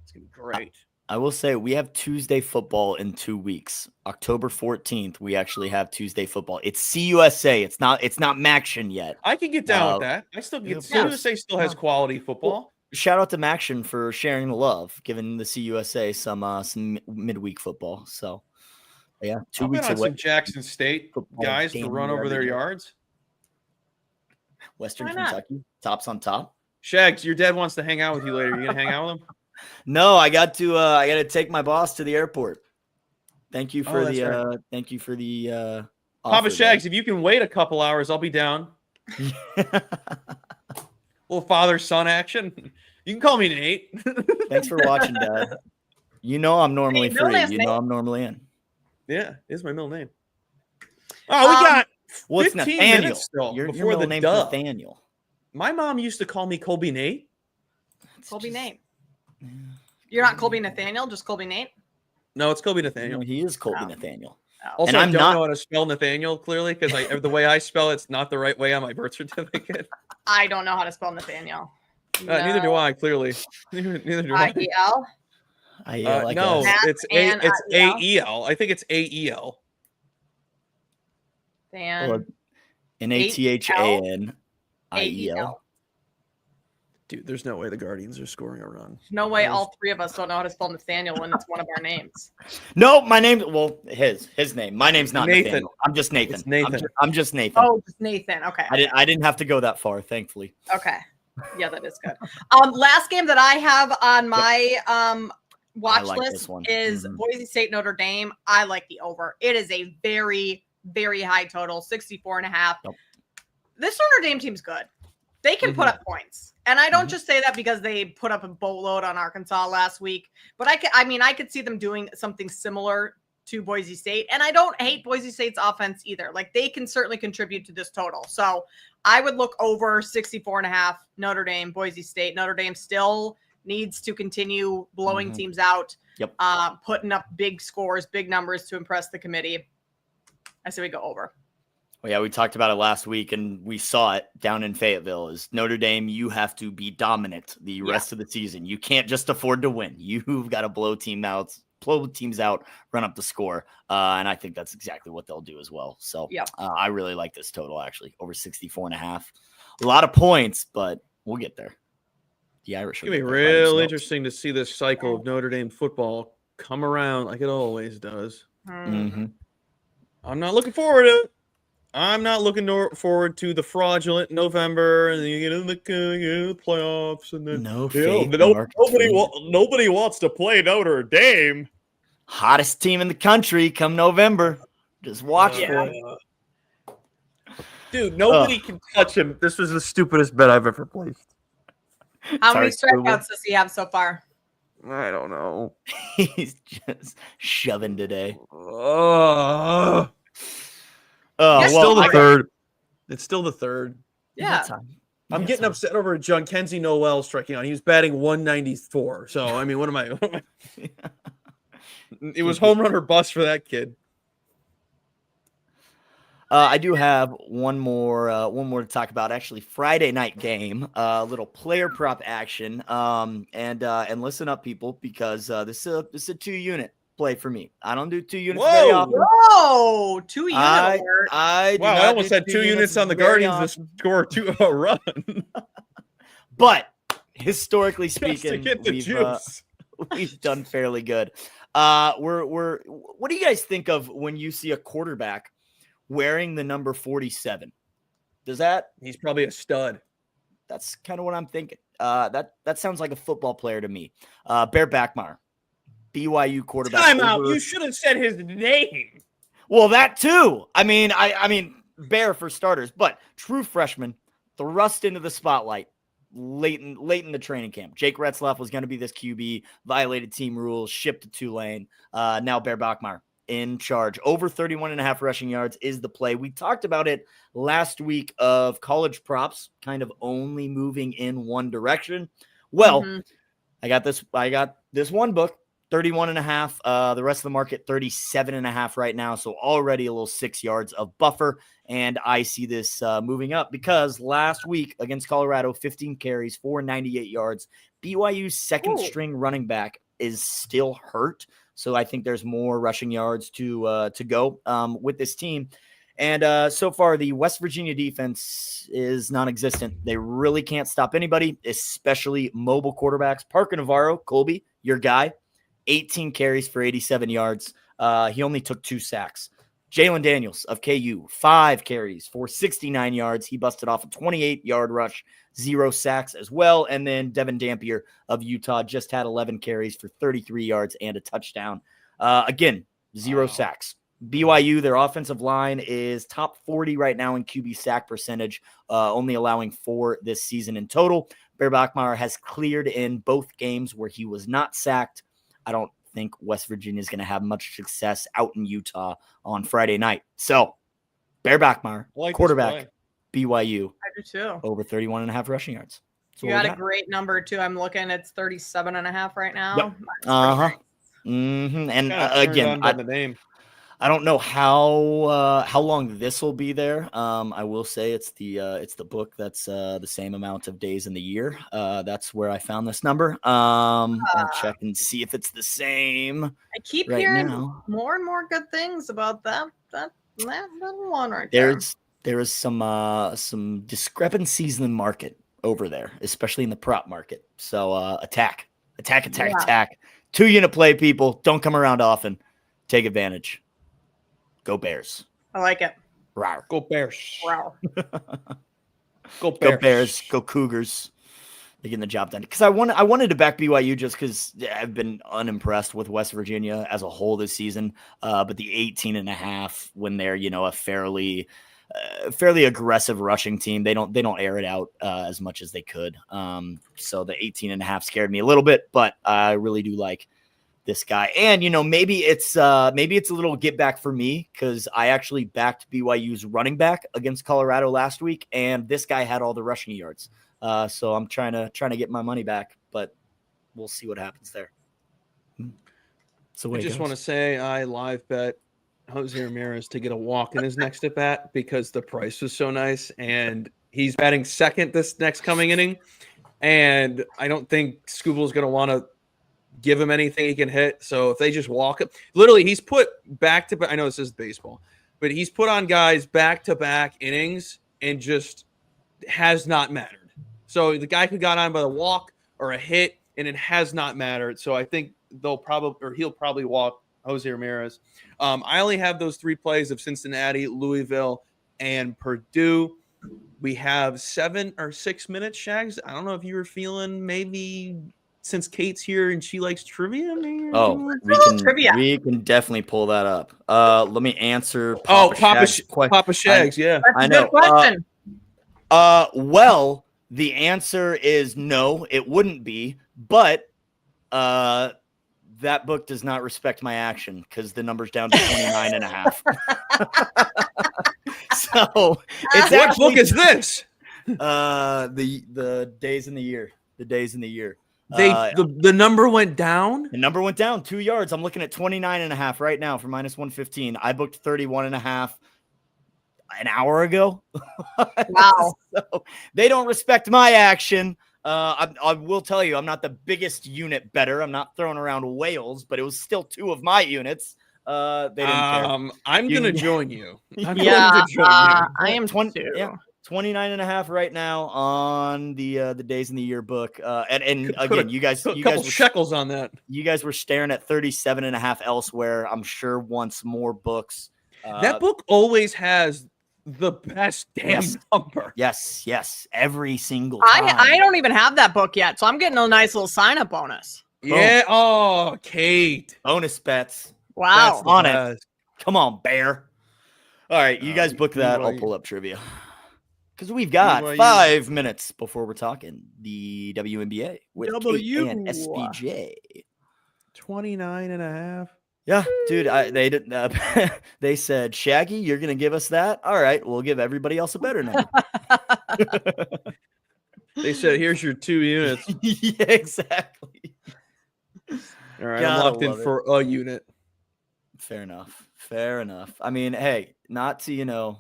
It's going to be great. I will say we have Tuesday football in 2 weeks. October 14th, we actually have Tuesday football. It's CUSA. It's not Maction yet. I can get down with that. I still get CUSA still has quality football. Well, shout out to Maction for sharing the love, giving the CUSA some midweek football. So yeah, 2 weeks away. Some Jackson State guys to run over their yards. Western Kentucky, tops on top. Shags, your dad wants to hang out with you later. You gonna hang out with him? No, I got to take my boss to the airport. Thank you for the Papa Shags, if you can wait a couple hours, I'll be down. Little father-son action. You can call me Nate. Thanks for watching, Dad. You know I'm normally free. You know I'm normally in. Yeah, it's my middle name. Oh, we got 15 Nathaniel. minutes still Your before the name's dub. Nathaniel. My mom used to call me Colby Nate. Colby Nate. You're not Colby Nathaniel, just Colby Nate? No, it's Colby Nathaniel. No, he is Colby Nathaniel. Also, and I don't know how to spell Nathaniel clearly because the way I spell it's not the right way on my birth certificate. I don't know how to spell Nathaniel. Neither do I, clearly. Neither do I. I-E-L? No, it's A-E-L. I think it's A-E-L. N-A-T-H-A-N-I-E-L. Dude, there's no way the Guardians are scoring a run. No way all three of us don't know how to spell Nathaniel when it's one of our names. No, my name. Well, his name. My name's not Nathan. Nathaniel. I'm just Nathan. It's Nathan. I'm just Nathan. Oh, just Nathan. Okay. I didn't have to go that far, thankfully. Okay. Yeah, that is good. Last game that I have on my watch list is Boise State Notre Dame. I like the over. It is a very, very high total, 64.5. Yep. This Notre Dame team's good. They can put up points. And I don't just say that because they put up a boatload on Arkansas last week, but I could see them doing something similar to Boise State. And I don't hate Boise State's offense either. Like, they can certainly contribute to this total. So I would look over 64.5 Notre Dame, Boise State. Notre Dame still needs to continue blowing teams out, putting up big scores, big numbers to impress the committee. I say we go over. Well, yeah, we talked about it last week, and we saw it down in Fayetteville. Is Notre Dame, you have to be dominant the rest of the season. You can't just afford to win. You've got to blow teams out, run up the score, and I think that's exactly what they'll do as well. So I really like this total, actually, over 64.5. A lot of points, but we'll get there. The Irish. It's going to be real interesting to see this cycle of Notre Dame football come around like it always does. I'm not looking forward to it. I'm not looking forward to the fraudulent November and then you get in the playoffs and then nobody wants to play Notre Dame. Hottest team in the country come November. Just watch for it. Dude, nobody can touch him. This was the stupidest bet I've ever placed. How many strikeouts does he have so far? I don't know. He's just shoving today. It's still the third. It's still the third. Yeah. I'm getting upset over John Kenzie Noel striking out. He was batting 194. So, I mean, what am I? It was home run or bust for that kid. I do have one more to talk about. Actually, Friday night game, little player prop action. And listen up, people, because this is a 2-unit play for me. I don't do 2 units very often. Whoa, 2 units. I almost had 2 units on the Guardians to score a run. But historically speaking, to get the juice. We've done fairly good. What do you guys think of when you see a quarterback wearing the number 47? He's probably a stud. That's kind of what I'm thinking. That sounds like a football player to me. Bear Backmeyer, BYU quarterback. Time out. You should have said his name. Well, that too. I mean, Bear for starters, but true freshman, thrust into the spotlight late in the training camp. Jake Retzlaff was going to be this QB, violated team rules, shipped to Tulane. Now Bear Backmeyer, in charge. Over 31.5 rushing yards is the play. We talked about it last week of college props kind of only moving in one direction. Well, I got this one book, 31.5. The rest of the market, 37.5 right now. So already a little 6 yards of buffer. And I see this moving up because last week against Colorado, 15 carries, 498 yards. BYU's second string running back is still hurt. So I think there's more rushing yards to go with this team. And so far, the West Virginia defense is non-existent. They really can't stop anybody, especially mobile quarterbacks. Parker Navarro, Colby, your guy, 18 carries for 87 yards. He only took 2 sacks. Jalen Daniels of KU, 5 carries for 69 yards. He busted off a 28-yard rush, 0 sacks as well. And then Devin Dampier of Utah just had 11 carries for 33 yards and a touchdown. Again, 0 sacks. BYU, their offensive line is top 40 right now in QB sack percentage, only allowing 4 this season in total. Bear Bachmeier has cleared in both games where he was not sacked. I don't think West Virginia is going to have much success out in Utah on Friday night. So, Bear Bachmeier, quarterback, BYU. I do too. Over 31.5 rushing yards. You got a great number too. I'm looking, it's 37.5 right now. Yep. Uh-huh. Mm-hmm. And again, the name. I don't know how long this will be there. I will say it's the book that's the same amount of days in the year. That's where I found this number. I'll check and see if it's the same. I keep hearing more and more good things about that one right there. There is some discrepancies in the market over there, especially in the prop market. So attack. 2-unit play, people. Don't come around often. Take advantage. Go Bears. I like it. Rawr. Go Bears. Rawr. Go Bears. Go Bears. Go Cougars. They're getting the job done. Because I wanted to back BYU just because I've been unimpressed with West Virginia as a whole this season. But the 18.5, when they're a fairly aggressive rushing team, they don't air it out as much as they could. So the 18.5 scared me a little bit, but I really do like this guy. And, maybe it's a little get back for me because I actually backed BYU's running back against Colorado last week, and this guy had all the rushing yards. So I'm trying to get my money back, but we'll see what happens there. So I just want to say I live bet Jose Ramirez to get a walk in his next at bat because the price was so nice, and he's batting second this next coming inning. And I don't think Scooble's going to want to give him anything he can hit. So if they just walk him, literally, he's put back to back. I know this is baseball, but he's put on guys back to back innings and just has not mattered. So the guy could got on by the walk or a hit, and it has not mattered. So I think he'll probably walk Jose Ramirez. I only have those 3 plays of Cincinnati, Louisville, and Purdue. We have 7 or 6 minutes, Shags. I don't know if you were feeling maybe since Kate's here and she likes trivia. We can definitely pull that up. Let me answer. Papa Shags. Yeah, I know. Good question. Well, the answer is no, it wouldn't be, but that book does not respect my action because the number's down to 29.5. So it's what book is this? The days in the year. The days in the year. The number went down. The number went down 2 yards. I'm looking at 29.5 right now for -115. I booked 31.5 an hour ago. Wow. So they don't respect my action. I will tell you, I'm not the biggest unit better. I'm not throwing around whales, but it was still 2 of my units. They didn't care. I'm going to join you. I am 20. Yeah. 29.5 right now on the days in the year book. And again, you guys were shekels on that. You guys were staring at 37.5 elsewhere. I'm sure once more books. That book always has the best damn number. Yes. Every single time. I don't even have that book yet, so I'm getting a nice little sign-up bonus. Yeah. Oh, Kate. Bonus bets. Wow. On it. Come on, Bear. All right, you guys book that. I'll pull up trivia. Because we've got 5 minutes before we're talking the WNBA with Kate and SBJ. 29.5. Yeah, dude, they didn't. They said, Shaggy, you're going to give us that? All right, we'll give everybody else a better number. They said, here's your 2 units. Yeah, exactly. All right, Gotta I'm locked in love it. for a unit. Fair enough. Fair enough. I mean, hey, not to,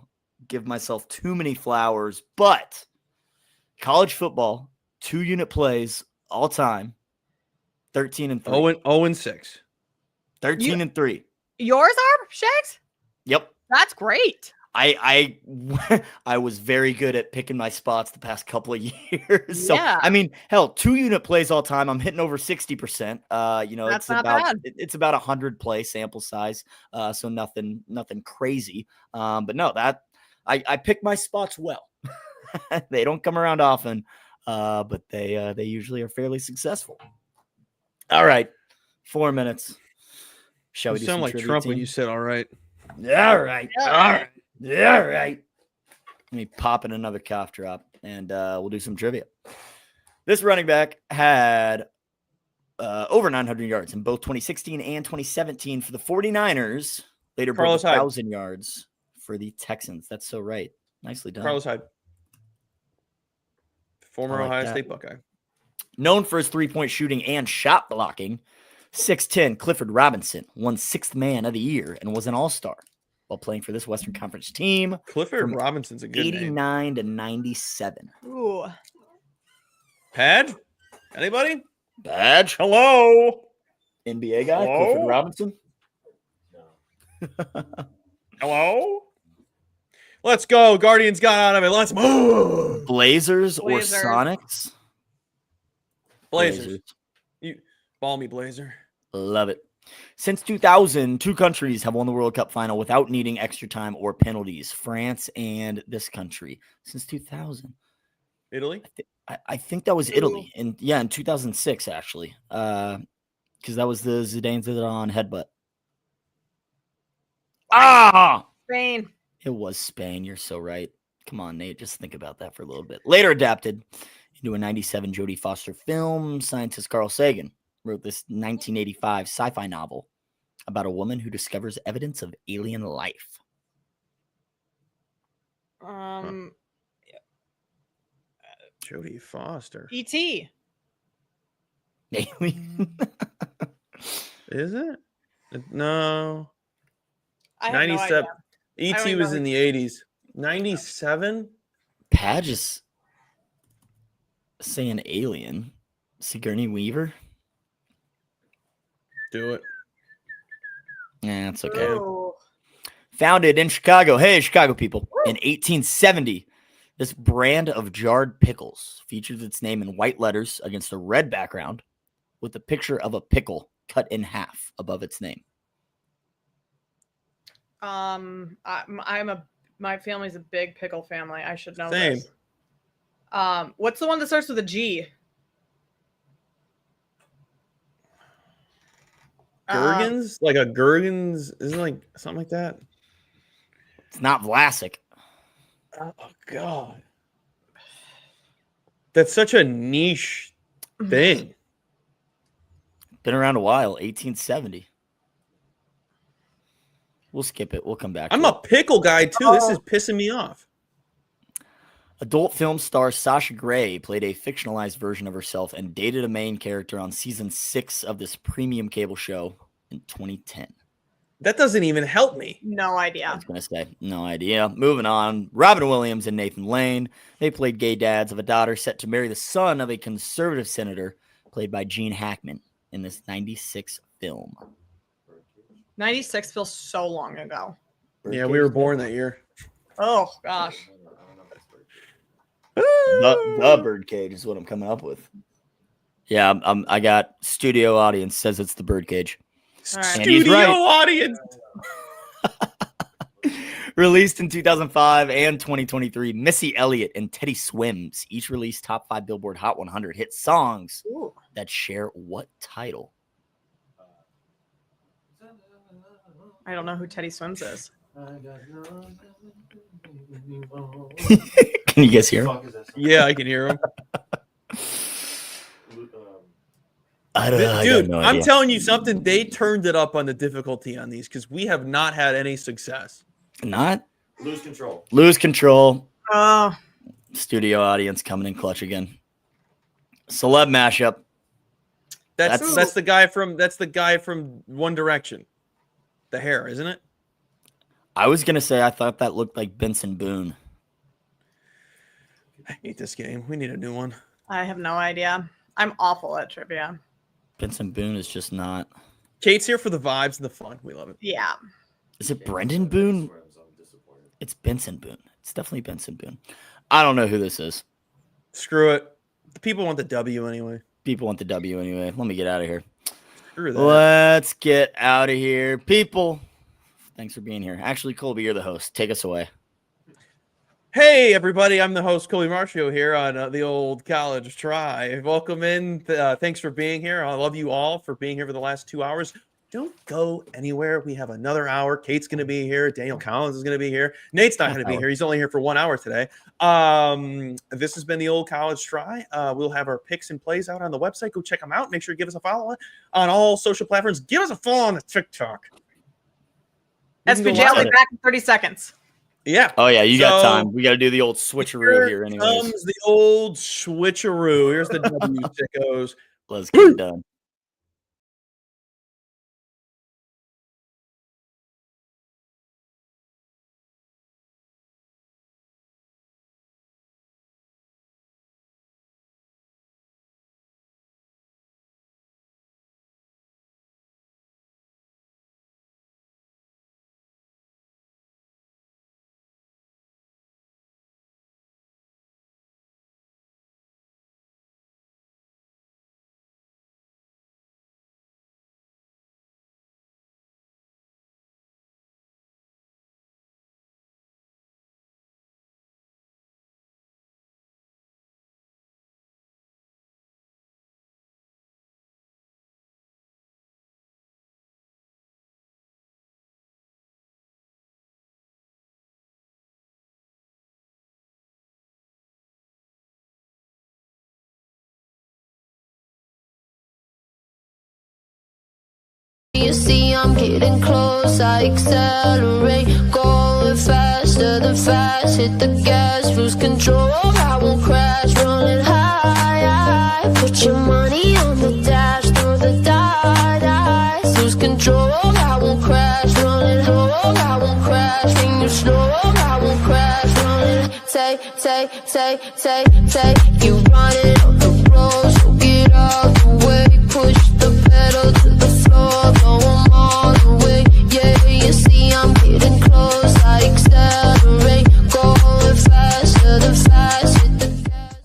give myself too many flowers, but college football, 2-unit plays all time, 13-3. 0-6. 13-3. Yours are, Shags? Yep. That's great. I was very good at picking my spots the past couple of years. So Yeah. I mean, hell, 2-unit plays all time. I'm hitting over 60%. That's it's not about bad. it's about 100 play sample size. So nothing crazy. But no, that I pick my spots well. They don't come around often, but they usually are fairly successful. All right, 4 minutes. Shall we You do sound some like trivia, Trump when team? you said all right. All right. Yeah. All right. Yeah, right. Let me pop in another cough drop, and we'll do some trivia. This running back had over 900 yards in both 2016 and 2017 for the 49ers. Later broke Carlos Hyde. 1,000 yards for the Texans. That's so right. Nicely done. Carlos Hyde. Former I like Ohio that. State Buckeye. Known for his three-point shooting and shot blocking, 6'10" Clifford Robinson won 6th Man of the Year and was an all-star while playing for this Western Conference team. Clifford From Robinson's a good name. 89 to 97. Ooh. Pad? Anybody? Badge. Hello? NBA guy, Hello? Clifford Robinson. Hello? Let's go. Guardians got out of it. Let's move. Blazers or Blazers. Sonics? Blazers. You ball me, Blazer. Love it. Since 2000, 2 countries have won the World Cup final without needing extra time or penalties. France and this country. Since 2000. Italy? I think that was Italy. In 2006, actually. Because that was the Zidane Zidane headbutt. Ah! Spain. It was Spain. You're so right. Come on, Nate. Just think about that for a little bit. Later adapted into a 97 Jodie Foster film, scientist Carl Sagan wrote this 1985 sci-fi novel about a woman who discovers evidence of alien life. Jodie Foster. E.T. Alien? Is it? No. I have no 97. idea. E.T. even was know in the 80s. 97? Padge is saying alien. Sigourney Weaver? Do it. Yeah, it's okay. Ooh. Founded in Chicago. Hey, Chicago people. In 1870, this brand of jarred pickles features its name in white letters against a red background with a picture of a pickle cut in half above its name. My family's a big pickle family. I should know Same. this. What's the one that starts with a G? Gherkins? Like a Gherkins? Isn't it like something like that? It's not Vlasic. Oh, God. That's such a niche thing. Been around a while. 1870. We'll skip it. We'll come back. I'm to a it. pickle guy, too. This is pissing me off. Adult film star Sasha Grey played a fictionalized version of herself and dated a main character on season 6 of this premium cable show in 2010. That doesn't even help me. No I idea. was going to say, no idea. Moving on. Robin Williams and Nathan Lane. They played gay dads of a daughter set to marry the son of a conservative senator, played by Gene Hackman in this 96 film. 96 feels so long ago. Yeah, we were born that year. Oh, gosh. The Birdcage is what I'm coming up with. Yeah, I got studio audience says it's the Birdcage. All right. And he's Studio right. audience. Released in 2005 and 2023, Missy Elliott and Teddy Swims each released top 5 Billboard Hot 100 hit songs Ooh. that share what title? I don't know who Teddy Swims is. Can you guys hear him? Yeah, I can hear him. I got Dude, no I'm idea. telling you something. They turned it up on the difficulty on these because we have not had any success. Not Lose control. lose control. Oh, Studio audience coming in clutch again. Celeb mashup. That's the guy from One Direction. The hair, isn't it? I was gonna say I thought that looked like Benson Boone. I hate this game. We need a new one. I have no idea. I'm awful at trivia. Benson Boone is just not. Kate's here for the vibes and the fun. We love it. Yeah. Is it Brendan Boone? It's Benson Boone. It's definitely Benson Boone. I don't know who this is. Screw it. The people want the W anyway. People want the W anyway. Let me get out of here. Screw that. Let's get out of here. People, thanks for being here. Actually, Colby, you're the host. Take us away. Hey, everybody. I'm the host, Colby Marcio, here on the old college try. Welcome in. Thanks for being here. I love you all for being here for the last 2 hours. Don't go anywhere. We have another hour. Kate's going to be here. Daniel Collins is going to be here. Nate's not going to be here. He's only here for 1 hour today. This has been the old college try. We'll have our picks and plays out on the website. Go check them out. Make sure you give us a follow on all social platforms. Give us a follow on the TikTok. SPJ, I'll be back in 30 seconds. Yeah. Oh, yeah. You got time. We got to do the old switcheroo here anyways. Comes the old switcheroo. Here's the W, sickos. Let's get it done. You see I'm getting close, I accelerate, going faster than fast, hit the gas, lose control, I won't crash, rolling high, put your money on the dash, throw the dice, lose control, I won't crash, rolling low, I won't crash, bring you slow, I won't crash, rolling, take, you running on the road, so get out the way, push the pedal to the floor, going all the way, yeah, you see I'm getting close, I accelerate, going faster than fast, hit the gas.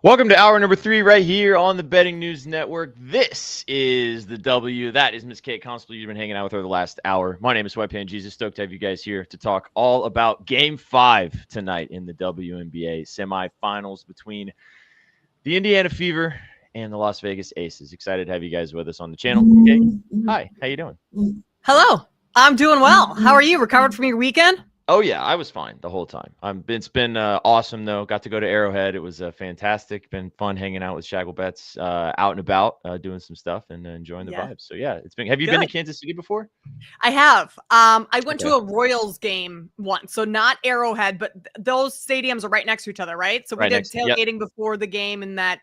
Welcome to hour number 3 right here on the Betting News Network. This is the W. That is Miss Kate Constable you've been hanging out with over the last hour. My name is Sweatpan Jesus. Stoked to have you guys here to talk all about Game 5 tonight in the WNBA semifinals between the Indiana Fever and the Las Vegas Aces. Excited to have you guys with us on the channel. Kate, hi. How you doing? Hello. I'm doing well. How are you? Recovered from your weekend? Oh, yeah, I was fine the whole time. It's been awesome, though. Got to go to Arrowhead. It was fantastic. Been fun hanging out with Shagglebets out and about, doing some stuff and enjoying the vibes. So, yeah, it's been. Have you been to Kansas City before? I have. I went to a Royals game once. So not Arrowhead, but those stadiums are right next to each other, right? So we did tailgating before the game in the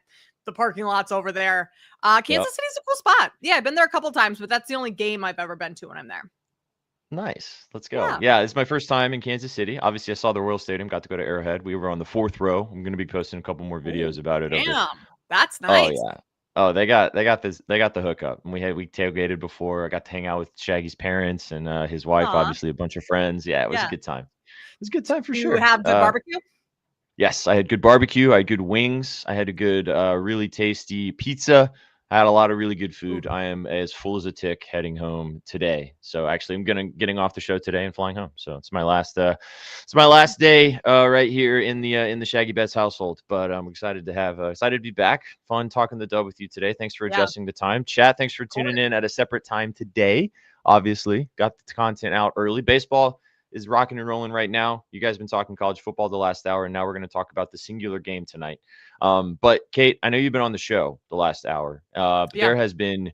parking lots over there. Kansas City's a cool spot. Yeah, I've been there a couple times, but that's the only game I've ever been to when I'm there. Nice. Let's go. Yeah, it's my first time in Kansas City. Obviously, I saw the Royal Stadium, got to go to Arrowhead. We were on the 4th row. I'm going to be posting a couple more videos about it. Damn, that's nice. Oh, yeah. Oh, they got the hookup. And we tailgated before. I got to hang out with Shaggy's parents and his wife, obviously a bunch of friends. Yeah, it was a good time. It was a good time for sure. You have good barbecue? Yes, I had good barbecue. I had good wings. I had a good, really tasty pizza. I had a lot of really good food. I am as full as a tick heading home today. So actually, I'm getting off the show today and flying home. So it's my last day right here in the Shaggy Bets household. But I'm excited to be back. Fun talking the dub with you today. Thanks for adjusting the time. Chat, thanks for tuning in at a separate time today. Obviously, got the content out early. Baseball is rocking and rolling right now. You guys have been talking college football the last hour, and now we're going to talk about the singular game tonight. But Kate, I know you've been on the show the last hour. But there has been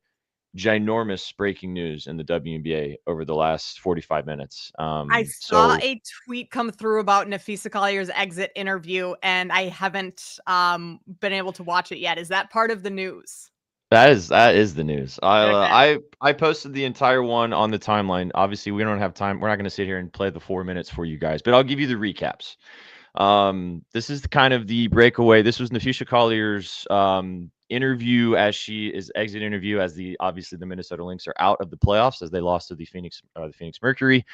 ginormous breaking news in the WNBA over the last 45 minutes. I saw a tweet come through about Nafisa Collier's exit interview, and I haven't been able to watch it yet. Is that part of the news? That is the news. Okay. I posted the entire one on the timeline. Obviously, we don't have time. We're not going to sit here and play the 4 minutes for you guys, but I'll give you the recaps. This is kind of the breakaway. This was Nafisa Collier's interview as she is exit interview as obviously the Minnesota Lynx are out of the playoffs as they lost to the Phoenix Mercury.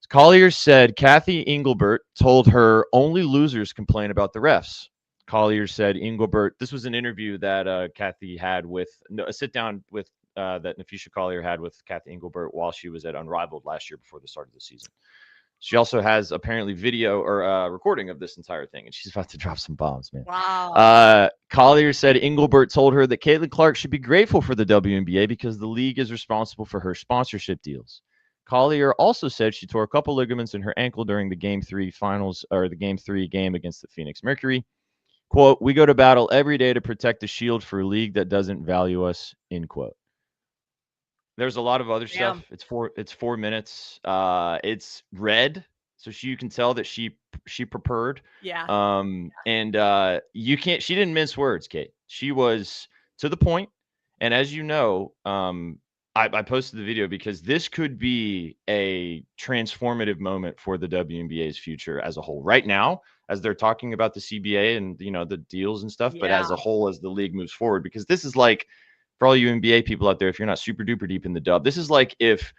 Collier said Kathy Engelbert told her only losers complain about the refs. Collier said Engelbert. This was an interview that Kathy had with a sit down with that Nafisa Collier had with Kathy Engelbert while she was at Unrivaled last year before the start of the season. She also has apparently video or recording of this entire thing, and she's about to drop some bombs, man. Wow. Collier said Engelbert told her that Caitlin Clark should be grateful for the WNBA because the league is responsible for her sponsorship deals. Collier also said she tore a couple ligaments in her ankle during the Game 3 finals or the Game 3 game against the Phoenix Mercury. Quote, "We go to battle every day to protect the shield for a league that doesn't value us," end quote. There's a lot of other stuff. It's 4 minutes. It's red, so you can tell that she prepared. Yeah. And you can't. She didn't mince words, Kate. She was to the point. And as you know, I posted the video because this could be a transformative moment for the WNBA's future as a whole. Right now, as they're talking about the CBA and the deals and stuff, but as a whole, as the league moves forward, because this is like, for all you NBA people out there, if you're not super duper deep in the dub, this is like if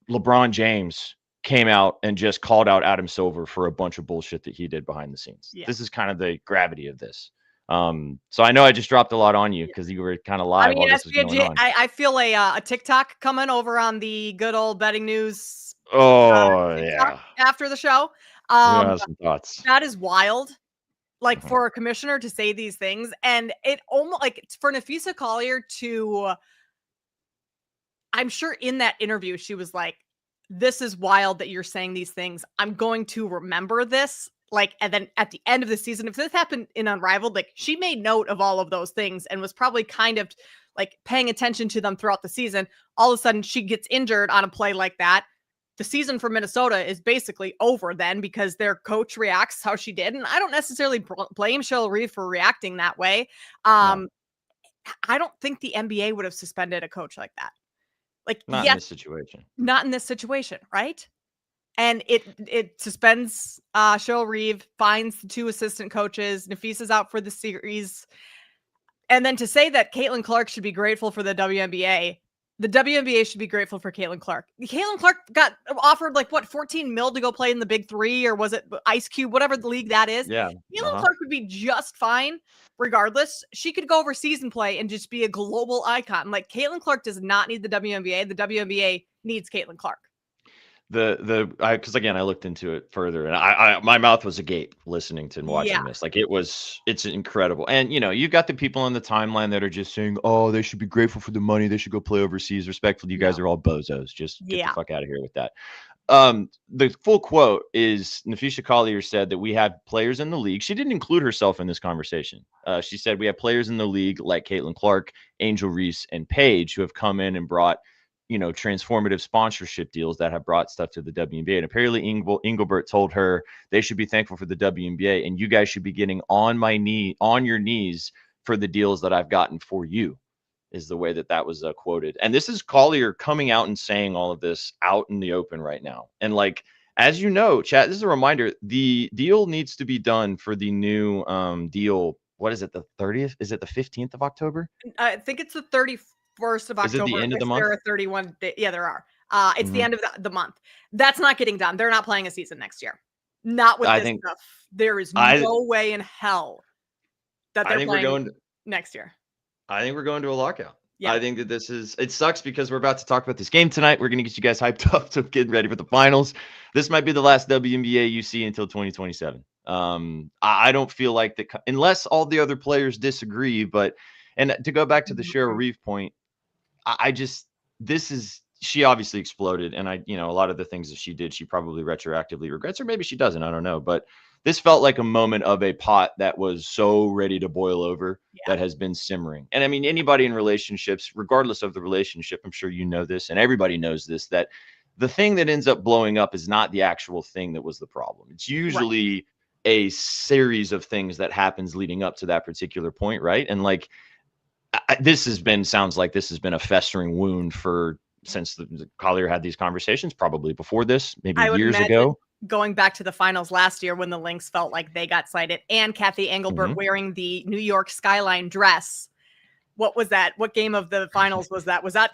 LeBron James came out and just called out Adam Silver for a bunch of bullshit that he did behind the scenes. Yeah. This is kind of the gravity of this. So I know I just dropped a lot on you because you were kind of live while this was going on. I feel a TikTok coming over on the good old betting news. Yeah. After the show. Some thoughts. That is wild. Like for a commissioner to say these things, and it almost like for Nafisa Collier to, I'm sure in that interview, she was like, "This is wild that you're saying these things. I'm going to remember this." Like, and then at the end of the season, if this happened in Unrivaled, like she made note of all of those things and was probably kind of like paying attention to them throughout the season. All of a sudden she gets injured on a play like that. The season for Minnesota is basically over then because their coach reacts how she did. And I don't necessarily blame Cheryl Reeve for reacting that way. No. I don't think the NBA would have suspended a coach like that. Like, not in this situation. Not in this situation, right? And it suspends Cheryl Reeve, fines the 2 assistant coaches. Nafisa's out for the series. And then to say that Caitlin Clark should be grateful for the WNBA should be grateful for Caitlin Clark. Caitlin Clark got offered like what, 14 mil to go play in the Big 3, or was it Ice Cube, whatever the league that is. Yeah. Caitlin Clark would be just fine regardless. She could go overseas and play and just be a global icon. Like, Caitlin Clark does not need the WNBA. The WNBA needs Caitlin Clark. Because again, I looked into it further, and my mouth was agape listening to and watching this. Like, it's incredible. And you've got the people on the timeline that are just saying, "Oh, they should be grateful for the money. They should go play overseas." Respectfully, you guys are all bozos. Just get the fuck out of here with that. The full quote is Nafisa Collier said that we have players in the league. She didn't include herself in this conversation. She said we have players in the league like Caitlin Clark, Angel Reese, and Paige who have come in and brought transformative sponsorship deals that have brought stuff to the WNBA. And apparently Engelbert told her they should be thankful for the WNBA and you guys should be getting on your knees for the deals that I've gotten for you, is the way that was quoted. And this is Collier coming out and saying all of this out in the open right now. And like, as you know, chat, this is a reminder, the deal needs to be done for the new deal. What is it? The 30th? Is it the 15th of October? I think it's the 31st of October. Is it the end of the month? There are 31 days. Yeah, there are. It's the end of the month. That's not getting done. They're not playing a season next year. Not with this stuff. There is no way in hell that they're playing next year. I think we're going to a lockout. Yeah. I think that it sucks because we're about to talk about this game tonight. We're going to get you guys hyped up to get ready for the finals. This might be the last WNBA you see until 2027. I don't feel like unless all the other players disagree, and to go back to the Cheryl Reeve point, she obviously exploded, and a lot of the things that she did, she probably retroactively regrets, or maybe she doesn't. I don't know, but this felt like a moment of a pot that was so ready to boil over that has been simmering. And I mean, anybody in relationships, regardless of the relationship, I'm sure you know this, and everybody knows this, that the thing that ends up blowing up is not the actual thing that was the problem. It's usually a series of things that happens leading up to that particular point, right? And like, sounds like this has been a festering wound since the Collier had these conversations, probably before this, maybe years ago. Going back to the finals last year when the Lynx felt like they got cited, and Kathy Engelbert wearing the New York skyline dress. What was that? What game of the finals was that? Was that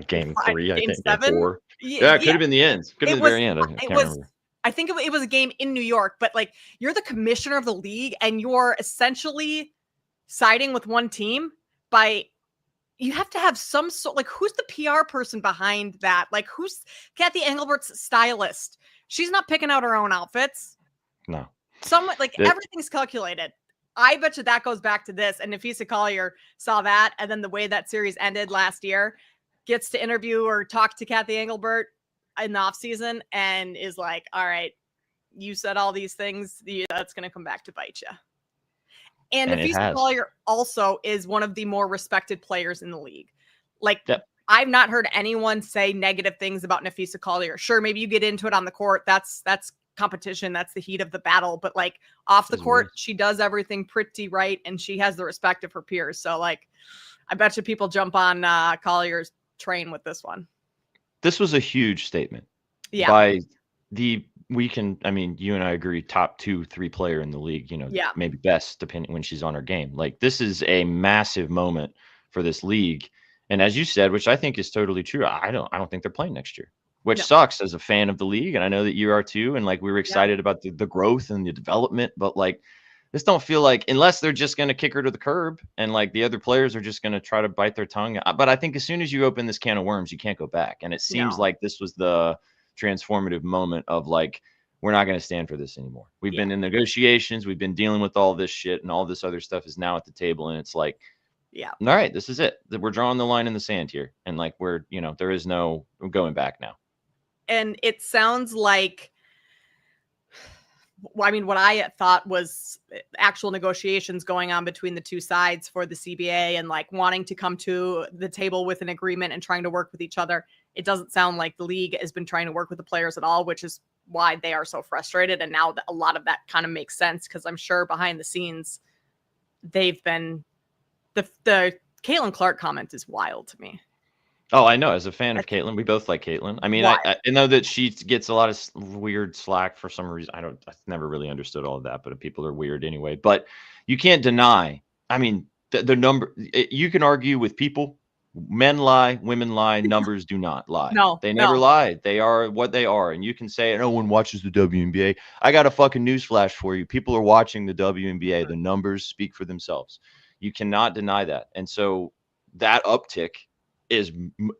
game 3, I think, 7? 4. Yeah, it could have been the end. Could have been the very end. I can't remember. I think it was a game in New York, but like, you're the commissioner of the league and you're essentially siding with one team you have to have some sort, like, who's the PR person behind that? Like, who's Kathy Engelbert's stylist? She's not picking out her own outfits. No. Everything's calculated. I bet you that goes back to this. And Nafisa Collier saw that, and then the way that series ended last year, gets to interview or talk to Kathy Engelbert in the offseason and is like, all right, you said all these things. That's going to come back to bite you. And Nafisa Collier also is one of the more respected players in the league. I've not heard anyone say negative things about Nafisa Collier. Sure, maybe you get into it on the court. That's competition. That's the heat of the battle. But like, off the court, she does everything pretty right, and she has the respect of her peers. So like, I bet you people jump on Collier's train with this one. This was a huge statement. Yeah. By you and I agree, top 2-3 player in the league, maybe best, depending when she's on her game. Like, this is a massive moment for this league. And as you said, which I think is totally true, I don't think they're playing next year, which sucks as a fan of the league. And I know that you are too. And like, we were excited about the growth and the development, but like, this don't feel like, unless they're just going to kick her to the curb and like the other players are just going to try to bite their tongue. But I think as soon as you open this can of worms, you can't go back. And it seems like this was the transformative moment of like, we're not going to stand for this anymore. We've been in negotiations. We've been dealing with all this shit, and all this other stuff is now at the table. And it's like, all right, this is it. We're drawing the line in the sand here. And like, there is no going back now. And it sounds like, what I thought was actual negotiations going on between the two sides for the CBA and like wanting to come to the table with an agreement and trying to work with each other. It doesn't sound like the league has been trying to work with the players at all, which is why they are so frustrated. And now a lot of that kind of makes sense, because I'm sure behind the scenes, they've been the Caitlin Clark comment is wild to me. Oh, I know. As a fan of Caitlin, we both like Caitlin. I mean, I know that she gets a lot of weird slack for some reason. I've never really understood all of that, but people are weird anyway. But you can't deny, the number, you can argue with people. Men lie, women lie, numbers do not lie. No, they never lie. They are what they are. And you can say, no one watches the WNBA. I got a fucking newsflash for you. People are watching the WNBA. The numbers speak for themselves. You cannot deny that. And so that uptick is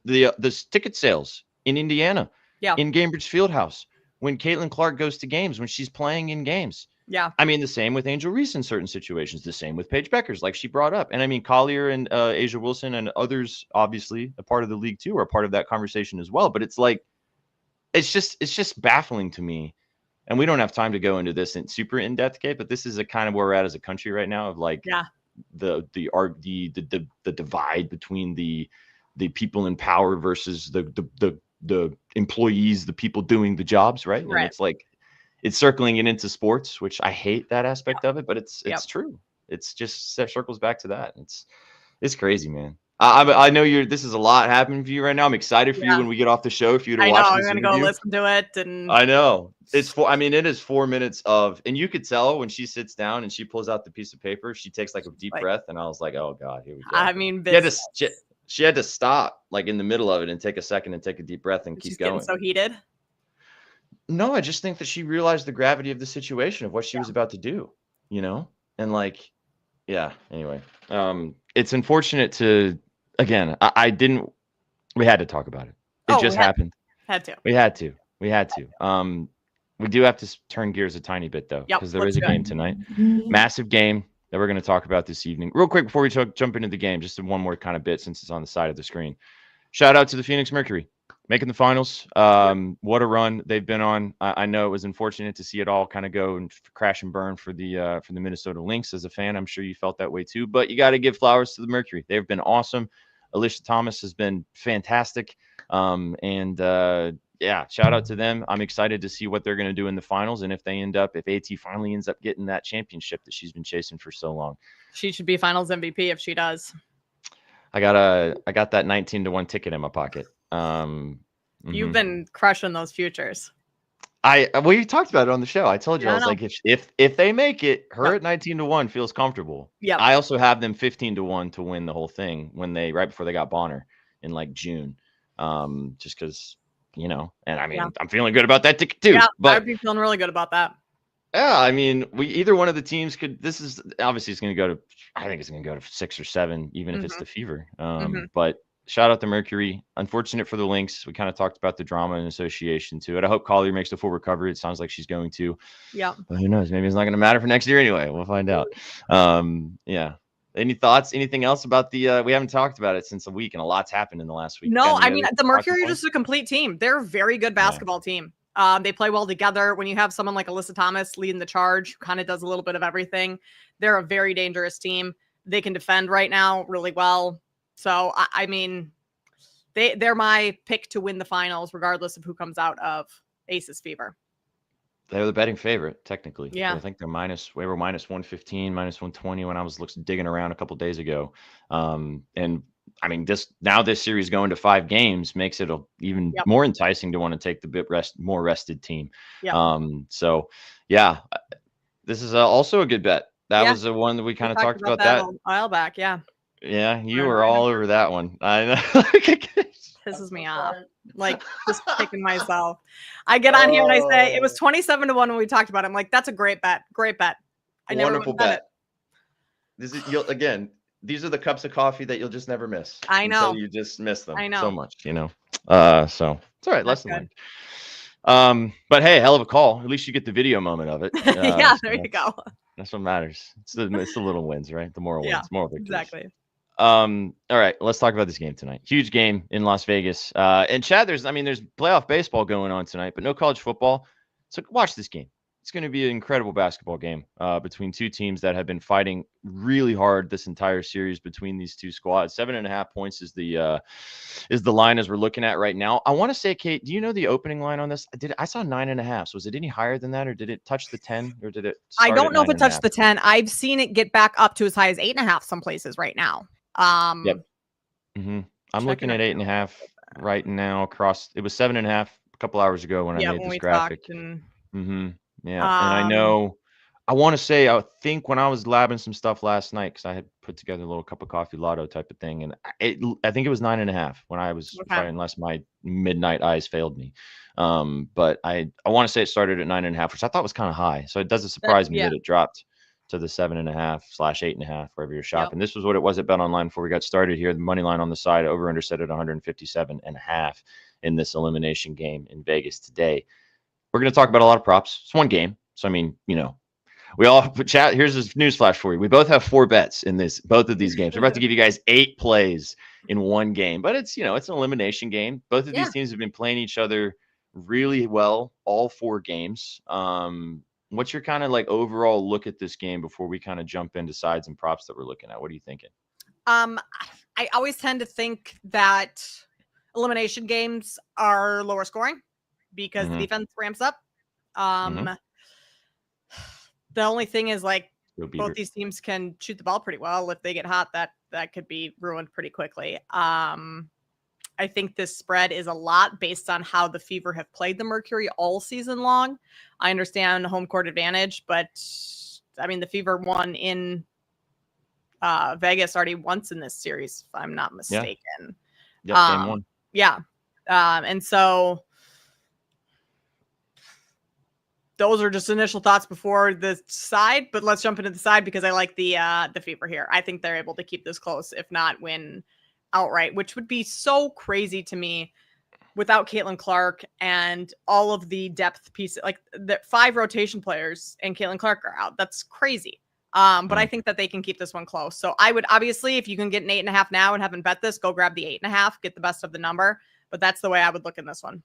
the ticket sales in Indiana, in Gainbridge Fieldhouse, when Caitlin Clark goes to games, when she's playing in games. Yeah. The same with Angel Reese in certain situations, the same with Paige Beckers, like she brought up. And Collier and Asia Wilson and others, obviously a part of the league too, are part of that conversation as well. But it's like, it's just baffling to me. And we don't have time to go into this in super in-depth, Kate, but this is a kind of where we're at as a country right now, of like the divide between the people in power versus the employees, the people doing the jobs, right? And it's like, it's circling it into sports, which I hate that aspect of it, but it's true. It's just circles back to that. It's crazy, man. I know this is a lot happening for you right now. I'm excited for you when we get off the show, for you to watch this interview. I'm gonna go listen to it. And I know it is 4 minutes of, and you could tell when she sits down and she pulls out the piece of paper, she takes like a deep breath, and I was like, oh God, here we go. She had to stop like in the middle of it and take a second and take a deep breath and keep going. So heated. No, I just think that she realized the gravity of the situation, of what she was about to do, and like, anyway, it's unfortunate to, again, we had to talk about it. It just happened. We had to. We do have to turn gears a tiny bit though, because there is a game tonight, massive game that we're going to talk about this evening. Real quick, before we jump into the game, just one more kind of bit, since it's on the side of the screen. Shout out to the Phoenix Mercury. making the finals. What a run they've been on. I know it was unfortunate to see it all kind of go and crash and burn for the Minnesota Lynx. As a fan, I'm sure you felt that way too. But you got to give flowers to the Mercury. They've been awesome. Alicia Thomas has been fantastic. Yeah, shout out to them. I'm excited to see what they're going to do in the finals, and if AT finally ends up getting that championship that she's been chasing for so long. She should be Finals MVP if she does. I got that 19-1 ticket in my pocket. You've been crushing those futures. We talked about it on the show. I told you, Yeah, I was like, if they make it, her at 19-1 feels comfortable. Yeah. I also have them 15-1 to win the whole thing right before they got Bonner in like June. Just because, and I mean, I'm feeling good about that ticket too. Yeah, but I'd be feeling really good about that. Yeah, I mean, either one of the teams could. This is obviously it's going to go to. I think it's going to go to 6 or 7, even if it's the Fever. But shout out to Mercury. Unfortunate for the Lynx. We kind of talked about the drama and association to it. I hope Collier makes a full recovery. It sounds like she's going to. Yeah. But who knows? Maybe it's not going to matter for next year anyway. We'll find out. Yeah. Any thoughts? Anything else about the? We haven't talked about it since a week, and a lot's happened in the last week. No, I mean the Mercury are just a complete team. They're a very good basketball team. They play well together. When you have someone like Alyssa Thomas leading the charge, who kind of does a little bit of everything, they're a very dangerous team. They can defend right now really well. So, I mean, they're my pick to win the finals, regardless of who comes out of Aces Fever. They're the betting favorite, technically. Yeah. I think we were minus 115, minus 120 when I was digging around a couple days ago. And I mean, this series going to 5 games makes it even more enticing to want to take the more rested team. Yep. So yeah, this is also a good bet. That was the one that we kind of talked about that a while back. Yeah. Yeah. You were all over that one. I know. Pisses me off. Like just picking myself. I get on here and I say it was 27-1 when we talked about it. I'm like, that's a great bet. Great bet. I never Wonderful bet. This is these are the cups of coffee that you'll just never miss. I know. You just miss them I know. so much, So it's all right. Lesson learned. But hey, hell of a call. At least you get the video moment of it. Yeah, there you go. That's what matters. It's the little wins, right? The moral wins, moral victories. Exactly. All right, let's talk about this game tonight. Huge game in Las Vegas. And Chad, there's playoff baseball going on tonight, but no college football. So watch this game. It's going to be an incredible basketball game between two teams that have been fighting really hard this entire series between these two squads. 7.5 points is the line as we're looking at right now. I want to say, Kate, do you know the opening line on this? I saw 9.5. So was it any higher than that, or did it touch the 10, or did it? I don't know if it touched the 10. I've seen it get back up to as high as 8.5 some places right now. Yep. I'm looking at 8.5 right now. Across, it was 7.5 a couple hours ago when I made this graphic. Yeah, and I know, I want to say, I think when I was labbing some stuff last night, because I had put together a little cup of coffee lotto type of thing, and I think it was 9.5 when I was trying, unless my midnight eyes failed me. But I want to say it started at 9.5, which I thought was kind of high. So it doesn't surprise me that it dropped to the 7.5/8.5 wherever you're shopping. This was what it was at Bet Online before we got started here. The money line on the side, over under set at 157.5 in this elimination game in Vegas today. We're going to talk about a lot of props. It's one game. So, I mean, we all chat. Here's this news flash for you. We both have 4 bets in both of these games. We're about to give you guys 8 plays in one game, but it's, it's an elimination game. Both of these teams have been playing each other really well, all 4 games. What's your kind of overall look at this game before we kind of jump into sides and props that we're looking at? What are you thinking? I always tend to think that elimination games are lower scoring because the defense ramps up. The only thing is both these teams can shoot the ball pretty well. If they get hot, that could be ruined pretty quickly. I think this spread is a lot based on how the Fever have played the Mercury all season long. I understand home court advantage, but I mean, the Fever won in Vegas already once in this series, if I'm not mistaken. Yeah, game 1. Yeah. And so those are just initial thoughts before the side, but let's jump into the side because I like the Fever here. I think they're able to keep this close, if not win outright, which would be so crazy to me without Caitlin Clark and all of the depth pieces, like the 5 rotation players and Caitlin Clark are out. That's crazy. But I think that they can keep this one close. So I would obviously, if you can get an 8.5 now and haven't bet this, go grab the 8.5, get the best of the number. but that's the way I would look in this one.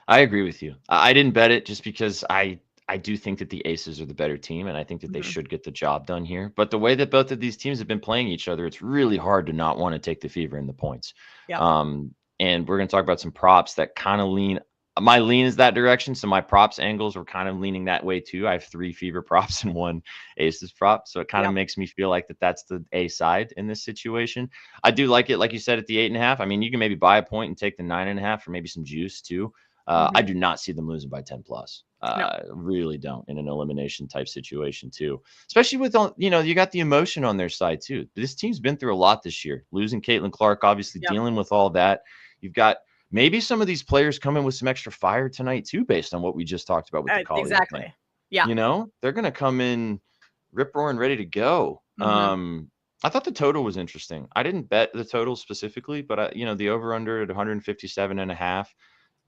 I agree with you. I didn't bet it just because I do think that the Aces are the better team, and I think that they should get the job done here. But the way that both of these teams have been playing each other, it's really hard to not want to take the Fever in the points. Yep. And we're going to talk about some props that kind of lean. My lean is that direction, so my props angles were kind of leaning that way too. I have 3 Fever props and 1 Aces prop, so it kind of makes me feel like that's the A side in this situation. I do like it, like you said, at the 8.5. I mean, you can maybe buy a point and take the 9.5 for maybe some juice too. I do not see them losing by 10 plus. Really don't in an elimination type situation too, especially with, you got the emotion on their side too. This team's been through a lot this year, losing Caitlin Clark, obviously dealing with all that. You've got maybe some of these players come in with some extra fire tonight too, based on what we just talked about with the Collier exactly thing. Yeah, they're going to come in rip roaring ready to go. I thought the total was interesting. I didn't bet the total specifically, but the over under at 157.5.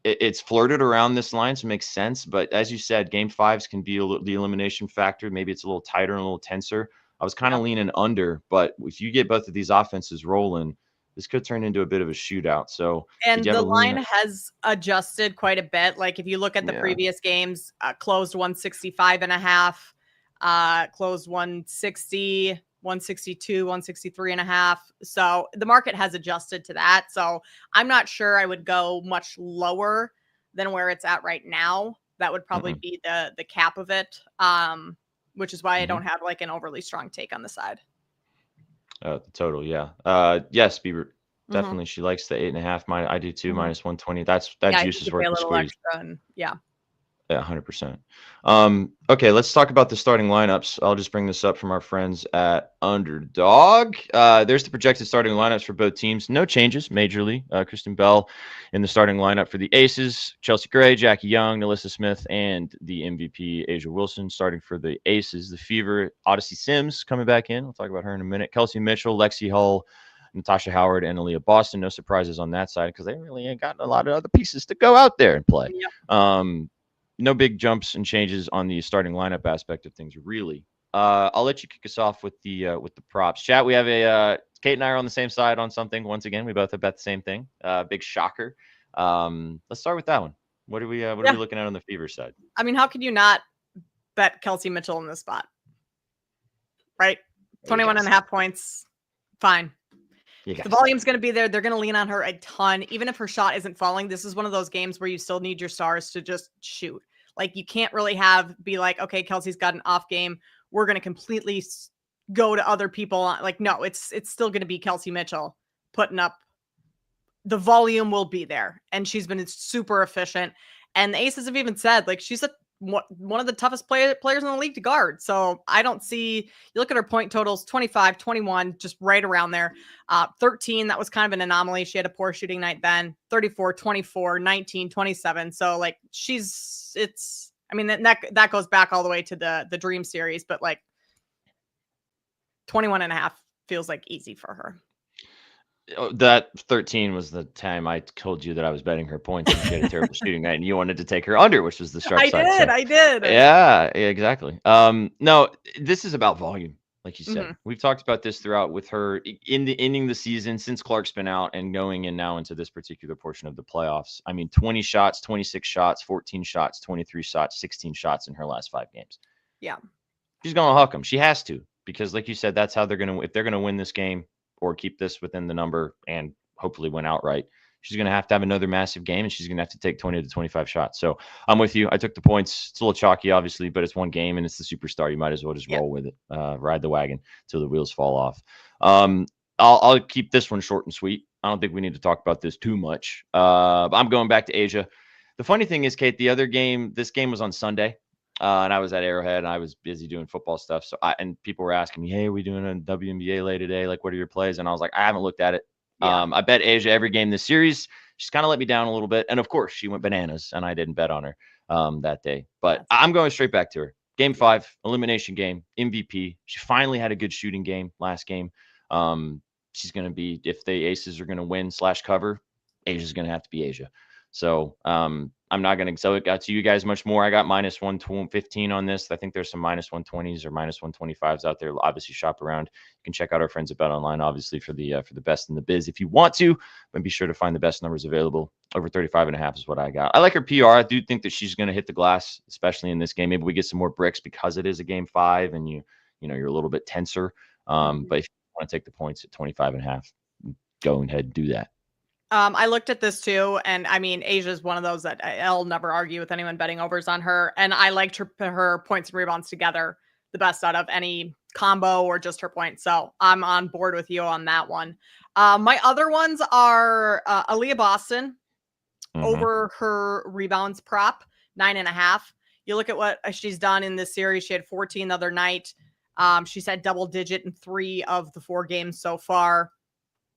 It's flirted around this line, so it makes sense. But as you said, game 5s can be the elimination factor. Maybe it's a little tighter and a little tenser. I was kind of leaning under, but if you get both of these offenses rolling, this could turn into a bit of a shootout. So, and the line has adjusted quite a bit. Like if you look at the previous games, closed 165.5, closed 160. 162, 163.5. So the market has adjusted to that. So I'm not sure I would go much lower than where it's at right now. That would probably be the cap of it, which is why I don't have like an overly strong take on the side. The total, yeah. Yes, Bieber, definitely. She likes the 8.5. I do too. Minus 120. That juice is worth the squeeze. Yeah, 100%. Okay, let's talk about the starting lineups. I'll just bring this up from our friends at Underdog. There's the projected starting lineups for both teams. No changes majorly. Kristen Bell in the starting lineup for the Aces. Chelsea Gray, Jackie Young, Nalissa Smith, and the MVP Asia Wilson starting for the Aces. The Fever, Odyssey Sims coming back in. We'll talk about her in a minute. Kelsey Mitchell, Lexi Hull, Natasha Howard, and Aaliyah Boston. No surprises on that side because they really ain't got a lot of other pieces to go out there and play. Yep. No big jumps and changes on the starting lineup aspect of things, really. I'll let you kick us off with the props. Chat, we have Kate and I are on the same side on something. Once again, we both have bet the same thing. Big shocker. Let's start with that one. What are we looking at on the Fever side? I mean, how could you not bet Kelsey Mitchell in this spot? Right? 21.5 points. Fine. The volume's going to be there. They're going to lean on her a ton. Even if her shot isn't falling, this is one of those games where you still need your stars to just shoot. Like you can't really be like, okay, Kelsey's got an off game. We're going to completely go to other people. Like, no, it's still going to be Kelsey Mitchell putting up. The volume will be there. And she's been super efficient. And the Aces have even said, like, she's one of the toughest players in the league to guard. So I don't see, you look at her point totals, 25, 21, just right around there. 13, that was kind of an anomaly. She had a poor shooting night then. 34, 24, 19, 27. So like that goes back all the way to the Dream Series, but like 21.5 feels like easy for her. That 13 was the time I told you that I was betting her points and she had a terrible shooting night and you wanted to take her under, which was the sharp side. I did. Yeah, exactly. No, this is about volume. Like you said, we've talked about this throughout with her ending the season since Clark's been out and going in now into this particular portion of the playoffs. I mean, 20 shots, 26 shots, 14 shots, 23 shots, 16 shots in her last 5 games. Yeah. She's going to huck them. She has to, because like you said, that's how if they're going to win this game or keep this within the number and hopefully win outright, she's going to have another massive game and she's going to have to take 20 to 25 shots. So I'm with you. I took the points. It's a little chalky, obviously, but it's one game and it's the superstar. You might as well just roll with it, ride the wagon till the wheels fall off. I'll keep this one short and sweet. I don't think we need to talk about this too much. I'm going back to Asia. The funny thing is, Kate, this game was on Sunday. And I was at Arrowhead and I was busy doing football stuff. So and people were asking me, hey, are we doing a WNBA late today? Like, what are your plays? And I was like, I haven't looked at it. Yeah. I bet Asia every game this series. She's kind of let me down a little bit. And of course, she went bananas and I didn't bet on her that day. But I'm going straight back to her. Game 5, elimination game, MVP. She finally had a good shooting game last game. She's going to be, if the Aces are going to win /cover, Asia's going to have to be Asia. So I'm not going to sell it out to you guys much more. I got minus 115 on this. I think there's some minus 120s or minus 125s out there. Obviously, shop around. You can check out our friends at Bet Online, obviously, for the best in the biz if you want to, but be sure to find the best numbers available. Over 35.5 is what I got. I like her PR. I do think that she's going to hit the glass, especially in this game. Maybe we get some more bricks because it is a game 5 and you're a little bit tenser. But if you want to take the points at 25.5, go ahead and do that. I looked at this too, and I mean, Asia's one of those that I'll never argue with anyone betting overs on her. And I liked her points and rebounds together the best out of any combo or just her points. So I'm on board with you on that one. My other ones are Aaliyah Boston over her rebounds prop, 9.5. You look at what she's done in this series. She had 14 the other night. She's had double digit in 3 of the 4 games so far.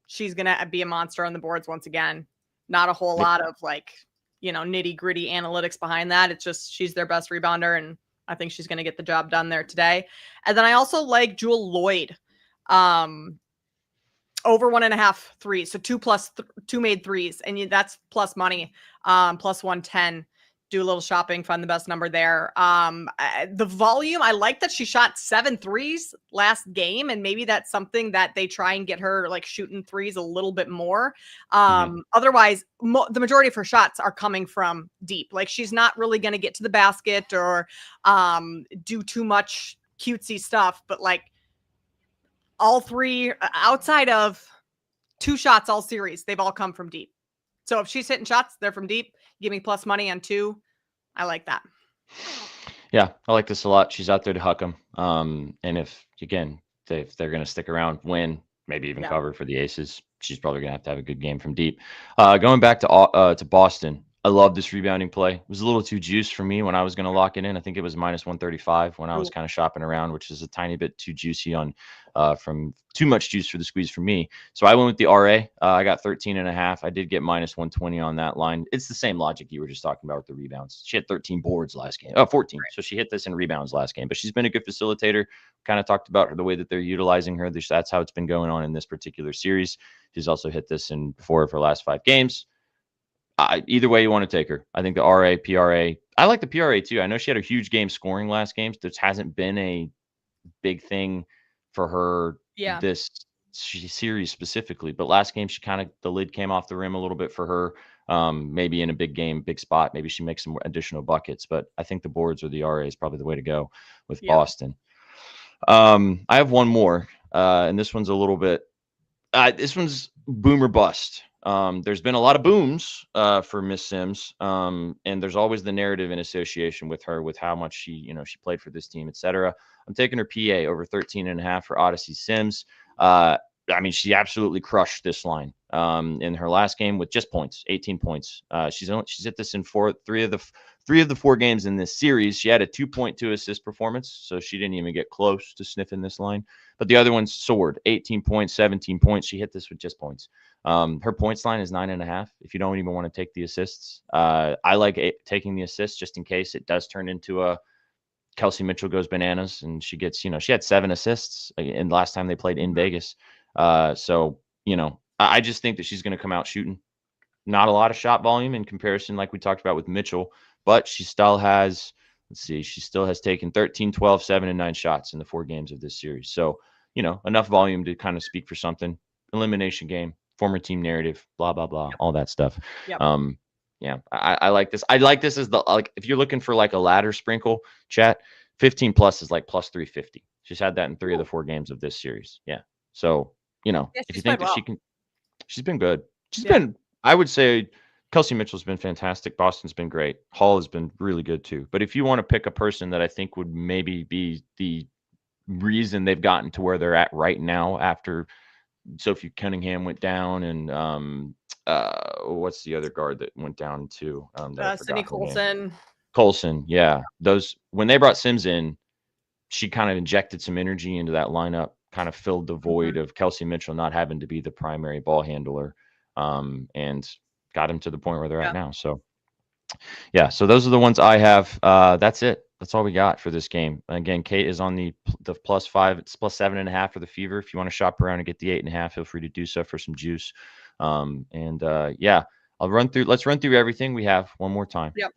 She's going to be a monster on the boards once again. Not a whole lot of nitty gritty analytics behind that. It's just she's their best rebounder, and I think she's going to get the job done there today. And then I also like Jewel Lloyd over 1.5 threes. So 2 made threes, and that's plus money, plus 110. Do a little shopping, find the best number there. The volume, I like that she shot 7 threes last game, and maybe that's something that they try and get her like shooting threes a little bit more. Otherwise, the majority of her shots are coming from deep. Like she's not really going to get to the basket or do too much cutesy stuff, but like all 3 outside of 2 shots all series, they've all come from deep. So if she's hitting shots, they're from deep. Give me plus money on 2. I like that. Yeah, I like this a lot. She's out there to huck them. And if they're going to stick around, win, maybe even cover for the aces, she's probably going to have a good game from deep. Going back to Boston, I love this rebounding play. It was a little too juiced for me when I was going to lock it in. I think it was minus 135 when I was kind of shopping around, which is a tiny bit too juicy from too much juice for the squeeze for me. So I went with the RA. I got 13.5. I did get minus 120 on that line. It's the same logic you were just talking about with the rebounds. She had 13 boards last game. 14. Right. So she hit this in rebounds last game, but she's been a good facilitator. Kind of talked about the way that they're utilizing her. That's how it's been going on in this particular series. She's also hit this in 4 of her last 5 games. Either way you want to take her. I think the RA, PRA. I like the PRA too. I know she had a huge game scoring last game. There hasn't been a big thing for her this series specifically. But last game, the lid came off the rim a little bit for her. Maybe in a big game, big spot, maybe she makes some additional buckets. But I think the boards or the RA is probably the way to go with Boston. I have one more, and this one's a little bit. This one's boom or bust. There's been a lot of booms for Miss Sims, and there's always the narrative in association with her, with how much she played for this team, etc. I'm taking her PA over 13.5 for Odyssey Sims. I mean, she absolutely crushed this line in her last game with just points, 18 points. She's hit this in 3 of the 4 games in this series. She had a 2.2 assist performance, so she didn't even get close to sniffing this line. But the other one soared, 18 points, 17 points. She hit this with just points. Her points line is 9.5. If you don't even want to take the assists, I like taking the assists just in case it does turn into a Kelsey Mitchell goes bananas and she gets, she had 7 assists in last time they played in Vegas. So, I just think that she's going to come out shooting. Not a lot of shot volume in comparison, like we talked about with Mitchell, but she still has, she still has taken 13, 12, 7, and 9 shots in the 4 games of this series. So, enough volume to kind of speak for something. Elimination game, former team narrative, blah, blah, blah, all that stuff. Yep. Yeah, I like this. I like this as if you're looking for like a ladder sprinkle, chat, 15 plus is like plus 350. She's had that in 3 of the 4 games of this series. Yeah. So, if you think that she can, she's been good. She's been, I would say Kelsey Mitchell's been fantastic. Boston's been great. Hall has been really good too. But if you want to pick a person that I think would maybe be the reason they've gotten to where they're at right now after Sophie Cunningham went down and what's the other guard that went down too? Sydney Colson. Colson, yeah. Those when they brought Sims in, she kind of injected some energy into that lineup, kind of filled the void of Kelsey Mitchell not having to be the primary ball handler, and got him to the point where they're at now. So yeah, so those are the ones I have. That's it. That's all we got for this game. Again, Kate is on the +5. It's +7.5 for the Fever. If you want to shop around and get the 8.5, feel free to do so for some juice. Yeah, Let's run through everything we have one more time. Yep.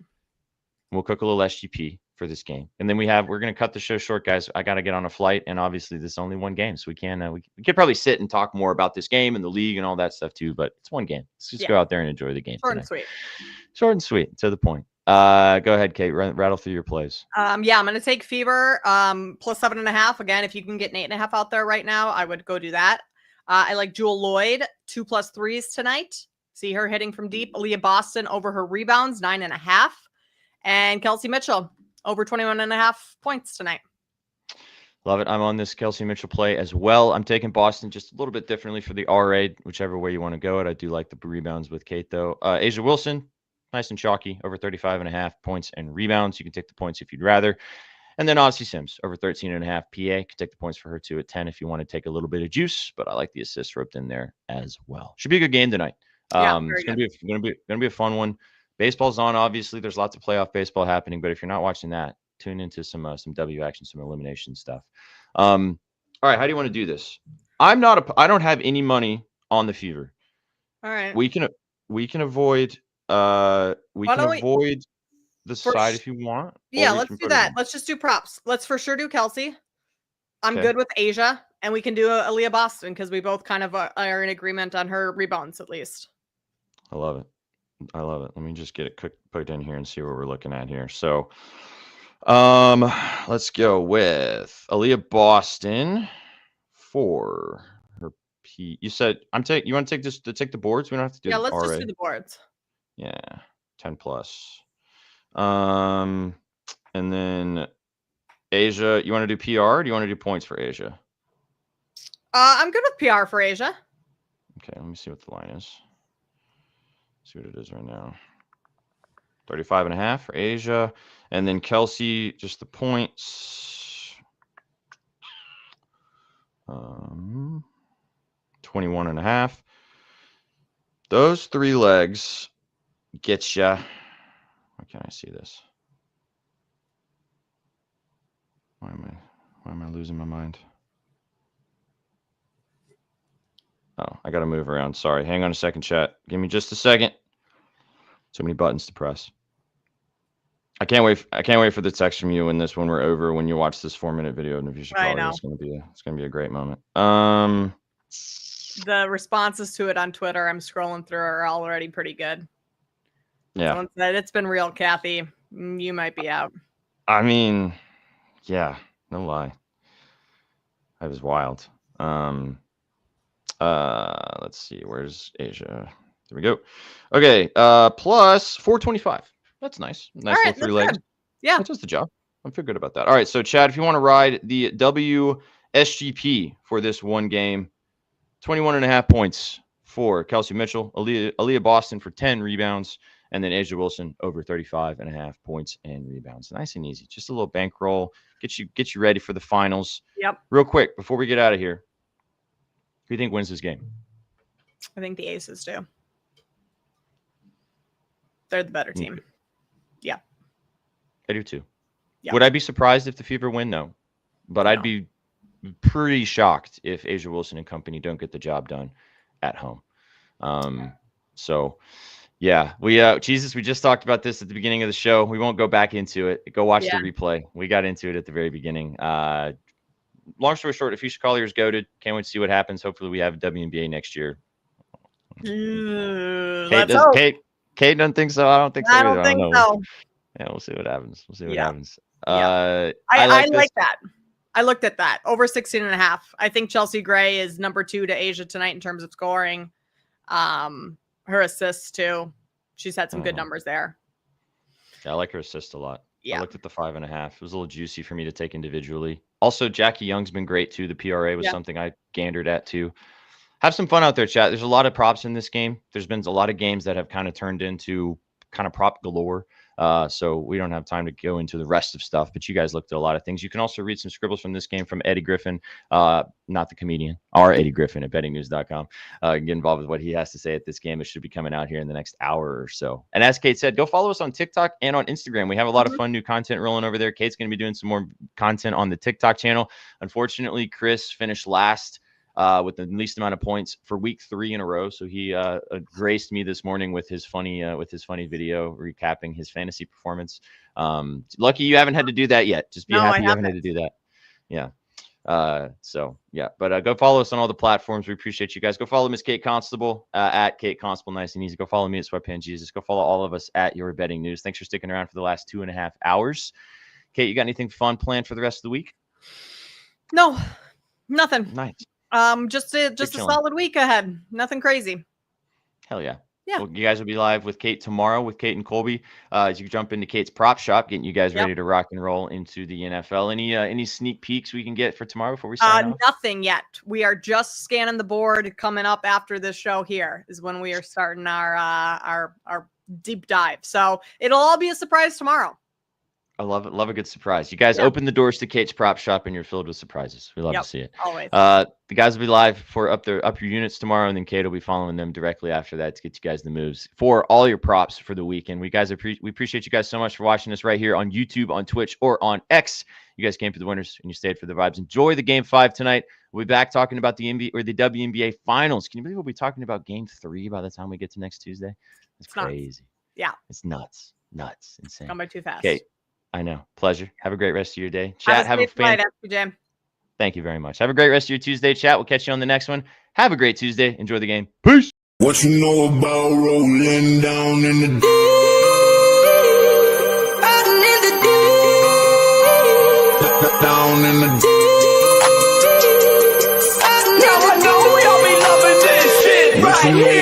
We'll cook a little SGP for this game, and then we're going to cut the show short, guys. I got to get on a flight, and obviously this is only one game, so we could probably sit and talk more about this game and the league and all that stuff too. But it's one game. Let's just go out there and enjoy the game. Short and sweet. Short and sweet, to the point. Go ahead, Kate. Rattle through your plays. Yeah, I'm going to take Fever plus 7.5. Again, if you can get an 8.5 out there right now, I would go do that. I like Jewel Lloyd 2+3s tonight. See her hitting from deep. Aaliyah Boston over her rebounds 9.5, and Kelsey Mitchell over 21.5 points tonight. Love it. I'm on this Kelsey Mitchell play as well. I'm taking Boston just a little bit differently for the RA, whichever way you want to go it. I do like the rebounds with Kate though. Asia Wilson, nice and chalky, over 35.5 points and rebounds. You can take the points if you'd rather. And then Odyssey Sims over 13.5 PA. Can take the points for her too at 10 if you want to take a little bit of juice, but I like the assist roped in there as well. Should be a good game tonight. It's gonna be a fun one. Baseball's on, obviously. There's lots of playoff baseball happening, but if you're not watching that, tune into some W action, some elimination stuff. All right, how do you want to do this? I don't have any money on the Fever. All right. We can avoid avoid the side if you want. Yeah, let's do that. Let's just do props. Let's for sure do Kelsey. I'm good with Asia, and we can do Aaliyah Boston because we both kind of are in agreement on her rebounds at least. I love it. Let me just get it put in here and see what we're looking at here. So, let's go with Aaliyah Boston for her P. You said you want to take the boards? We don't have to do. Yeah, let's just do the boards. Yeah, 10+. And then Asia, you want to do PR? Or do you want to do points for Asia? I'm good with PR for Asia. Okay, let me see what the line is. See what it is right now. 35.5 for Asia. And then Kelsey, just the points. 21.5. Those 3 legs get you. Why can't I see this? Why am I losing my mind? Oh, I got to move around. Sorry. Hang on a second, chat. Give me just a second. Too many buttons to press. I can't wait for the text from you when we're over, when you watch this 4-minute video of Chicago. It's gonna be a great moment. The responses to it on Twitter, I'm scrolling through, are already pretty good. Yeah. Someone said it's been real, Kathy. You might be out. I mean, yeah, no lie. That was wild. Let's see, where's Asia? There we go. Okay, plus 425. That's nice. Nice right, little 3 legs. good. Yeah. That does the job. I feel good about that. All right, so Chad, if you want to ride the WSGP for this one game, 21.5 points for Kelsey Mitchell, Aaliyah Boston for 10 rebounds, and then Asia Wilson over 35.5 points and rebounds. Nice and easy. Just a little bankroll. Get you ready for the finals. Yep. Real quick, before we get out of here, who do you think wins this game? I think the Aces do. They're the better team. Yeah. I do too. Yeah. Would I be surprised if the Fever win? No. But I'd be pretty shocked if Asia Wilson and company don't get the job done at home. So yeah, we just talked about this at the beginning of the show. We won't go back into it. Go watch the replay. We got into it at the very beginning. Long story short, Afisha Collier's goated. Can't wait to see what happens. Hopefully we have a WNBA next year. Kate doesn't think so. I don't think so. I don't think so. Yeah, we'll see what happens. Happens. I like that. I looked at that. Over 16.5. I think Chelsea Gray is number 2 to Asia tonight in terms of scoring. Her assists too. She's had some good numbers there. Yeah, I like her assist a lot. Yeah. I looked at the 5.5. It was a little juicy for me to take individually. Also, Jackie Young's been great too. The PRA was something I gandered at too. Have some fun out there, chat. There's a lot of props in this game. There's been a lot of games that have kind of turned into kind of prop galore. So we don't have time to go into the rest of stuff, but you guys looked at a lot of things. You can also read some scribbles from this game from Eddie Griffin, not the comedian, our Eddie Griffin at bettingnews.com. Get involved with what he has to say at this game. It should be coming out here in the next hour or so. And as Kate said, go follow us on TikTok and on Instagram. We have a lot of fun new content rolling over there. Kate's going to be doing some more content on the TikTok channel. Unfortunately, Chris finished last with the least amount of points for week 3 in a row. So he graced me this morning with his funny video recapping his fantasy performance. Lucky you haven't had to do that yet. Just be happy you haven't had to do that. Yeah. But go follow us on all the platforms. We appreciate you guys. Go follow Miss Kate Constable at Kate Constable. Nice and easy. Go follow me at Sweatpants Jesus. Go follow all of us at Your Betting News. Thanks for sticking around for the last 2.5 hours. Kate, you got anything fun planned for the rest of the week? No, nothing. Nice. Just a solid week ahead. Nothing crazy. Hell yeah. Yeah. Well, you guys will be live with Kate tomorrow with Kate and Colby as you jump into Kate's prop shop, getting you guys ready to rock and roll into the NFL. Any sneak peeks we can get for tomorrow before we sign off? Nothing yet. We are just scanning the board. Coming up after this show here is when we are starting our deep dive. So it'll all be a surprise tomorrow. I love it. Love a good surprise. You guys open the doors to Kate's prop shop and you're filled with surprises. We love to see it. Always. The guys will be live for up your units tomorrow, and then Kate will be following them directly after that to get you guys the moves for all your props for the weekend. We appreciate you guys so much for watching us right here on YouTube, on Twitch, or on X. You guys came for the winners and you stayed for the vibes. Enjoy the Game 5 tonight. We'll be back talking about the NBA or the WNBA finals. Can you believe we'll be talking about Game 3 by the time we get to next Tuesday? It's crazy. Nuts. Yeah. It's nuts. Insane. Gone by too fast. Kate, I know. Pleasure. Have a great rest of your day. Chat. Have a fan. Thank you very much. Have a great rest of your Tuesday, chat. We'll catch you on the next one. Have a great Tuesday. Enjoy the game. Peace. What you know about rolling down in the down in the now I know y'all be loving this shit right here.